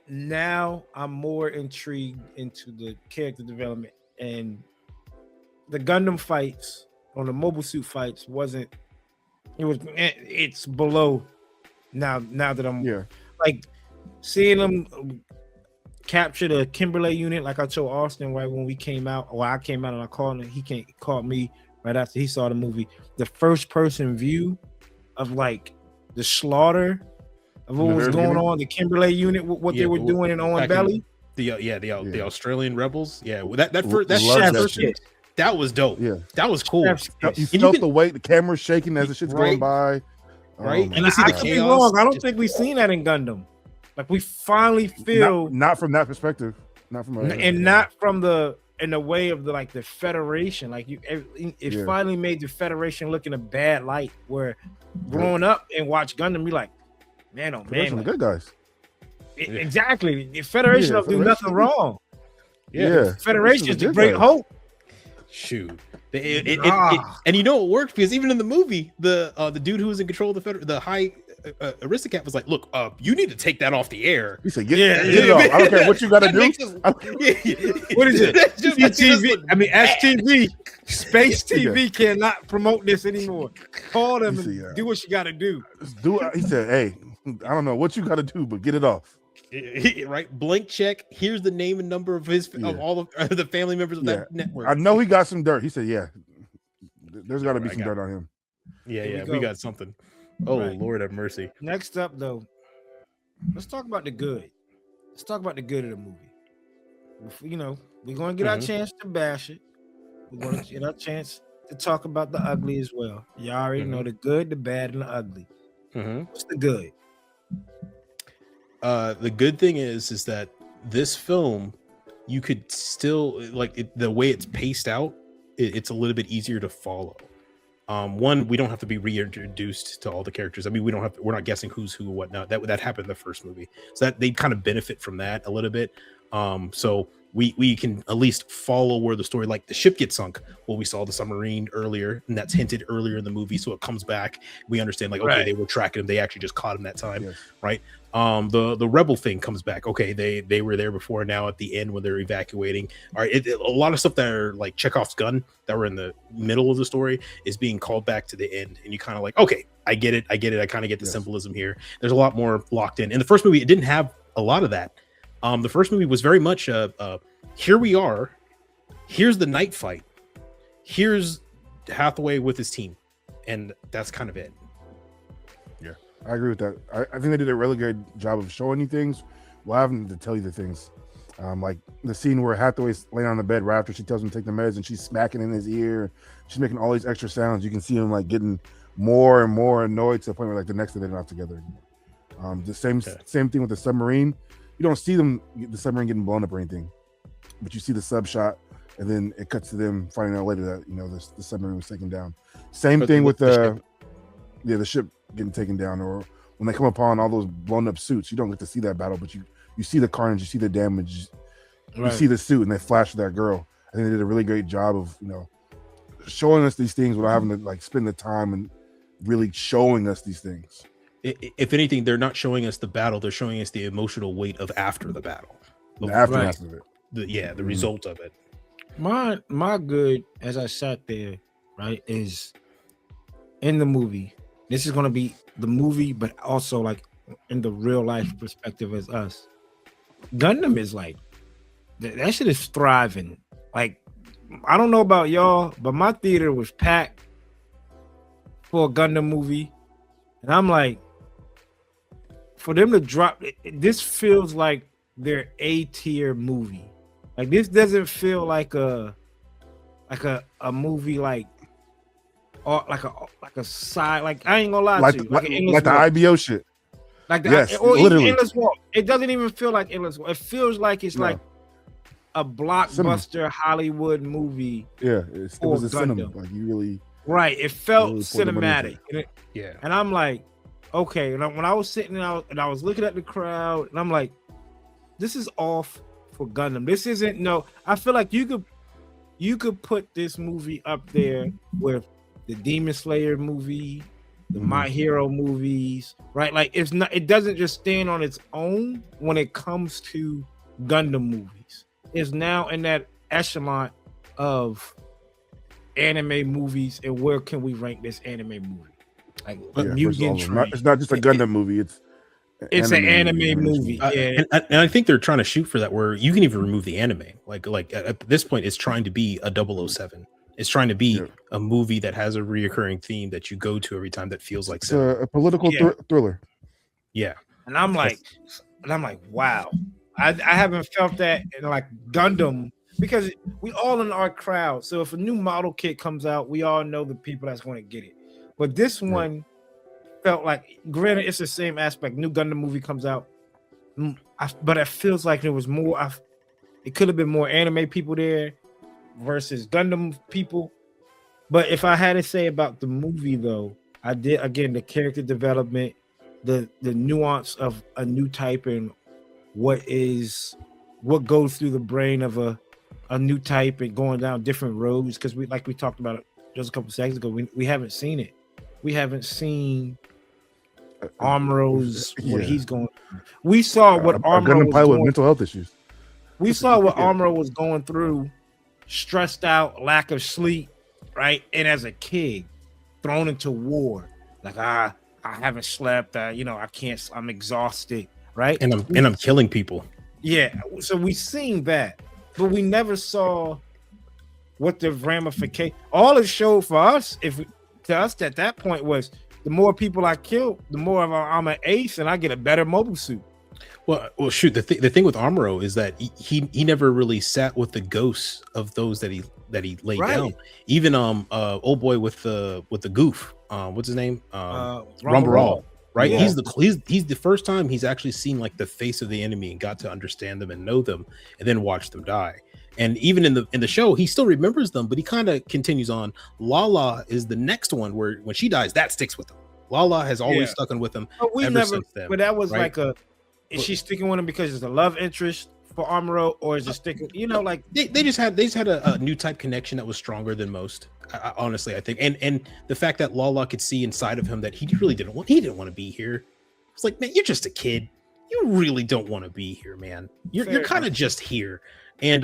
now I'm more intrigued into the character development, and the Gundam fights on the mobile suit fights it's below now that I'm like seeing them capture the Kimberley unit. Like I told Austen right when we came out, or I came out and I called him, he called me right after he saw the movie. The first person view of like the slaughter of what was going on, the Kimberley unit, what they were doing in Owen Belly. The Australian rebels. Yeah, that shit. That was dope. Yeah, that was cool. You felt the weight, the camera's shaking as the shit's going by. Right, and you see the chaos. I don't think we've seen that in Gundam. Like we finally feel not from that perspective, not from in the way of the Federation. Like it finally made the Federation look in a bad light. Where growing up and watch Gundam, you're like, man, oh man, the good guys. Exactly, the Federation don't do nothing wrong. Yeah, Federation is the great hope. Shoot, and it worked because even in the movie, the dude who was in control of the high aristocrat was like, "Look, you need to take that off the air." He said, "Get it off. I don't care what you got to do." What is it? STV. I mean, STV. Space TV cannot promote this anymore. Call them and do what you got to do. He said, "Hey, I don't know what you got to do, but get it off." Right, blank check. Here's the name and number of all of the family members of that network. I know he got some dirt. He said, "Yeah, there's got to be some dirt on him." Yeah, we got something. Oh, Lord have mercy. Next up, though, let's talk about the good. Let's talk about the good of the movie. We're going to get our chance to bash it. We're going to get our chance to talk about the ugly as well. You already know the good, the bad, and the ugly. What's the good? The good thing is that this film, you could still the way it's paced out. It's a little bit easier to follow. One, we don't have to be reintroduced to all the characters. I mean, we're not guessing who's who, whatnot. That happened in the first movie, so that they kind of benefit from that a little bit. So we can at least follow where the story, like the ship gets sunk. Well, we saw the submarine earlier, and that's hinted earlier in the movie, so it comes back. We understand, like, okay, they were tracking him, they actually just caught him that time. Yes. Right? The rebel thing comes back. Okay, they were there before. Now at the end when they're evacuating, all right, a lot of stuff that are like Chekhov's gun that were in the middle of the story is being called back to the end, and you kind of like, okay, I get it, I kind of get the symbolism here. There's a lot more locked in the first movie. It didn't have a lot of that. The first movie was very much here we are, here's the night fight, here's Hathaway with his team, and that's kind of it. Yeah, I agree with that. I think they did a really good job of showing you things while having to tell you the things. Like the scene where Hathaway's laying on the bed right after she tells him to take the meds, and she's smacking in his ear, she's making all these extra sounds. You can see him like getting more and more annoyed to the point where like the next day they're not together anymore. The same thing with the submarine. You don't see the submarine getting blown up or anything, but you see the sub shot, and then it cuts to them finding out later that the submarine was taken down. Same thing with the ship getting taken down, or when they come upon all those blown up suits. You don't get to see that battle, but you see the carnage, you see the damage, you see the suit, and they flash that girl. I think they did a really great job of showing us these things without having to like spend the time and really showing us these things. If anything, they're not showing us the battle, they're showing us the emotional weight of after the battle, the aftermath of it. The result of it. My good, as I sat there, right, is in the movie. This is going to be the movie, but also like in the real life perspective as us. Gundam is like, that shit is thriving. Like, I don't know about y'all, but my theater was packed for a Gundam movie. And I'm like, for them to drop, this feels like their A-tier movie. Like, this doesn't feel like a movie like a side, like, I ain't gonna lie to you, like the IBO shit. Like the, yes, or literally. even Endless Walk. It doesn't even feel like Endless Walk. It feels like it's like a blockbuster Hollywood movie. Yeah, it was a cinema. Like you really it felt really cinematic. Yeah, and I'm like, okay. And when I was sitting out and I was looking at the crowd, and I'm like, this is off for Gundam. This isn't I feel like you could put this movie up there with the Demon Slayer movie, the My Hero movies, right? Like it doesn't just stand on its own when it comes to Gundam movies. It's now in that echelon of anime movies, and where can we rank this anime movie? Like Mugen Train. It's not just a Gundam movie. It's an anime movie. Yeah. And I think they're trying to shoot for that, where you can even remove the anime. Like at this point, it's trying to be a 007. It's trying to be a movie that has a reoccurring theme that you go to every time that feels like a political thriller. Yeah. And I'm like, wow. I haven't felt that in like Gundam, because we all in our crowd. So if a new model kit comes out, we all know the people that's going to get it. But this one felt like, granted, it's the same aspect. New Gundam movie comes out, but it feels like there was more. It could have been more anime people there versus Gundam people. But if I had to say about the movie, though, I did, again, the character development, the nuance of a new type, and what goes through the brain of a new type and going down different roads, because we talked about it just a couple seconds ago, we haven't seen it. We haven't seen Amuro's what he's going through. We saw what Amuro was going with mental health issues. We saw what Amuro was going through, stressed out, lack of sleep, right? And as a kid, thrown into war, like I haven't slept, I can't, I'm exhausted, right? And I'm killing people. Yeah, so we seen that, but we never saw what the ramification. All it showed for us, to us at that point, was the more people I kill, the more I'm an ace, and I get a better mobile suit. Well, shoot. The thing with Amuro is that he never really sat with the ghosts of those that he laid down. Even old boy with the goof. What's his name? Rumbarall. Right. Yeah. He's the first time he's actually seen like the face of the enemy and got to understand them and know them, and then watch them die. And even in the show, he still remembers them, but he kind of continues on. Lala is the next one where when she dies, that sticks with him. Lala has always stuck with him. But that was right? Is she sticking with him because it's a love interest for Amuro, or is it sticking? You know, like they just had a new type connection that was stronger than most. Honestly, I think, and the fact that Lala could see inside of him that he didn't want to be here. It's like, man, you're just a kid. You really don't want to be here, man. You're kind of just here. And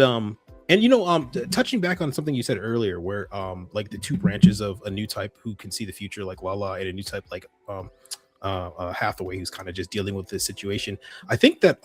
touching back on something you said earlier, where like the two branches of a new type who can see the future, like Lala, and a new type like Hathaway, who's kind of just dealing with this situation. I think that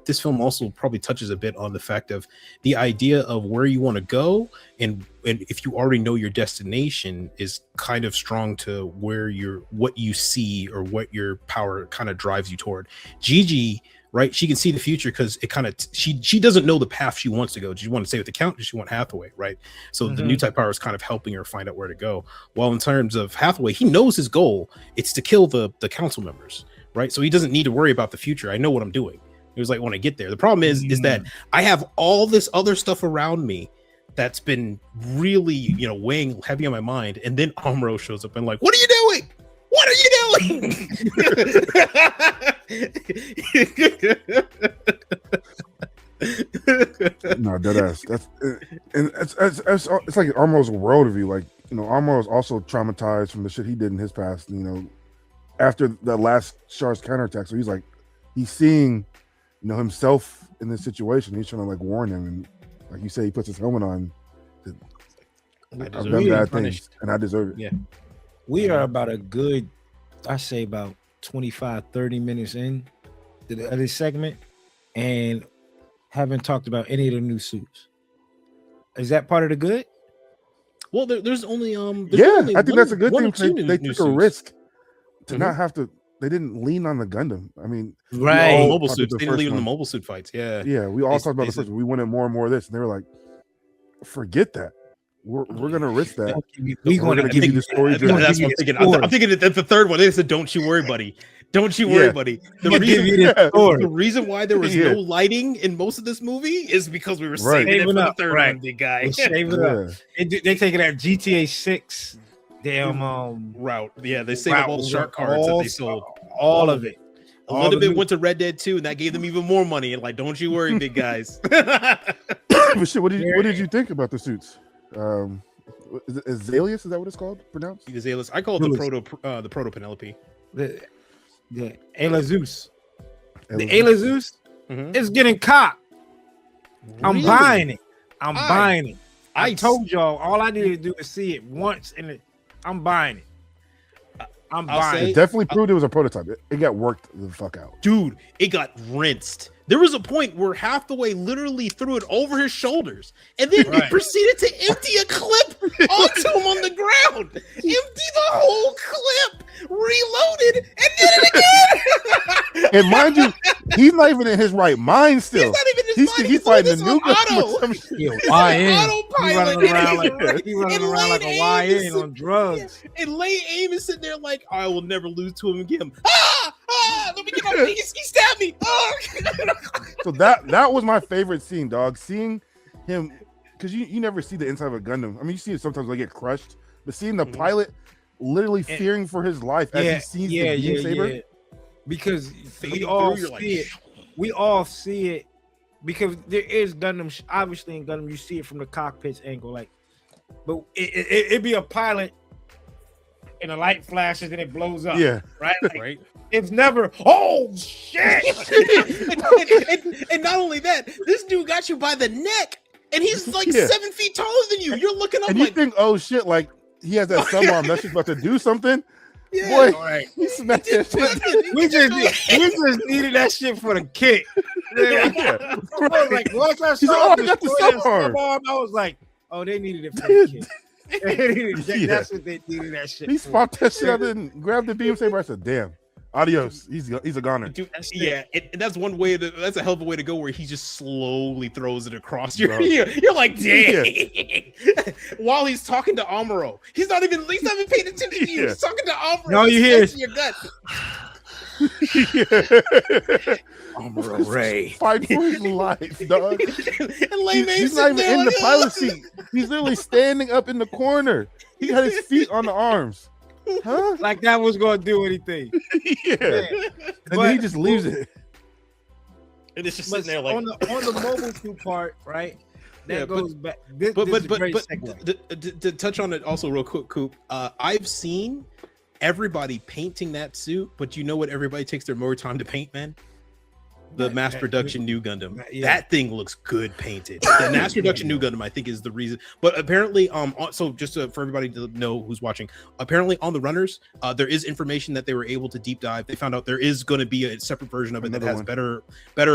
this film also probably touches a bit on the fact of the idea of where you want to go, and if you already know your destination is kind of strong to where what you see or what your power kind of drives you toward. Gigi, right? She can see the future because it kind of she doesn't know the path she wants to go. Does she want to stay with the Count? Does she want Hathaway? Right. So the new type power is kind of helping her find out where to go. While in terms of Hathaway, he knows his goal. It's to kill the council members. Right. So he doesn't need to worry about the future. I know what I'm doing. It was like when I get there. The problem is that I have all this other stuff around me that's been really, weighing heavy on my mind. And then Amuro shows up and like, what are you doing? What are you doing? No, deadass. It's like Amuro's worldview. Like, Amuro is also traumatized from the shit he did in his past. After the last Char's counterattack, so he's seeing, himself in this situation. He's trying to like warn him, and like you say, he puts his helmet on. I've done bad things, and I deserve it. Yeah. We are about a good, I say about 25, 30 minutes in to this segment, and haven't talked about any of the new suits. Is that part of the good? Well, there's only I think that's a good thing. They took a risk to not have to. They didn't lean on the Gundam. I mean, right? Mobile suits. They didn't lean on the mobile suit fights. Yeah, yeah. We all talked about the first one. We wanted more and more of this, and they were like, "Forget that. We're gonna risk that. We're gonna give you the story." That's what I'm thinking. I'm thinking that's the third one. They said, "Don't you worry, buddy. Don't you worry, buddy." The reason why there was no lighting in most of this movie is because we were saving it for the third one, big guy. Save it up. They taking that GTA 6 damn route. Yeah, they saved up all the shark cards that they sold. All of it. A little bit went to Red Dead 2, and that gave them even more money. And like, don't you worry, big guys. But shit, what did you think about the suits? Is it Azaleus? Is that what it's called? Pronounced? Azaleus. I call it the proto Penelope. The Alazeus. The Alazeus is getting cocked. I'm buying it. I'm buying it. I told y'all all I needed to do is see it once, and I'm buying it. I'm buying it. It definitely proved it was a prototype. It got worked the fuck out. Dude, it got rinsed. There was a point where Hathaway literally threw it over his shoulders, and then he proceeded to empty a clip onto him on the ground. Empty the whole clip, reloaded, and did it again. And mind you, he's not even in his right mind still. He's not even in his mind. He's fighting a new autopilot. He running around like a YN on drugs. And Lane Aim is sitting there like, I will never lose to him again. Let me get my he stabbed me. So that was my favorite scene, dog. Seeing him, because you never see the inside of a Gundam. I mean, you see it sometimes they get crushed, but seeing the pilot literally fearing for his life as he sees the beam saber. Because we all see it. We all see it because there is Gundam. Obviously, in Gundam, you see it from the cockpit's angle, like, but it'd be a pilot. And the light flashes and it blows up. Yeah, right. Like, right. It's never. Oh shit! and not only that, this dude got you by the neck, and he's like 7 feet taller than you. You're looking up, and you think, oh shit, like he has that subarm that's about to do something. Yeah, boy, right. He smacked that shit. We just needed that shit for the kick. Yeah. Right. Like once I saw the subarm, I was like, oh, they needed it for the kick. That's what they needed that shit. He popped that shit out and grabbed the beam saber. I said, "Damn, adios." He's a goner. Dude, and that's one way. That's a hell of a way to go. Where he just slowly throws it across your ear. You're like, "Dang!" Yeah. While he's talking to Amuro, he's not even paying attention to you. He's talking to Amuro. No, you hear your gut. Amuro Ray fight for his life, dog. And he's not even in the pilot seat. He's literally standing up in the corner. He had his feet on the arms. Huh? Like that was gonna do anything. And then he just leaves it. And it's just But sitting there like on the mobile suit part, right? That Yeah, goes back. This but is a great segue. to touch on it also real quick, Coop. I've seen everybody painting that suit, but you know what? Everybody takes their more time to paint, man. The mass production new Gundam. That thing looks good painted. The mass production new Gundam, I think, is the reason. But apparently, so just for everybody to know who's watching, apparently on the runners, there is information that they were able to deep dive. They found out there is going to be a separate version of it that has better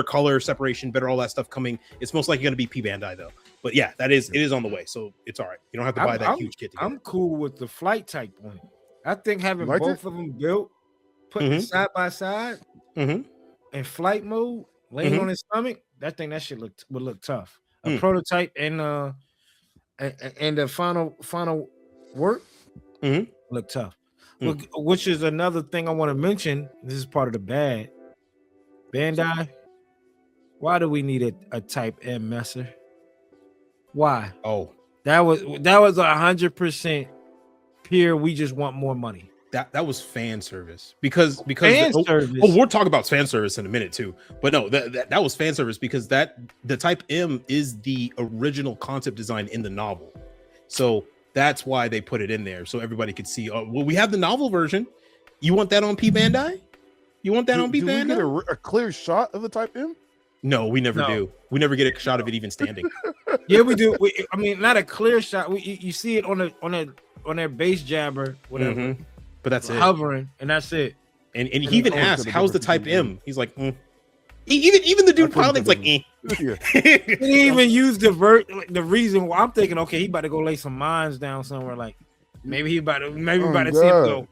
color separation, better all that stuff coming. It's most likely going to be P Bandai though. But yeah, it is on the way, so it's all right. You don't have to buy that huge kit together. I'm cool with the flight type on it. I think having both of them built, putting side by side. In flight mode, laying on his stomach, that shit would look tough. A prototype and the final work look tough. Which is another thing I want to mention. This is part of the bad. Bandai, why do we need a Type M messer? Why? Oh, that was 100% pure. We just want more money. That was fan service because service. We'll talk about fan service in a minute too. But no, that was fan service because the Type M is the original concept design in the novel, so that's why they put it in there so everybody could see. Well, we have the novel version. You want that on P Bandai? You want that on P Bandai? Do we get a clear shot of the Type M? No, we never do. We never get a shot of it even standing. Yeah, we do. I mean, not a clear shot. You see it on their base jabber, whatever. But that's it. Hovering, and that's it. And he even asked, "How's the Type M?" He's like, even the dude piloting's like, He didn't even use the reason why I'm thinking, okay, he about to go lay some mines down somewhere. Like maybe about to see him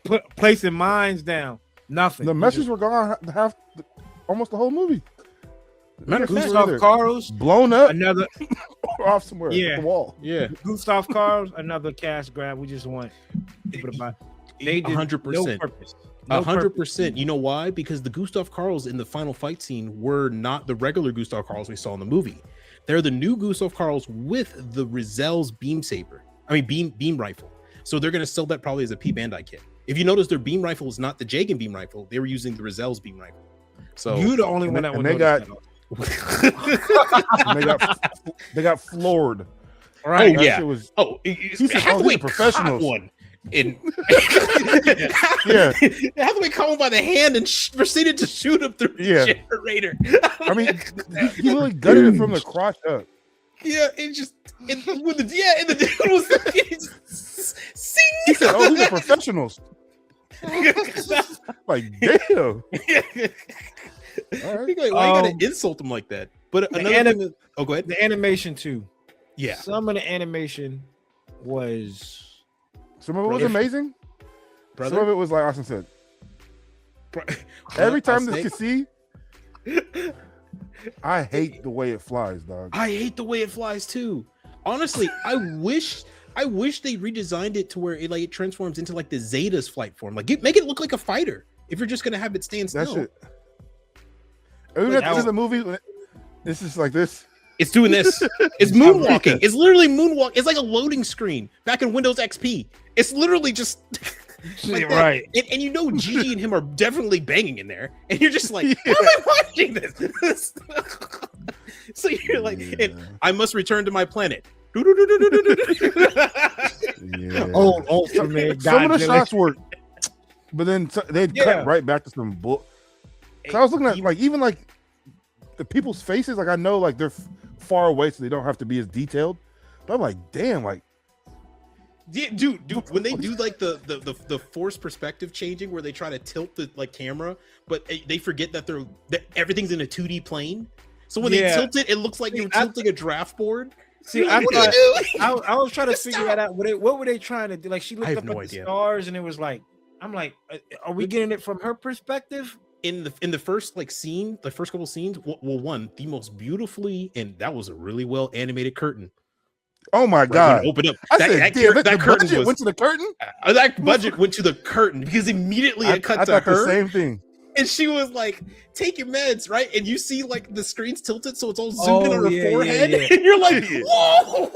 go placing mines down. Nothing. The messages were gone almost the whole movie. Gustav Karl's blown up, another off somewhere, at the wall. Yeah, Gustav Karl's another cash grab. We just want people to buy. They did 100%. No purpose. 100%. You know why? Because the Gustav Karls in the final fight scene were not the regular Gustav Karls we saw in the movie. They're the new Gustav Karls with the Rizel's beam rifle. So they're going to sell that probably as a P Bandai kit. If you notice, their beam rifle is not the Jagan beam rifle. They were using the Rizel's beam rifle. So you're the only one that would notice that. they got floored. Right? Oh yeah. He said, Hathaway professionals. One in yeah. Hathaway caught him by the hand and proceeded to shoot him through the generator. I mean, he really gutted it from the crotch up. Yeah, it just and the dude was sing. He said, "Oh, these are professionals." Like, damn. All right. Why you gotta insult him like that? But another thing go ahead. The animation too. Yeah. Some of the animation was. Some of it was amazing. Some of it was like Austen said. Every time this can see, I hate the way it flies, dog. I hate the way it flies too. Honestly, I wish they redesigned it to where it transforms into like the Zeta's flight form. Like make it look like a fighter. If you're just gonna have it stand still. That's it. Even at the end of the movie, this is like this. It's doing this. It's moonwalking. It's literally moonwalk. It's like a loading screen back in Windows XP. It's literally just like right. And you know Gigi and him are definitely banging in there. And you're just like, why am I watching this? So you're like, I must return to my planet. Old man. Some of the shots were, but then they'd cut right back to some bull. So I was looking at even the people's faces. Like I know they're far away, so they don't have to be as detailed. But I'm like, damn, dude, when they do the forced perspective changing, where they try to tilt the camera, but they forget that everything's in a 2D plane. So when they tilt it, it looks like you're tilting a draft board. See, I was trying to figure that out. What were they trying to do? Like she looked up at the stars, and it was like, I'm like, are we getting it from her perspective? In the first scene, the first couple scenes, the most beautifully, and that was a really well animated curtain. Oh my god! Open up. That curtain went to the curtain. That budget went to the curtain because immediately it cut to her. The same thing. And she was like, "Take your meds, right?" And you see the screen's tilted, so it's all zoomed in on her forehead, and you're like, "Whoa!"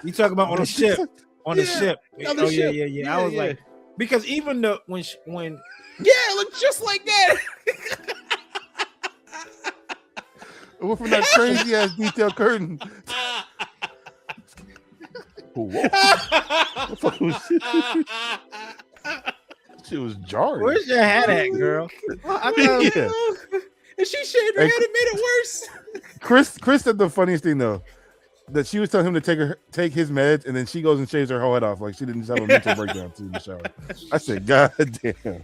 You talking about on the ship? On the ship? Oh yeah. I was like, because even when it looked just like that. It went from that crazy ass detail curtain. Whoa. What the fuck was shit was jarring. Where's your hat at, girl? I thought, Yeah. And she shaved her head and made it worse. Chris said the funniest thing though, that she was telling him to take his meds, and then she goes and shaves her whole head off like she didn't just have a mental breakdown too in the shower. I said, God damn.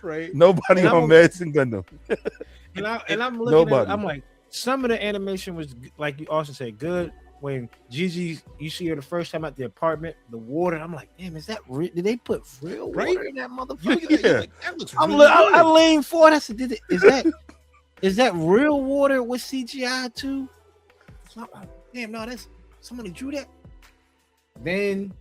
Right. Nobody And on meds in Gundam. and I'm looking Nobody. at it, I'm like, some of the animation was like you also said, good. When Gigi, you see her the first time at the apartment, the water, I'm like, damn, is that real? Did they put real water in that motherfucker? Yeah. Like, that looks I'm really I good. leaned forward. I said, is that real water with CGI too? So I'm like, damn, no, that's somebody drew that. Then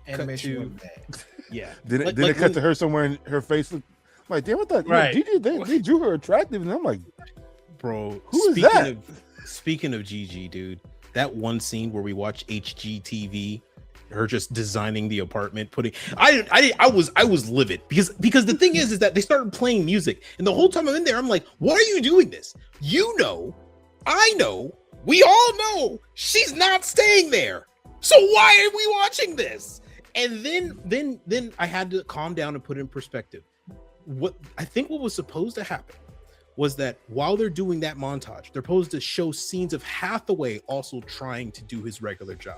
animation to- went bad. Yeah. Then Like- it like cut when- to her somewhere and her face looked like, damn, what the Right. Gigi, they drew her attractive, and I'm like, Bro, Who is that? Speaking of Gigi, dude, that one scene where we watch HGTV, her just designing the apartment, I was livid because the thing is that they started playing music, and the whole time I'm in there, I'm like, why are you doing this? You know, I know, we all know she's not staying there. So why are we watching this? And then I had to calm down and put it in perspective. What was supposed to happen was that while they're doing that montage, they're supposed to show scenes of Hathaway also trying to do his regular job,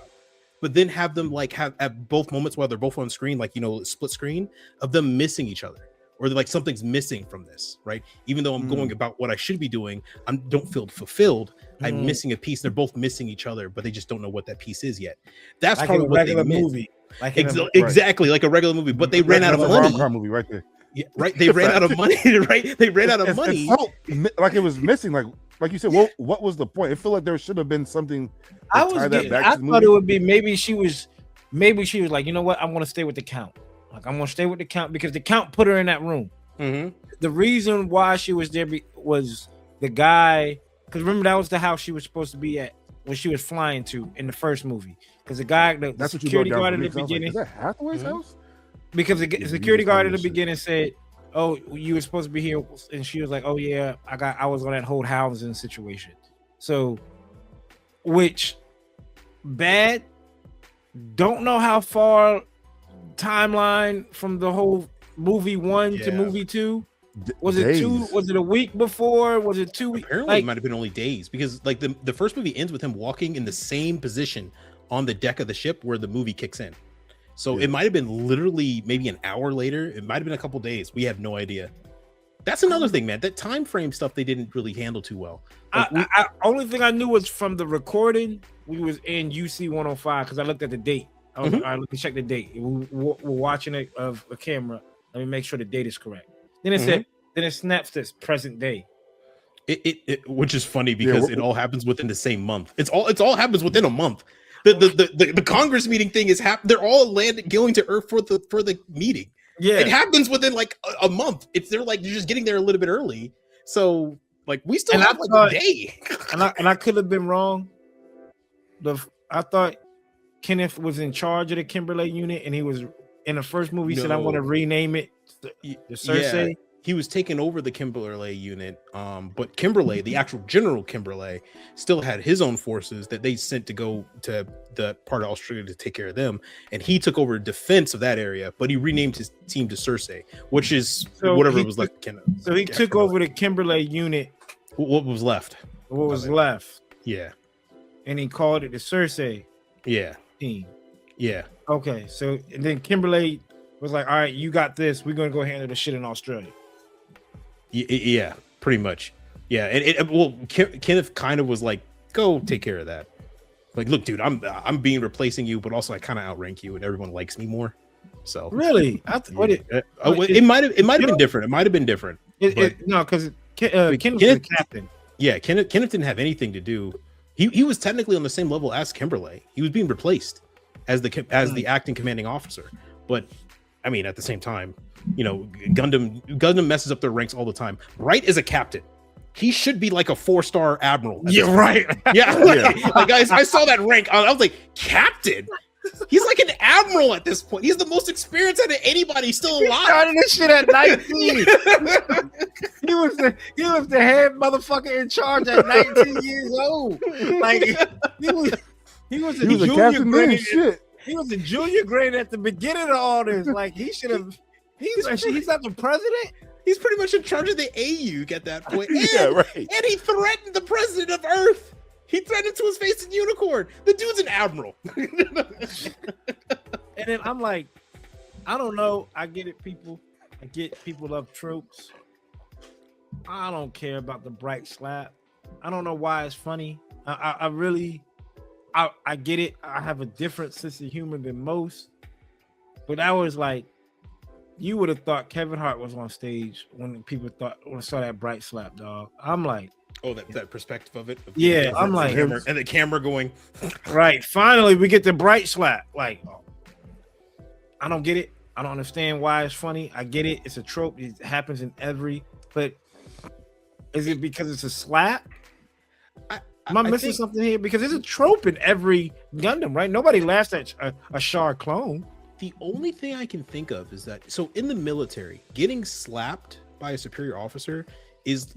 but then have them like have at both moments while they're both on screen, like, you know, split screen of them missing each other, or they're like, something's missing from this, right? Even though I'm going about what I should be doing, I don't feel fulfilled. I'm missing a piece. They're both missing each other, but they just don't know what that piece is yet. That's Like probably in a what regular they missed. movie. Like in a- Exactly, like a regular movie, but they ran out of That's a money. rom-com movie right there. Yeah, right. They ran out of money. Right. They ran out of money. It felt like it was missing. Like you said, what was the point? It felt like there should have been something. I to was tie that getting, back I to the thought movie. it would be maybe she was like, you know what, I'm gonna stay with the count. Like, I'm gonna stay with the count because the count put her in that room. Mm-hmm. The reason why she was there was the guy, because remember that was the house she was supposed to be at when she was flying to in the first movie. Because the guy, the That's what you security broke down guard for in me, the 'cause I was like, beginning, is that Hathaway's house? because the Yeah, security you guard in the just told me beginning said, "Oh, you were supposed to be here," and she was like, "Oh yeah, I was on that whole housing situation." So, which bad? Don't know how far timeline from the whole movie 1 to Yeah. movie 2. Was it 2? Days. Was it a week before? Was it 2 weeks? Apparently, it might have been only days because, like, the first movie ends with him walking in the same position on the deck of the ship where the movie kicks in. So Yeah. it might have been literally maybe an hour later. It might have been a couple days. We have no idea. That's another thing, man. That time frame stuff they didn't really handle too well. Like, Only thing I knew was from the recording. We was in UC 105 because I looked at the date. I was like, all right, let me check the date. We're watching it of a camera. Let me make sure the date is correct. Then it said, then it snaps this present day. It which is funny because Yeah, it all happens within the same month. It's all happens within a month. The Congress meeting thing is they're all going to Earth for the meeting. Yeah, It happens within like a month. They're just getting there a little bit early. So like we still And I have like thought- a day. and I could have been wrong. I thought Kenneth was in charge of the Kimberley unit, and he was in the first movie. He said, "I want to No. rename it the Circe." Yeah. He was taking over the Kimberley unit, but Kimberley, the actual General Kimberley, still had his own forces that they sent to go to the part of Australia to take care of them, and he took over defense of that area. But he renamed his team to Circe, which is So whatever he it was like. So he took over the Kimberley unit, what was left. what was Okay. left, Yeah, and he called it the Circe yeah, team. yeah. Okay, so and then Kimberley was like, "All right, you got this. We're gonna go handle the shit in Australia." Yeah, pretty much. Yeah, and Kenneth kind of was like, "Go take care of that." Like, look, dude, I'm being replacing you, but also I kind of outrank you, and everyone likes me more. So Really? it might have been different. It might have been different. No, because Kenneth was the captain. Yeah, Kenneth didn't have anything to do. He was technically on the same level as Kimberley. He was being replaced as the acting commanding officer. But I mean, at the same time, you know, Gundam messes up their ranks all the time. Wright is a captain. He should be like a 4-star admiral. Yeah, right. Yeah, like, guys, I saw that rank. I was like, captain. He's like an admiral at this point. He's the most experienced out of anybody still He alive. started this shit at 19. he was the head motherfucker in charge at 19 years old. Like he was a He was a junior captain then. grade. Shit. He was a junior grade at the beginning of all this. Like he should have. He's not the president. He's pretty much in charge of the AU at that point. And, Yeah, right. and he threatened the president of Earth. He threatened to his face in unicorn. The dude's an admiral. And then I'm like, I don't know. I get it, people. I get people love tropes. I don't care about the bright slap. I don't know why it's funny. I really get it. I have a different sense of humor than most. But I was like, you would have thought Kevin Hart was on stage when saw that bright slap, dog. I'm like, oh, that perspective of it. Yeah, I'm like, and the camera going. Right. Finally, we get the bright slap. Like, I don't get it. I don't understand why it's funny. I get it. It's a trope. It happens in every. But is it because it's a slap? Am I missing something here? Because it's a trope in every Gundam, right? Nobody laughs at a Char clone. The only thing I can think of is that so in the military, getting slapped by a superior officer is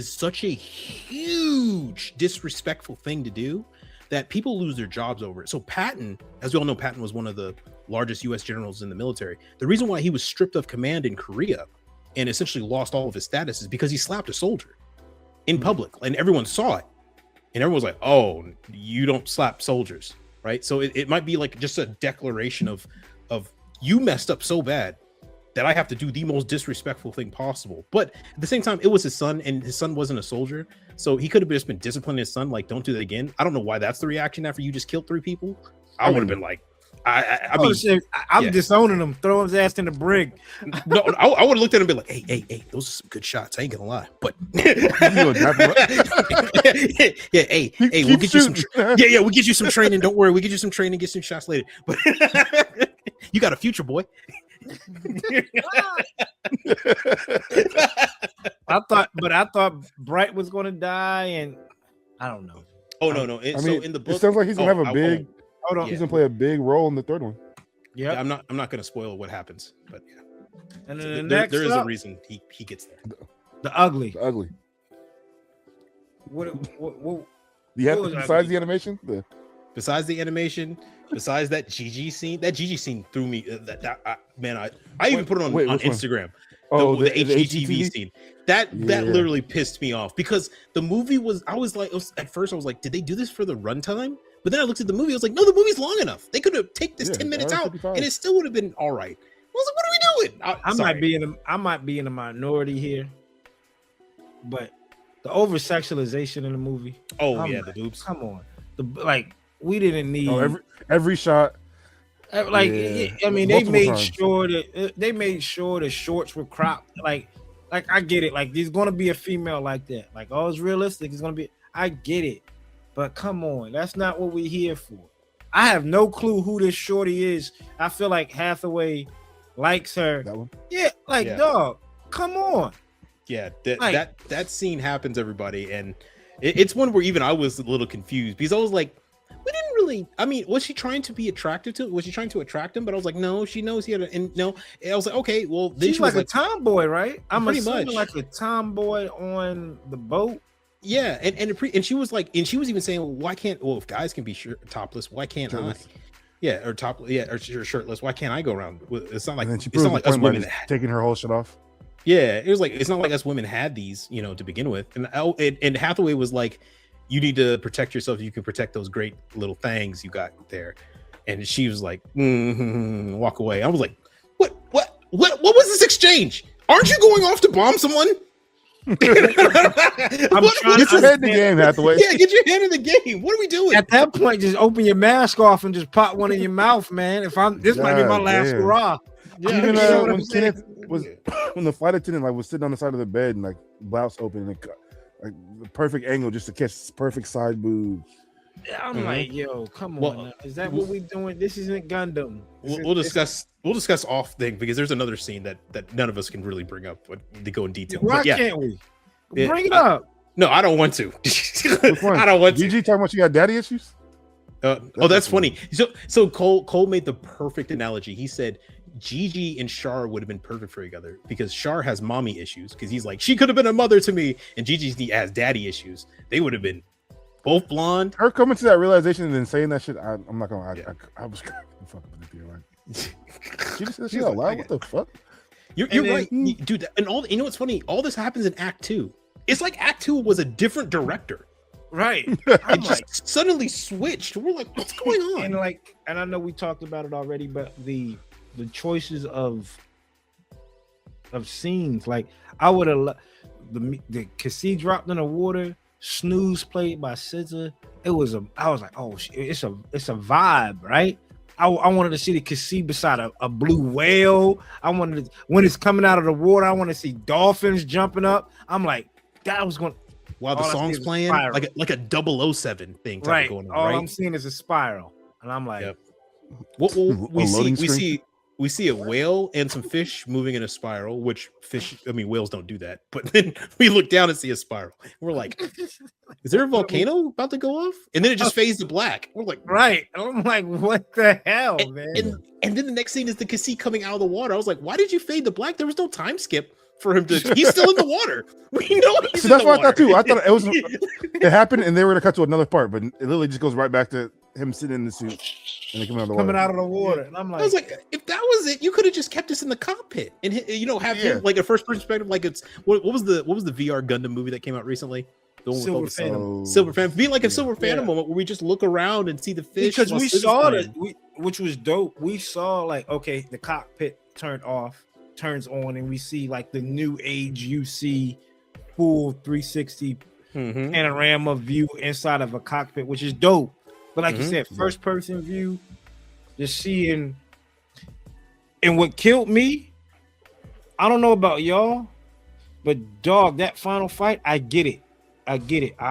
such a huge disrespectful thing to do that people lose their jobs over it. So Patton, as we all know, Patton was one of the largest U.S. generals in the military. The reason why he was stripped of command in Korea and essentially lost all of his status is because he slapped a soldier in public, and everyone saw it, and everyone was like, "Oh, you don't slap soldiers," right? So it might be like just a declaration of you messed up so bad that I have to do the most disrespectful thing possible. But at the same time, it was his son, and his son wasn't a soldier, so he could have just been disciplining his son, like, don't do that again. I don't know why that's the reaction after you just killed 3 people. I would have been like, I'm disowning him, throw his ass in the brig. No, I would have looked at him and be like, hey, those are some good shots. I ain't gonna lie, but we'll get you some. We'll get you some training. Don't worry, we'll get you some training, get some shots later. But you got a future, boy. I thought Bright was going to die, and I don't know. Oh no. So in the book, it sounds like he's gonna have a big. Hold on. He's gonna play a big role in the third one. Yeah, I'm not gonna spoil what happens, but yeah. And So then there is a reason he gets there. The ugly. The ugly. What Yeah. was Besides ugly? the animation, Besides the animation, besides that GG scene threw me. I even put it on which one? Instagram. Oh, the the HGTV scene. That literally pissed me off because the movie was. At first I was like, did they do this for the runtime? But then I looked at the movie. I was like, no, the movie's long enough. They could have taken this 10 minutes out, and it still would have been all right. I was like, what are we doing? I might be in a minority here, but the over sexualization in the movie. Oh yeah, the boobs. Come on, we didn't need every shot. Like I mean, they Multiple made times. sure the shorts were cropped. Like I get it. Like there's gonna be a female like that. Like it's realistic. It's gonna be. I get it. But come on, that's not what we're here for. I have no clue who this shorty is. I feel like Hathaway likes her. That one? Yeah, dog, come on. Yeah, that scene happens, everybody, and it's one where even I was a little confused because I was like, we didn't really. I mean, was she trying to be attractive to? Was she trying to attract him? But I was like, no, she knows he had a. And no, I was like, okay, well, then She's she was like a tomboy, right? I'm pretty assuming much like a tomboy on the boat. Yeah, and she was like, and she was even saying, well, why can't? Well, if guys can be topless, why can't Shirtless. I? Yeah, or or shirtless. Why can't I go around? It's not like And then she it's not like us women. taking her whole shit off. Yeah, it was like it's not like us women had these, to begin with. And Hathaway was like, you need to protect yourself. You can protect those great little things you got there. And she was like, walk away. I was like, what was this exchange? Aren't you going off to bomb someone? Get your head in the game, Hathaway. Yeah, get your head in the game. What are we doing? At that point, just open your mask off and just pop one in your mouth, man. This might be my last hurrah. Yeah, Even you know what when I'm saying? Kenneth when the flight attendant was sitting on the side of the bed and like blouse open and the perfect angle just to catch perfect side boobs. I'm like, yo, come on. Now. Is that what we doing? This isn't Gundam. We'll discuss off thing because there's another scene that none of us can really bring up when they go in detail. Why But yeah, can't we? Bring it up. No, I don't want to. Which one? I don't want to. GG talking about you got daddy issues? That's funny. So Cole made the perfect analogy. He said Gigi and Char would have been perfect for each other because Char has mommy issues because he's like, she could have been a mother to me, and Gigi has daddy issues. They would have been both blonde. Her coming to that realization and then saying that shit, I'm not gonna. I was fucking like, she just said shit out loud. What the fuck? You're right, dude. And all you know what's funny? All this happens in Act 2. It's like Act 2 was a different director. Right. It just suddenly switched. We're like, what's going on? And I know we talked about it already, but the choices of scenes, like I would have the Cassie dropped in the water, Snooze played by SZA. I was like, oh, it's a vibe, right? I wanted to see the Cassie beside a blue whale. I wanted to, when it's coming out of the water, I want to see dolphins jumping up. I'm like, that was going. While the song's playing, like a 007 thing, right? Going on, all right? I'm seeing is a spiral, and I'm like, yep. We see a whale and some fish moving in a spiral. Which whales don't do that. But then we look down and see a spiral. We're like, is there a volcano about to go off? And then it just fades to black. We're like, right? I'm like, what the hell, man? And then the next scene is the Cassie coming out of the water. I was like, why did you fade to black? There was no time skip for him to. He's still in the water. We know he's so that's what I thought too. I thought it was it happened, and they were gonna cut to another part, but it literally just goes right back to him sitting in the suit and they coming out of the water. And I'm like, I was like, if that was it, you could have just kept us in the cockpit and have him like a first person perspective. Like it's what was the VR Gundam movie that came out recently? The one Silver with Phantom. Silver Phantom. Be like a Silver Phantom moment where we just look around and see the fish. Because we saw it, which was dope. We saw like, okay, the cockpit turns on, and we see like the new age UC full 360 panorama view inside of a cockpit, which is dope. But like you said, first person view, just seeing. And what killed me, I don't know about y'all, but dog, that final fight, I get it. I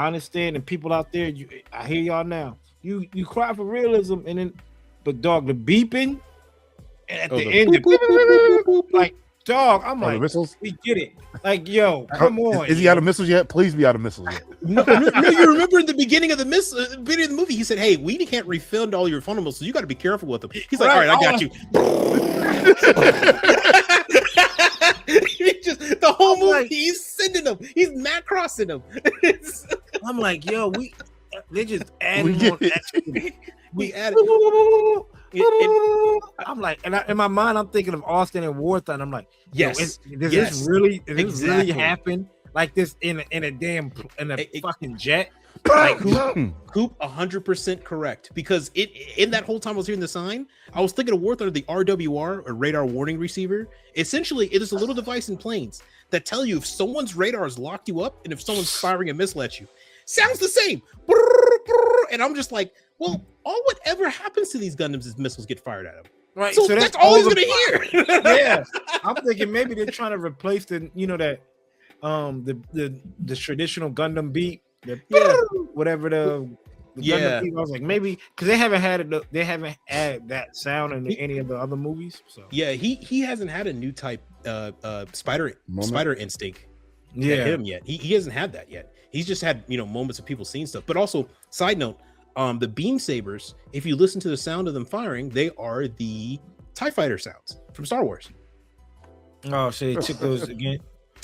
understand. And people out there, I hear y'all now. You cry for realism, and then, but dog, the beeping at the end, like dog, I'm like, missiles? We get it. Like, yo, come on. Is he out of missiles yet? Please be out of missiles yet. No, you remember in the beginning of the movie, he said, "Hey, we can't refill all your funnel missiles. You got to be careful with them." He's like, "All right, I got you." The whole movie, like, he's sending them. He's macrossing them. I'm like, yo, they just added more extra. We added. I'm like, and in my mind, I'm thinking of Austen and Wartime. I'm like, yes, does this really happen like this in a fucking jet? Like, Coop 100% correct, because in that whole time I was hearing the sign, I was thinking of War Thunder, the RWR, or radar warning receiver. Essentially, it is a little device in planes that tell you if someone's radar has locked you up and if someone's firing a missile at you. Sounds the same. And I'm just like, well, whatever happens to these Gundams is missiles get fired at them. Right. So that's all he's gonna hear. Yeah. I'm thinking maybe they're trying to replace the traditional Gundam beat. Whatever the Gundam beat. I was like, maybe because they haven't had that sound in any of the other movies. So he hasn't had a new type spider instinct. Him yet. He hasn't had that yet. He's just had moments of people seeing stuff. But also, side note, the beam sabers, if you listen to the sound of them firing, they are the TIE fighter sounds from Star Wars. Oh, so they took those again.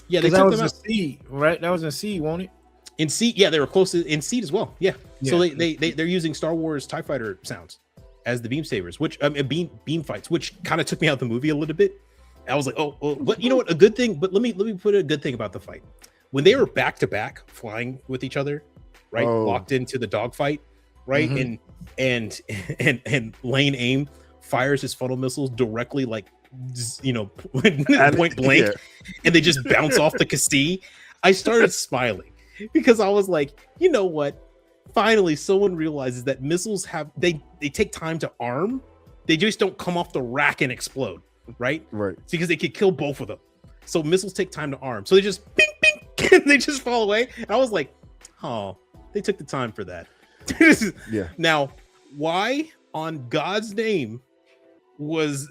Yeah, they took them out. C, right? That was in C, won't it? In C, yeah, they were close to in seed as well. Yeah. So they're using Star Wars TIE fighter sounds as the beam sabers, which beam fights, which kind of took me out of the movie a little bit. I was like, oh, but you know what? A good thing. But let me put a good thing about the fight. When they were back to back flying with each other, right, locked into the dogfight, right, and Lane Aim fires his funnel missiles directly, like point blank, and they just bounce off the Cassie. I started smiling because I was like, you know what? Finally, someone realizes that missiles they take time to arm. They just don't come off the rack and explode, right? Right. It's because they could kill both of them. So missiles take time to arm. So they just bing, bing, and they just fall away. And I was like, oh, they took the time for that. Now, why on God's name was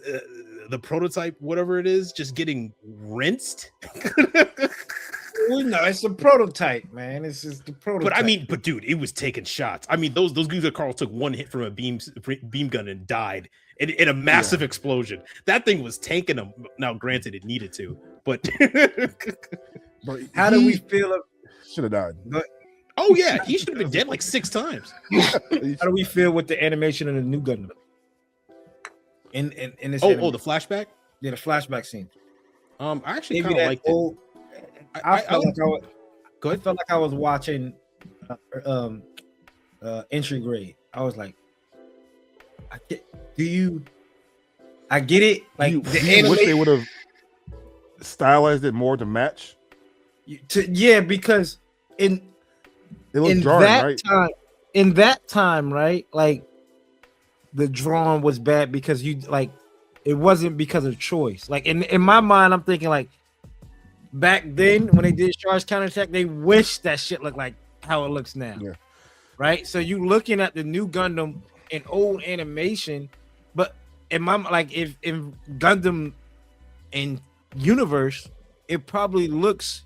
the prototype, whatever it is, just getting rinsed? we know it's a prototype, man. It's just the prototype. But I mean, dude, it was taking shots. I mean, those Guga Carl took one hit from a beam gun and died in a massive explosion. That thing was tanking him. Now, granted, it needed to, but But how do we feel? Should have died. oh yeah, he should have been dead like 6 times. How do we feel with the animation of the new Gundam? In this Oh, animation? the flashback. Yeah, the flashback scene. I actually Maybe kind of that liked it. old. I felt like I was watching entry grade. I was like, I get it. Like You the wish they animation. would have stylized it more to match. Because in It looked in jarring, that right? time, in that time, right? Like the drawing was bad because it wasn't because of choice. Like in my mind, I'm thinking like back then when they did Charge Counterattack, they wished that shit looked like how it looks now. Yeah. Right. So you looking at the new Gundam in old animation, but in my like if in Gundam in universe, it probably looks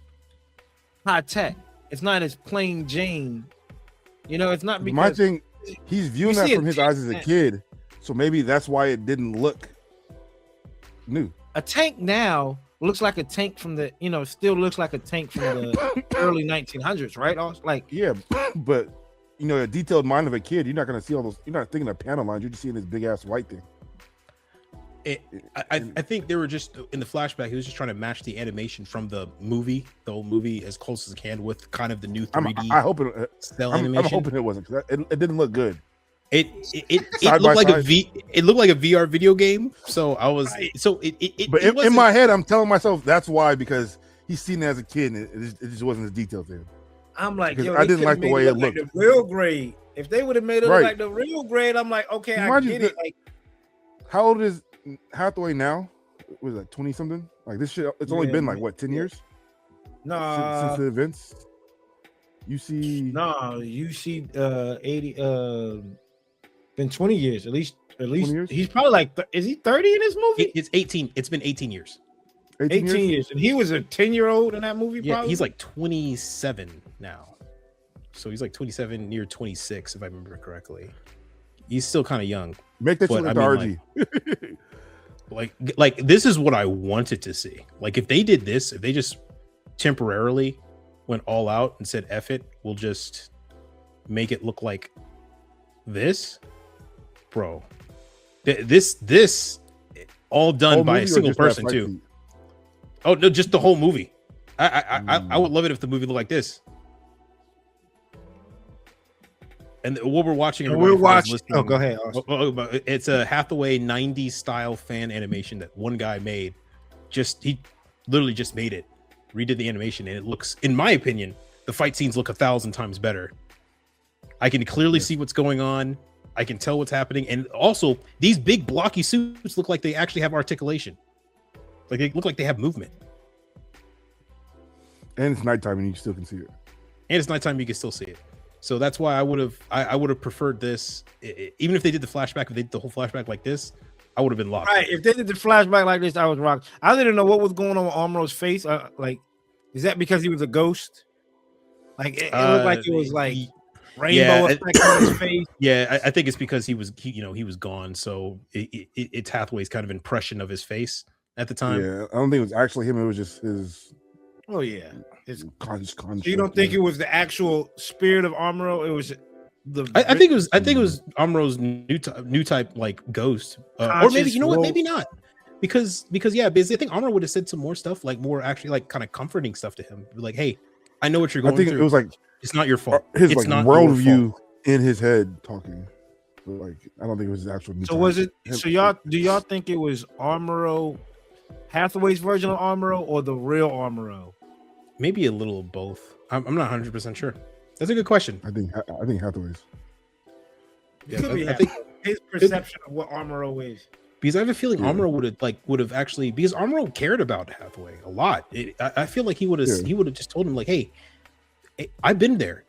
high tech. It's not as plain Jane. You know, it's not because My thing, he's viewing You that see from a his eyes as a tank. kid, so maybe that's why it didn't look new. a tank now looks like a tank from the, still looks like a tank from the early 1900s, right? Like, Yeah, but a detailed mind of a kid, you're not gonna see all those. You're not thinking of panel lines. You're just seeing this big ass white thing. I think they were just in the flashback. He was just trying to match the animation from the old movie, as close as it can with kind of the new 3D I hope it. cell I'm animation. hoping it wasn't because it didn't look good. It Side looked by like side. it looked like a VR video game. So I was But it in wasn't- my head, I'm telling myself that's why, because he's seen it as a kid and it just wasn't as detailed to him. I'm like, Because yo, I they didn't like could've the made way it look like looked. the real grade. If they would have made it look Right. like the real grade, I'm like, okay, I Mind you, get it. Like, How old is Hathaway now? Was that 20 something? Like this shit, it's only Yeah, been like what 10 years since the events. You see, you see, 80, been 20 years at least. 20 years? He's probably like, is he 30 in this movie? it's 18. It's been 18 years. 18 18 years, and he was a 10-year-old in that movie. Yeah, probably? he's like 27 now. So he's like 27, near 26, if I remember correctly. He's still kind of young. Make that But shit I like mean, RG. Like this is what I wanted to see. Like if they did this, if they just temporarily went all out and said F it, we'll just make it look like this, bro. This all done Whole by movie a or single just that person fight too. scene? Oh no, just the whole movie. I would love it if the movie looked like this. And what we're watching, And everybody, we're for those watching. listening- Oh, go ahead. Austin. It's a Hathaway 90s style fan animation that one guy made. He literally just made it, redid the animation, and it looks, in my opinion, the fight scenes look 1,000 times better. I can clearly see what's going on. I can tell what's happening, and also these big blocky suits look like they actually have articulation. Like they look like they have movement. And it's nighttime and you still can see it. And it's nighttime, you can still see it. So that's why I would have preferred this. Even if they did the flashback, if they did the whole flashback like this, I would have been locked. Right. If they did the flashback like this, I was rocked. I didn't know what was going on with Amro's face. Like, is that because he was a ghost? Like, it looked like it was like rainbow effect on his face. Yeah, I think it's because he was gone. So it's Hathaway's kind of impression of his face at the time. Yeah, I don't think it was actually him. It was just his. Oh yeah. It's, construct. so you don't think it was the actual spirit of Amuro? It was the. I think it was Amro's new type like ghost, or maybe you know what? Maybe not, because I think Amro would have said some more stuff, like more actually like kind of comforting stuff to him, like, hey, I know what you're going I think through. it was like It's not your fault. his It's like not your worldview fault. in his head talking. Like I don't think it was his actual. So was it? So do y'all think it was Amuro, Hathaway's version of Amuro, or the real Amuro? Maybe a little of both. I'm not 100% sure. That's a good question. I think Hathaway's. Yeah, Could be I think his perception of what Amuro is. because I have a feeling Yeah. Amuro would have actually, because Amuro cared about Hathaway a lot. I feel like he would have just told him like, hey, I've been there.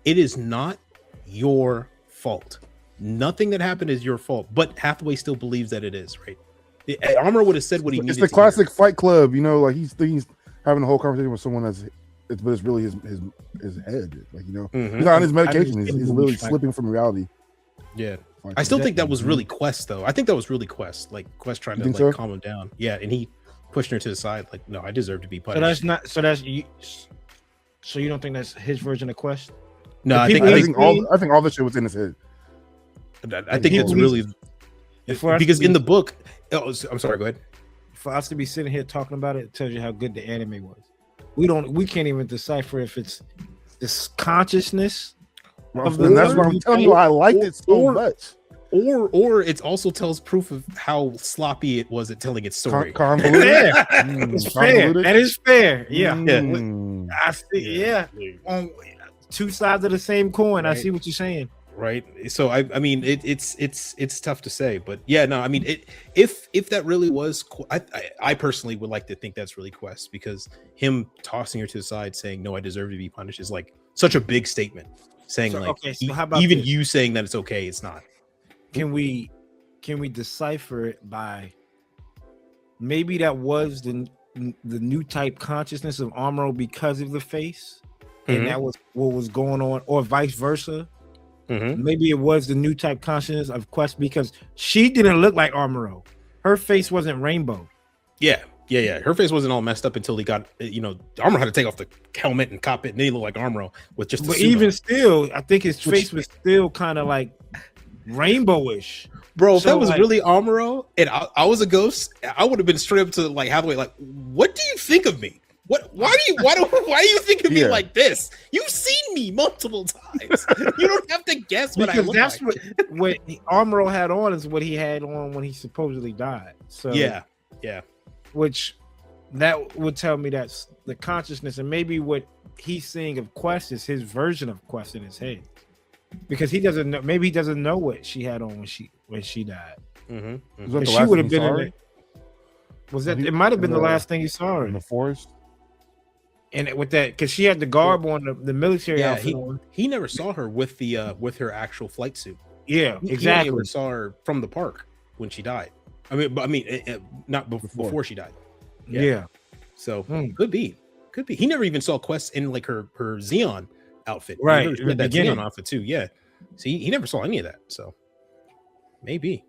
It is not your fault. Nothing that happened is your fault. But Hathaway still believes that it is, right? Amuro would have said what he needed. It's the to classic Fight Club, like he's having a whole conversation with someone that's it's really his head. Like, you know, Mhm. he's not on his medication. I He's literally slipping from reality. Yeah. Like, I still think that was really Quest, though. I think that was really Quest, like Quest trying You to think like so? calm him down. Yeah, and he pushing her to the side, like, no, I deserve to be So punished. that's not. So that's you. So you don't think that's his version of Quest? No, the I think people I he- think all the shit was in his head. I think it's people really For us because to be- in the book. Oh, I'm sorry. Go ahead. for us to be sitting here talking about it, it tells you how good the anime was. We can't even decipher if it's this consciousness of the And that's why I'm movie. telling you, I liked it so or- much. Or it also tells proof of how sloppy it was at telling its story. Convoluted. Yeah, Mm, it's fair. convoluted. That is fair. Yeah, Mm. I see. Yeah, on two sides of the same coin. I Right. see what you're saying. Right. So I mean it's tough to say, but yeah, no, I mean if that really was I personally would like to think that's really Quest, because him tossing her to the side saying no, I deserve to be punished is like such a big statement, saying So, like okay, so how about even this? you saying that it's okay, it's not. Can we decipher it by maybe that was the new type consciousness of Amuro because of the face, and Mhm. that was what was going on, or vice versa? Mhm. Maybe it was the new type consciousness of Quest because she didn't look like Amuro. Her face wasn't rainbow. Yeah. Her face wasn't all messed up until he got, Armor had to take off the helmet and cop it, and then he looked like Armor with just. But even still, I think his face was still kind of like rainbowish. Bro, if So, that was like- really Amuro and I was a ghost, I would have been straight up to like Hathaway, like, what do you think of me? Why do you think of me Yeah. like this? You've seen me multiple times. You don't have to guess what I Because look that's like. what Amuro had on is what he had on when he supposedly died. So Yeah. which that would tell me that's the consciousness, and maybe what he's seeing of Quest is his version of Quest in his head, because he doesn't know. Maybe he doesn't know what she had on when she died. Mhm. Was that the She last would have thing been you in saw it. Was that? He- It might have been in the the- last thing you saw her, in the forest? and with that, because she had the garb on, the military Yeah, outfit on. he never saw her with with her actual flight suit. Yeah, He exactly. only ever saw her from the park when she died. Not before she died. Yeah. So Hmm. could be. He never even saw Quest in like her Xeon outfit. Right, He in never the had that beginning. Xeon outfit too. Yeah. So he never saw any of that. So maybe.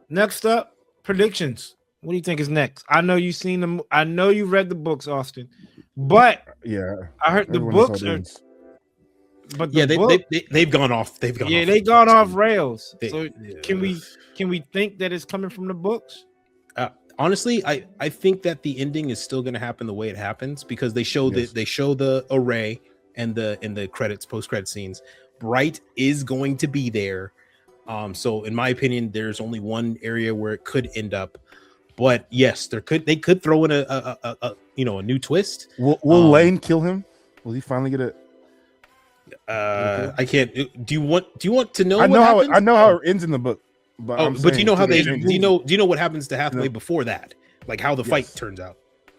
Next up, predictions. What do you think is next? I know you've seen them. I know you read the books, Austen, but Yeah. I heard the everyone knows books how it are. ends. But the Yeah, book, they've gone off. They've gone off. they gone off rails. They- So yeah. can we think that it's coming from the books? Honestly, I think that the ending is still going to happen the way it happens, because they show Yes. they show the array and the credits, post credit scenes. Bright is going to be there. So in my opinion, there's only one area where it could end up. But yes, they could throw in a new twist. Will Lane kill him? Will he finally get it? I can't. Do you want to know? I know what how happens? I know how it ends in the book. But Oh, I'm but do you saying know how to the they? end. Do you know what happens to Hathaway before that? Like how the fight Yes. turns out.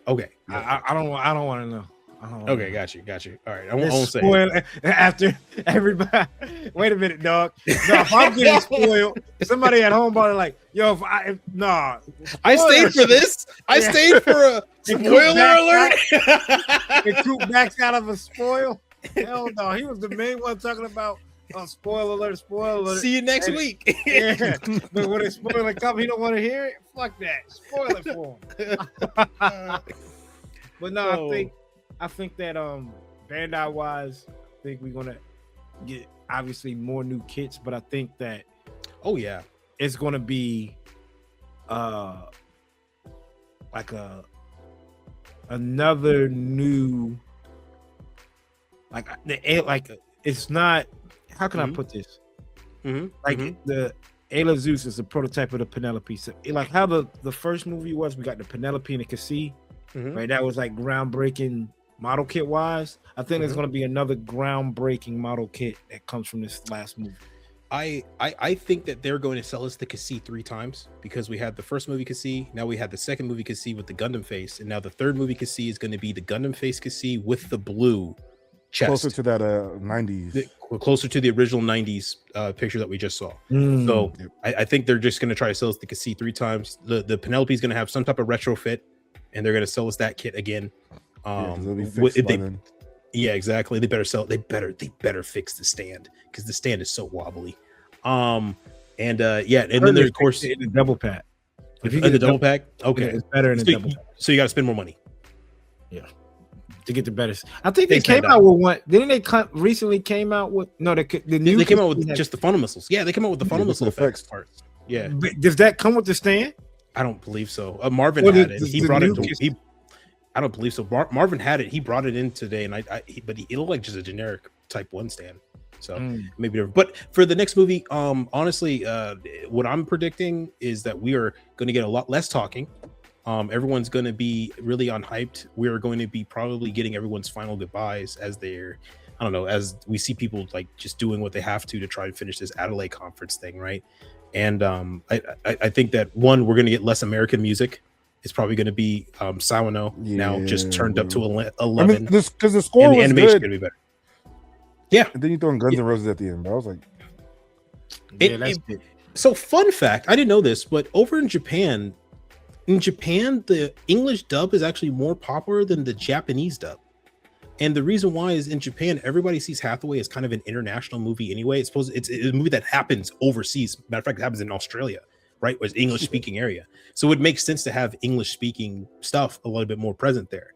Okay. I don't want to know. I don't wanna Okay. know. got you. All right. I won't This say. spoil- after everybody. Wait a minute, dog. No, if I'm getting spoiled, somebody at home probably like, yo, nah. I stayed for this. I Yeah. stayed for a If you spoiler back alert. The Coop backs out of a spoil. Hell no, he was the main one talking about spoiler alert. See you next And- week. Yeah, but when a spoiler comes, he don't want to hear it. Fuck that. Spoil it for him. But no, Oh. I think that Bandai wise, I think we're gonna get obviously more new kits, but I think that Oh yeah. it's gonna be like another new like it's not, how can I Mhm. put this? Mhm, Like mhm. the Ayla Zeus is a prototype of the Penelope. So, like how the first movie was, we got the Penelope and the Cassie, Mhm. right? That was like groundbreaking model kit wise. I think there's Mhm. going to be another groundbreaking model kit that comes from this last movie. I think that they're going to sell us the Cassie 3 times, because we had the first movie Cassie, now we had the second movie Cassie with the Gundam face, and now the third movie Cassie is going to be the Gundam face Cassie with the blue chest. Closer to that 90s. Closer to the original 90s picture that we just saw. Mm. So Yep. I think they're just going to try to sell us the Cassie 3 times. The Penelope is going to have some type of retrofit, and they're going to sell us that kit again. Yeah, 'cause it'll be With- fixed by they- then. Yeah, exactly. They better sell. They better fix the stand because the stand is so wobbly. And then there's of course in the double pack. If you get the double pack, okay, it's better in the double pack. So you got to spend more money. Yeah, to get the better. I think they came out with one. Didn't they recently came out with the new? They came out with just the funnel missiles. Yeah, they came out with the funnel missile effects parts. Yeah, but does that come with the stand? I don't believe so. Marvin had it. He brought it. I don't believe so. Marvin had it. He brought it in today, and but it looked like just a generic Type 1 stand. So maybe different. But for the next movie, honestly, what I'm predicting is that we are going to get a lot less talking. Everyone's going to be really unhyped. We are going to be probably getting everyone's final goodbyes as we see people like just doing what they have to try and finish this Adelaide conference thing, right? And I think that we're going to get less American music. It's probably going to be Sawano now just turned up to 11. I mean, because the score was animation good. Going to be better. Yeah, and then you throwing Guns N' Roses at the end, but I was like, so fun fact, I didn't know this, but over in Japan, the English dub is actually more popular than the Japanese dub. And the reason why is in Japan, everybody sees Hathaway as kind of an international movie anyway. It's a movie that happens overseas. Matter of fact, it happens in Australia, right? Where it's English speaking area. So it makes sense to have English speaking stuff a little bit more present there.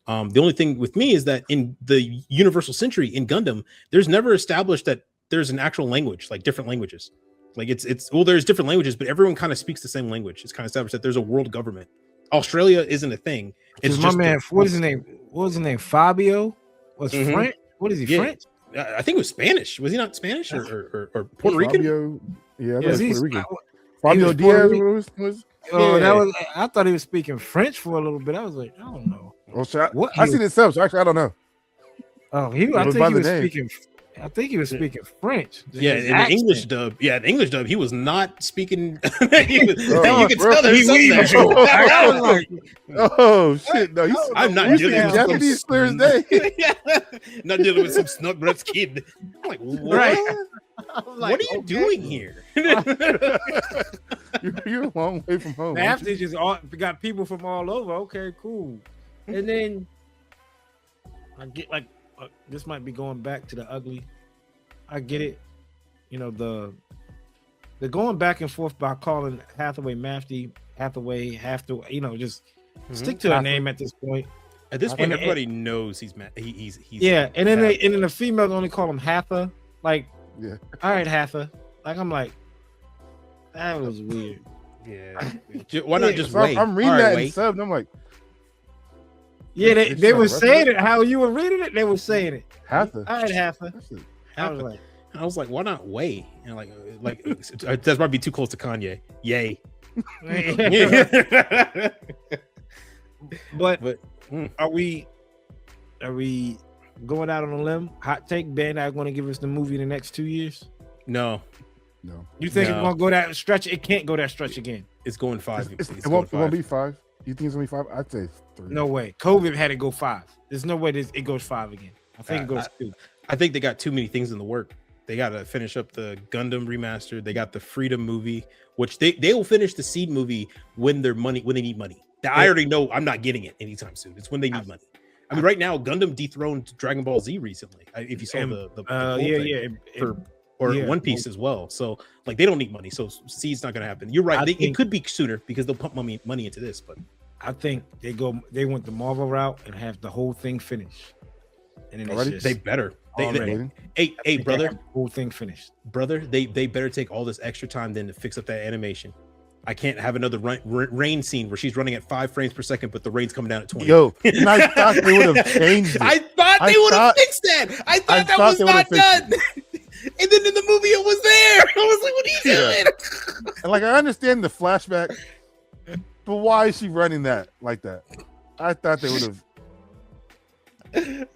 The only thing with me is that in the Universal Century in Gundam, there's never established that there's an actual language, like different languages. Like there's different languages, but everyone kind of speaks the same language. It's kind of established that there's a world government. Australia isn't a thing. It's my man. What is his name? What was his name? Fabio was French. What is he? French? I think it was Spanish. Was he not Spanish or Puerto Rican? Fabio, Puerto Rican. Fabio Diaz was. I thought he was speaking French for a little bit. I was like, I don't know. Oh, so I see this up, so actually I don't know. Oh, I think he was speaking French. Yeah, in the English dub. Yeah, in the English dub, he was not speaking. You could tell there's something there. I was like, oh shit! No, I'm not dealing with Japanese clear as day. Not dealing with some snug breath kid. I'm like, what? Right. What are you doing here? You're a long way from home. After just got people from all over. Okay, cool. And then I get like this might be going back to the ugly. I get it. You know, the going back and forth by calling Hathaway Hathaway, just stick to the name at this point. At this point, everybody knows he's yeah, and then the females only call him Hatha. Like, yeah, all right, Hatha. Like, I'm like, that was weird. Yeah, why not just wait? I'm reading that in sub, and I'm like, yeah, they were saying it. How you were reading it, they were saying it. Hatha. All right, Hatha. I was like, why not Way? And like that's probably too close to Kanye. Yay. but are we going out on a limb? Hot take, Bandai going to give us the movie in the next 2 years? No. You think it's going to go that stretch? It can't go that stretch again. It's going 5. It won't be 5. You think it's going to be 5? I'd say 3. No way. COVID had to go 5. There's no way it goes 5 again. I think it goes 2. I think they got too many things in the work. They got to finish up the Gundam remaster. They got the Freedom movie, which they will finish the Seed movie when they need money. I already know I'm not getting it anytime soon. It's when they need money. I mean, right now, Gundam dethroned Dragon Ball Z recently. If you saw One Piece as well. So like they don't need money. So Seed's not going to happen. You're right. It could be sooner because they'll pump money into this. But I think they went the Marvel route and have the whole thing finished. And then they better. Hey, brother, whole thing finished. Brother, they better take all this extra time then to fix up that animation. I can't have another rain scene where she's running at 5 frames per second, but the rain's coming down at 20. Yo, and I thought they would have changed it. I thought they would have fixed that. I thought that was not done. And then in the movie, it was there. I was like, what are you doing? And like, I understand the flashback, but why is she running that like that? I thought they would have.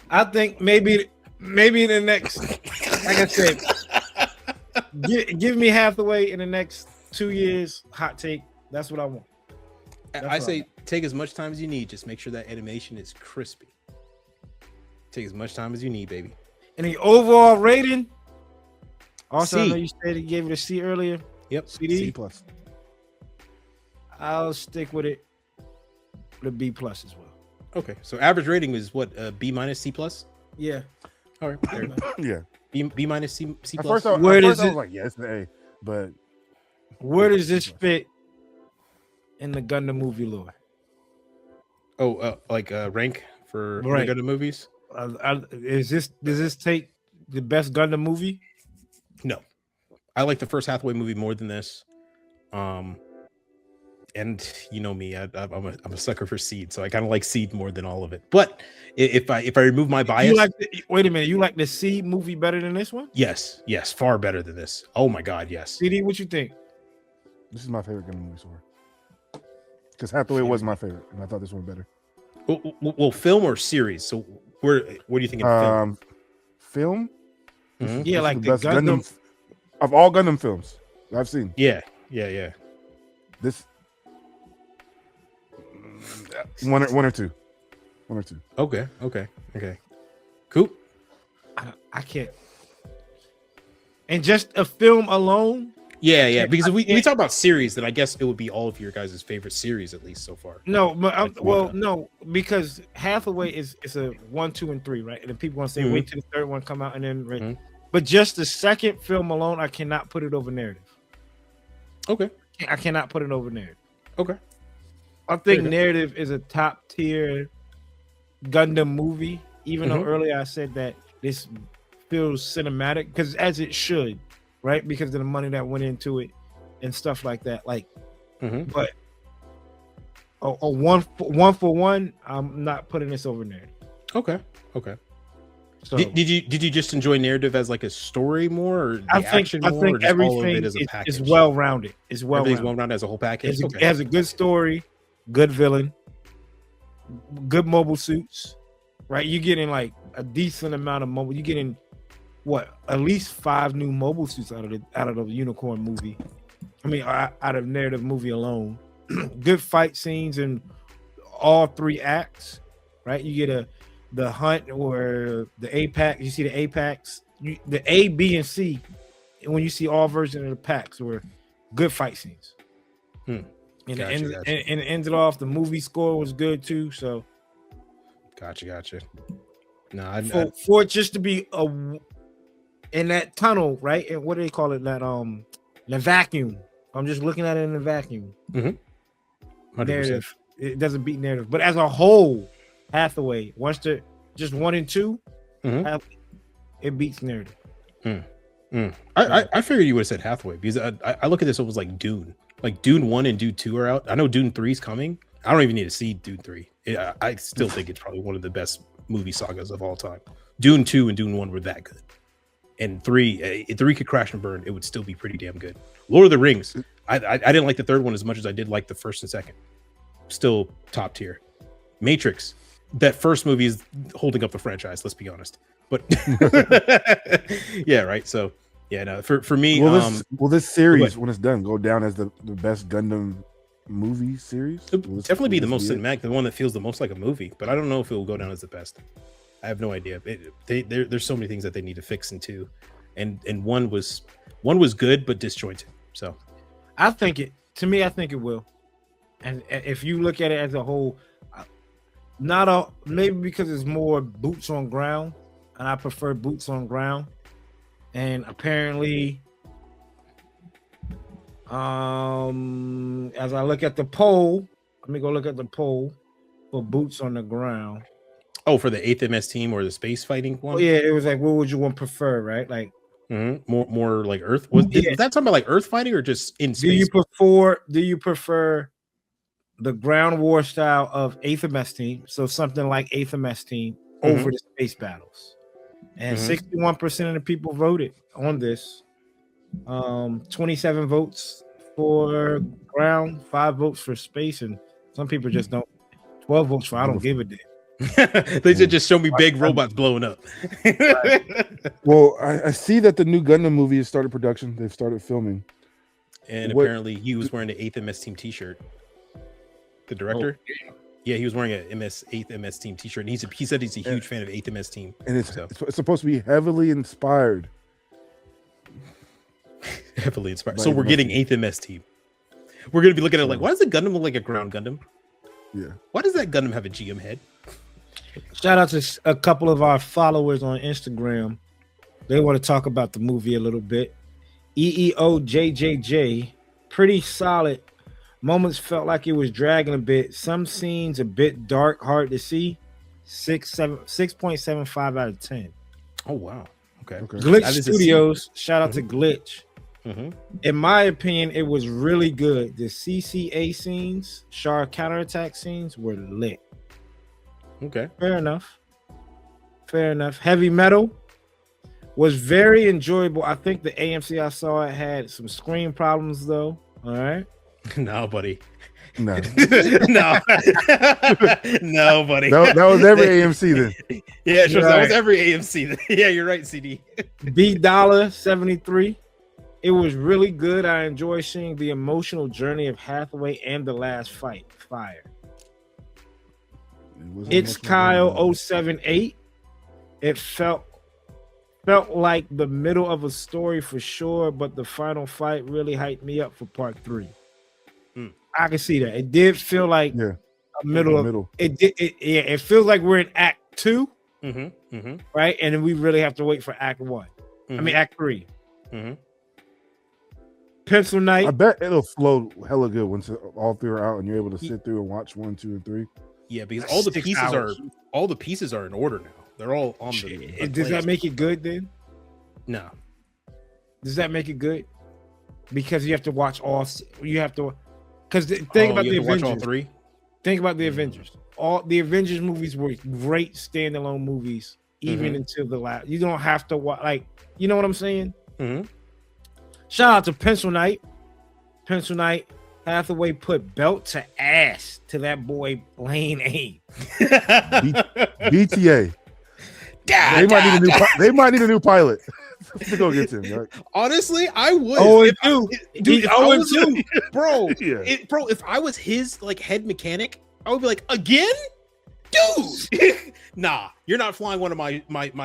I think maybe in the next, like I said, give me Hathaway in the next 2 years. Hot take. That's what I want. I say take as much time as you need. Just make sure that animation is crispy. Take as much time as you need, baby. And the overall rating. Also, I know you said you gave it a C earlier. Yep. C+. I'll stick with it. With a B+ as well. Okay, so average rating is what? B- C+? Yeah. All right. Fair enough. Yeah. B minus C At plus. first, I Where was does it- like, yeah, it's an A, but Where does this fit in the Gundam movie lore? Rank for Right. the Gundam movies? Does this take the best Gundam movie? No, I like the first Hathaway movie more than this. And you know me, I'm a sucker for Seed, so I kind of like Seed more than all of it. But if I remove my bias, Wait a minute, you like the Seed movie better than this one? yes, far better than this. Oh my god, yes. CD, what you think? this is my favorite Gundam movie so far. Because Hathaway was my favorite, and I thought this one better. Well, film or series? So what do you think of film? Film? Mhm. Yeah, This like is the Gundam. of all Gundam films I've seen. Yeah. This one or two. Okay. Coop. I can't. And just a film alone? Yeah. Because if we can't- talk about series, then I guess it would be all of your guys' favorite series at least so far. No, but Like, no, because Hathaway is a 1, 2, and 3, right? And then people want to say wait till the third one come out and then. Mhm. But just the second film alone, I cannot put it over narrative. Okay. I cannot put it over narrative. Okay. I think enough. narrative is a top tier Gundam movie. Even though earlier I said that this feels cinematic, because as it should, right? Because of the money that went into it and stuff like that. Like, but a one for one, I'm not putting this over narrative. Okay. So Did you just enjoy narrative as like a story more, or the action more, or just all of everything it as a package? is well rounded. It's well Everything's rounded. well rounded as a whole package. It has a good story, good villain, good mobile suits. Right, you're getting like a decent amount of mobile. You're getting at least 5 new mobile suits out of the Unicorn movie. I mean, out of narrative movie alone. Good fight scenes in all 3 acts. Right, you get the hunt or the Apex. You see the Apex, the A, B, and C. And when you see all versions of the packs, were good fight scenes. And Gotcha. it ended off. The movie score was good too. So. Gotcha. No, For it just to be in that tunnel, right? And what do they call it? That the vacuum. I'm just looking at it in the vacuum. 100%. Narrative. It doesn't beat narrative, but as a whole, Hathaway just 1 and 2, it beats narrative. I figured you would have said Hathaway, because I look at this almost like Dune. Like Dune 1 and Dune 2 are out. I know Dune 3 is coming. I don't even need to see Dune 3. I still think it's probably one of the best movie sagas of all time. Dune 2 and Dune 1 were that good. And 3, if 3 could crash and burn, it would still be pretty damn good. Lord of the Rings. I didn't like the third one as much as I did like the first and second. Still top tier. Matrix. That first movie is holding up the franchise, let's be honest. But yeah, right. So yeah, no, for me, will this series, when it's done, go down as the best Gundam movie series? It'll definitely be the most cinematic, the one that feels the most like a movie, but I don't know if it will go down as the best. I have no idea. There's so many things that they need to fix into, and one was good but disjointed. So I think it will. And if you look at it as a whole, maybe because it's more boots on ground, and I prefer boots on ground. And apparently, as I look at the poll, let me go look at the poll for boots on the ground. Oh, for the 8th MS team or the space fighting one? Oh, yeah, it was like, what would you want prefer, right? Like more like Earth. Was that talking about like Earth fighting or just in space? Do you prefer the ground war style of 8th MS team, so something like 8th MS team, over the space battles? And 61% of the people voted on this. 27 votes for ground, 5 votes for space, and some people just don't. 12 votes for I don't give a damn. They should just show me big robots blowing up. Well, I see that the new Gundam movie has started production. They've started filming. And apparently he was wearing the 8th MS team t-shirt. The director? Yeah, he was wearing a 8th MS team t-shirt. And he said he's a huge fan of 8th MS team. And it's supposed to be heavily inspired. Heavily inspired. So we're getting 8th MS team. We're going to be looking at it like, why does the Gundam look like a ground Gundam? Yeah. Why does that Gundam have a GM head? Shout out to a couple of our followers on Instagram. They want to talk about the movie a little bit. EEOJJJ, pretty solid. Moments felt like it was dragging a bit. Some scenes a bit dark, hard to see. 6.75 out of 10. Oh wow. Okay. Glitch Studios. Shout out to Glitch. Mm-hmm. In my opinion, it was really good. The CCA scenes, Char counterattack scenes were lit. Okay. Fair enough. Heavy Metal was very enjoyable. I think the AMC I saw it had some screen problems though. All right. No, buddy. No. No. No, buddy. That was every AMC then. Yeah, sure. That was Right. every AMC. Yeah, you're right, CD. B Dollar 73. It was really good. I enjoy seeing the emotional journey of Hathaway and the last fight. Fire. It's Kyle 078. It felt like the middle of a story for sure, but the final fight really hyped me up for part 3. I can see that. It did feel like a middle. It did. It feels like we're in Act 2, right? And then we really have to wait for Act 1. I mean Act 3. Pencil Night. I bet it'll flow hella good once all three are out and you're able to sit through and watch 1, 2, and 3. Yeah, because That's all the 6 pieces hours. are in order now. They're all on the Does that make it good then? No. Does that make it good? Because you have to watch all. You have to. Because think about the Avengers. Watch all 3. Think about the Avengers. All the Avengers movies were great standalone movies, even until the last. You don't have to watch. Like, you know what I'm saying? Shout out to Pencil Night. Pencil Night. Hathaway put belt to ass to that boy Lane A. BTA. They might need a new pilot to go get him. Right? Honestly, I would. Oh, Dude, bro. Yeah. Bro, if I was his like head mechanic, I would be like, again, dude. Nah, you're not flying one of my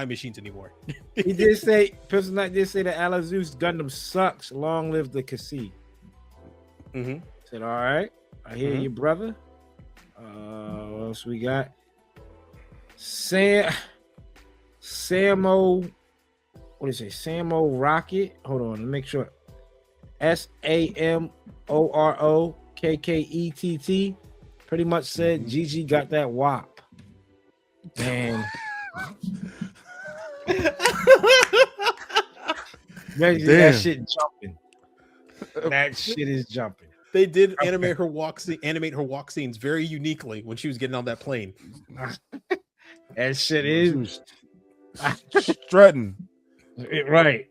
machines anymore. He did say, Pencil Knight did say that Alazeus Gundam sucks. Long live the Cassie. Said, all right, I hear you, brother. What else we got? Samo, what is it? Samo Rocket. Hold on, let me make sure. SAMOROKKETT. Pretty much said Gigi got that WAP. Man. That shit jumping. That shit is jumping. They did animate her walk scenes very uniquely when she was getting on that plane. That shit is strutting. Right.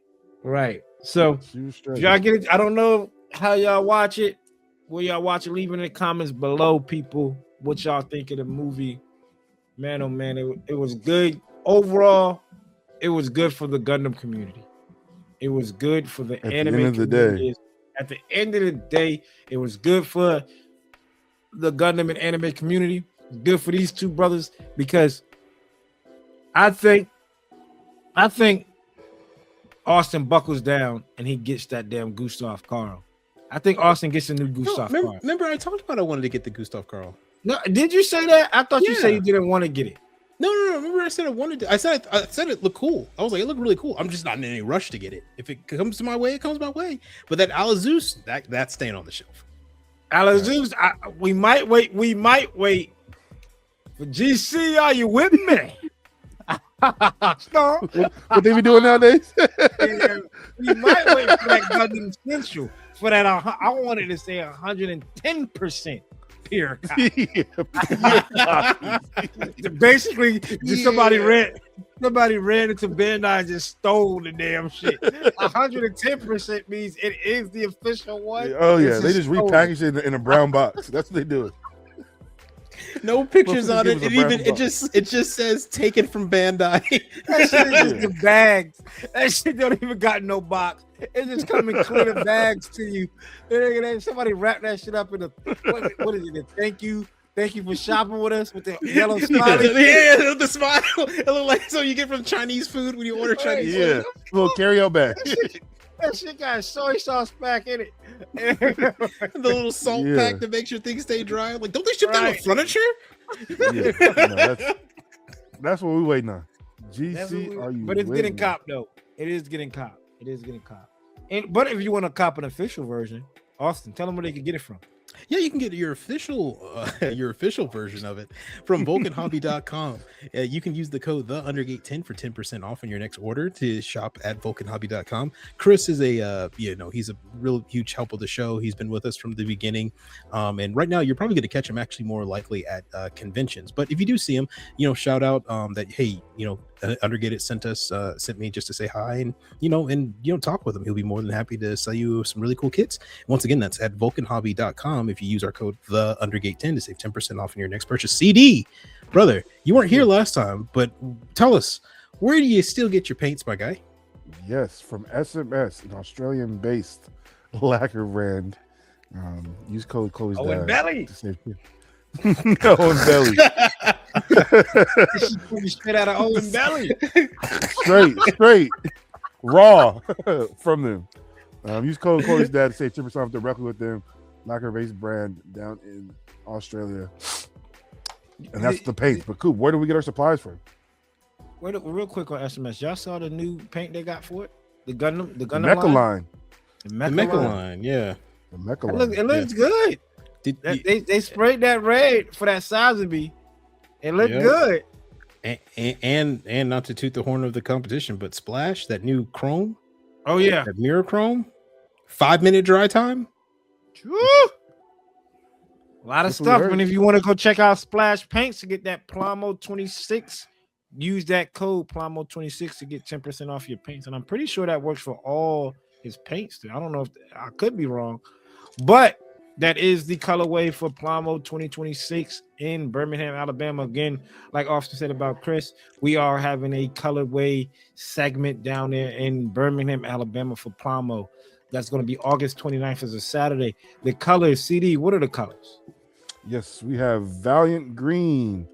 So if y'all get it, I don't know how y'all watch it. Will y'all watch it? Leave in the comments below, people, what y'all think of the movie. Man, oh man, it was good. Overall, it was good for the Gundam community. It was good for the anime community. At the end of the day, it was good for the Gundam and anime community. Good for these two brothers because I think Austen buckles down and he gets that damn Gustav Karl. I think Austen gets a new Gustav Karl. Remember, I talked about I wanted to get the Gustav Karl. No, did you say that? I thought you said you didn't want to get it. No. Remember, I said I wanted to. I said it looked cool. I was like, it looked really cool. I'm just not in any rush to get it. If it comes to my way, it comes my way. But that Alazeus, that's staying on the shelf. Alazeus, we might wait. We might wait for GC. Are you with me? No. What they be doing nowadays? We might wait for that Gundam Central for that. I wanted to say 110%. Pure copy. Basically, somebody ran into Bandai and just stole the damn shit. 110% means it is the official one. Oh yeah, they just repackage it in a brown box. That's what they do. No pictures on it. It just says taken from Bandai. That shit is just the bags. That shit don't even got no box. It just come in clear the bags to you. Somebody wrap that shit up in a what is it? Thank you for shopping with us with the yellow smiley. Yeah, the smile. It look like so you get from Chinese food when you order Chinese food. Yeah, little carry-out bag. That shit got soy sauce back in it. The little salt pack to make sure things stay dry. Like, don't they ship that with furniture? That's what we waiting on. That's GC, what are you? but it's getting waiting? cop though. It is getting cop. And but if you want to cop an official version, Austin, tell them where they can get it from. Yeah, you can get your official version of it from vulcanhobby.com. You can use the code TheUndergate10 for 10% off on your next order to shop at vulcanhobby.com. Chris is he's a real huge help with the show. He's been with us from the beginning. And right now you're probably going to catch him actually more likely at conventions. But if you do see him, shout out that, hey, Undergated sent me just to say hi and talk with him. He'll be more than happy to sell you some really cool kits. Once again, that's at vulcanhobby.com. If you use our code TheUndergate10 to save 10% off on your next purchase. CD, brother, you weren't here last time, but tell us, where do you still get your paints, my guy? Yes, from SMS, an Australian-based lacquer brand. Use code Chloe's Owen dad Belly. to save Owen Belly. Straight out of Owen Belly. straight raw from them. Use code Chloe's dad to save 10% off directly with them. Lacquer-based brand down in Australia, and that's the paint. But Coop, where do we get our supplies from? Wait, real quick on SMS. Y'all saw the new paint they got for it? The Gundam Mecha line. The The Mecha Mecha line. line, yeah. The Mecha line. It looks good. They sprayed that red for that Sotheby. It looked good. And not to toot the horn of the competition, but Splash, that new chrome. Oh yeah. That mirror chrome. 5-minute dry time. Woo! A lot of That's what stuff. we heard. And if you want to go check out Splash Paints to get that Plamo 26, use that code Plamo 26 to get 10% off your paints. And I'm pretty sure that works for all his paints. I don't know if I could be wrong, but that is the colorway for Plamo 2026 in Birmingham, Alabama. Again, like Austin said about Chris, we are having a colorway segment down there in Birmingham, Alabama for Plamo. That's going to be August 29th as a Saturday. The colors, CD, what are the colors? Yes, we have Valiant Green.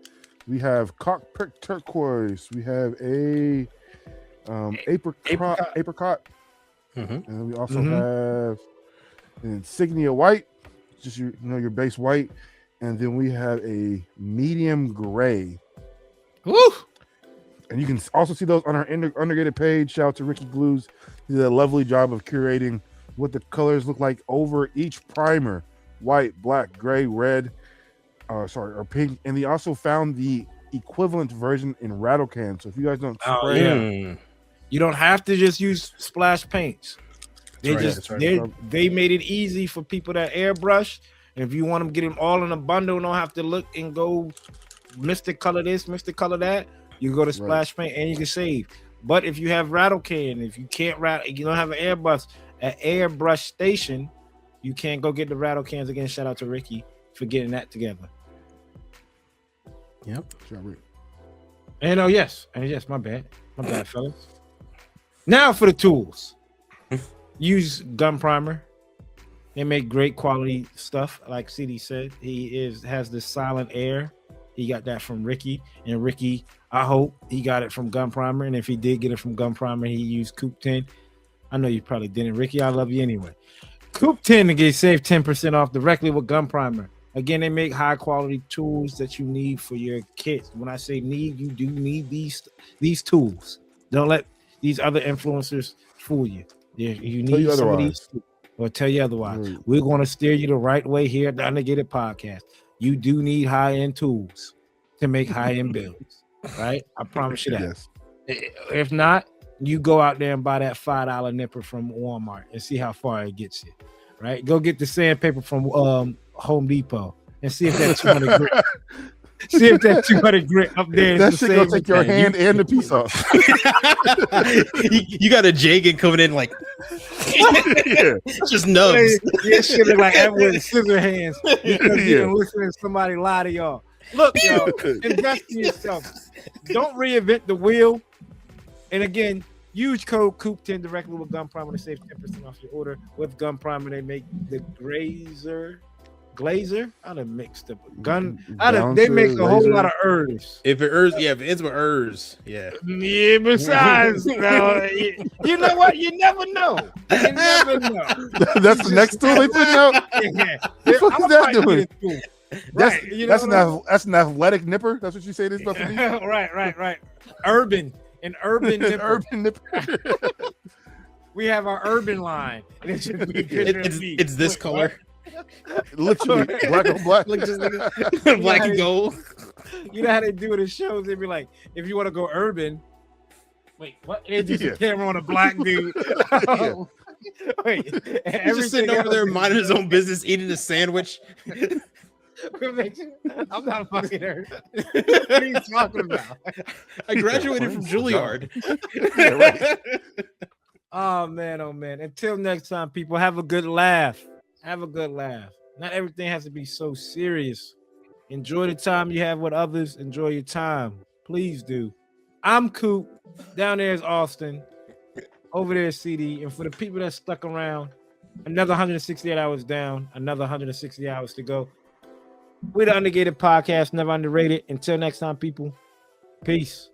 We have Cockpit Turquoise. We have a apricot. Mhm. And we also have an Insignia White, just your base white. And then we have a medium gray. Woo! And you can also see those on our Undergated page. Shout out to Ricky Glues. He did a lovely job of curating what the colors look like over each primer: white, black, gray, red, or pink. And he also found the equivalent version in rattle can. So if you guys don't spray, You don't have to just use splash paints. That's right. They made it easy for people that airbrush. And if you want them to get them all in a bundle, don't have to look and go Mr. Color this, Mr. Color that. You go to splash paint and you can save. But if you have rattle can, if you can't you don't have an airbrush station, you can't go get the rattle cans again. Shout out to Ricky for getting that together. Yep. And yes, my bad, fellas. Now for the tools. Use gun primer. They make great quality stuff. Like CD said, he has this silent air. He got that from Ricky, and Ricky, I hope he got it from Gun Primer. And if he did get it from Gun Primer, he used Coop 10. I know you probably didn't, Ricky. I love you anyway. Coop 10 to get saved 10% off directly with Gun Primer. Again, they make high quality tools that you need for your kits. When I say need, you do need these tools. Don't let these other influencers fool you. You need some of these or tell you otherwise. We're going to steer you the right way here at the Undergated Podcast. You do need high-end tools to make high-end builds, right? I promise you that. Yes. If not, you go out there and buy that $5 nipper from Walmart and see how far it gets you, right? Go get the sandpaper from Home Depot and see if that 200 grit. See if that 200 grit up there. That shit gonna take your hand and the piece off. you got a Jagan coming in like just nubs. Yeah, shit look like that with scissor hands because you didn't listen to somebody lie to y'all. Look, y'all, invest in yourself. Don't reinvent the wheel. And again, use code Coop10 directly with Gun Primer to save 10% off your order. With Gun Primer, they make the Glazer. I done mixed up they make a whole lot of ers. If it ends with ers, yeah. Yeah, besides, you know what? You never know. That's the next tool they put out. Yeah. What the fuck is that doing? That's Right, you know that's what I'm- that's an athletic nipper. That's what you say this supposed to be. right. Urban, an urban An nipper. urban nipper. We have our urban line. And it's just me, picture of me. It's this Wait, color, Literally black on black. Look, just look at- black how and they- gold. You know how they do it in shows? They'd be like, if you want to go urban, wait, what? They just Yeah. a camera on a black dude. Yeah. Wait, He's just everything sitting over there else- minding his own business, eating a sandwich. I'm not fucking her. What are you talking about? I graduated from Juilliard. Yeah, right. Oh man. Until next time, people, have a good laugh. Have a good laugh. Not everything has to be so serious. Enjoy the time you have with others. Enjoy your time. Please do. I'm Coop. Down there is Austen. Over there is CD. And for the people that stuck around, another 168 hours down, another 160 hours to go. We're the Undergated Podcast, never underrated. Until next time, people. Peace.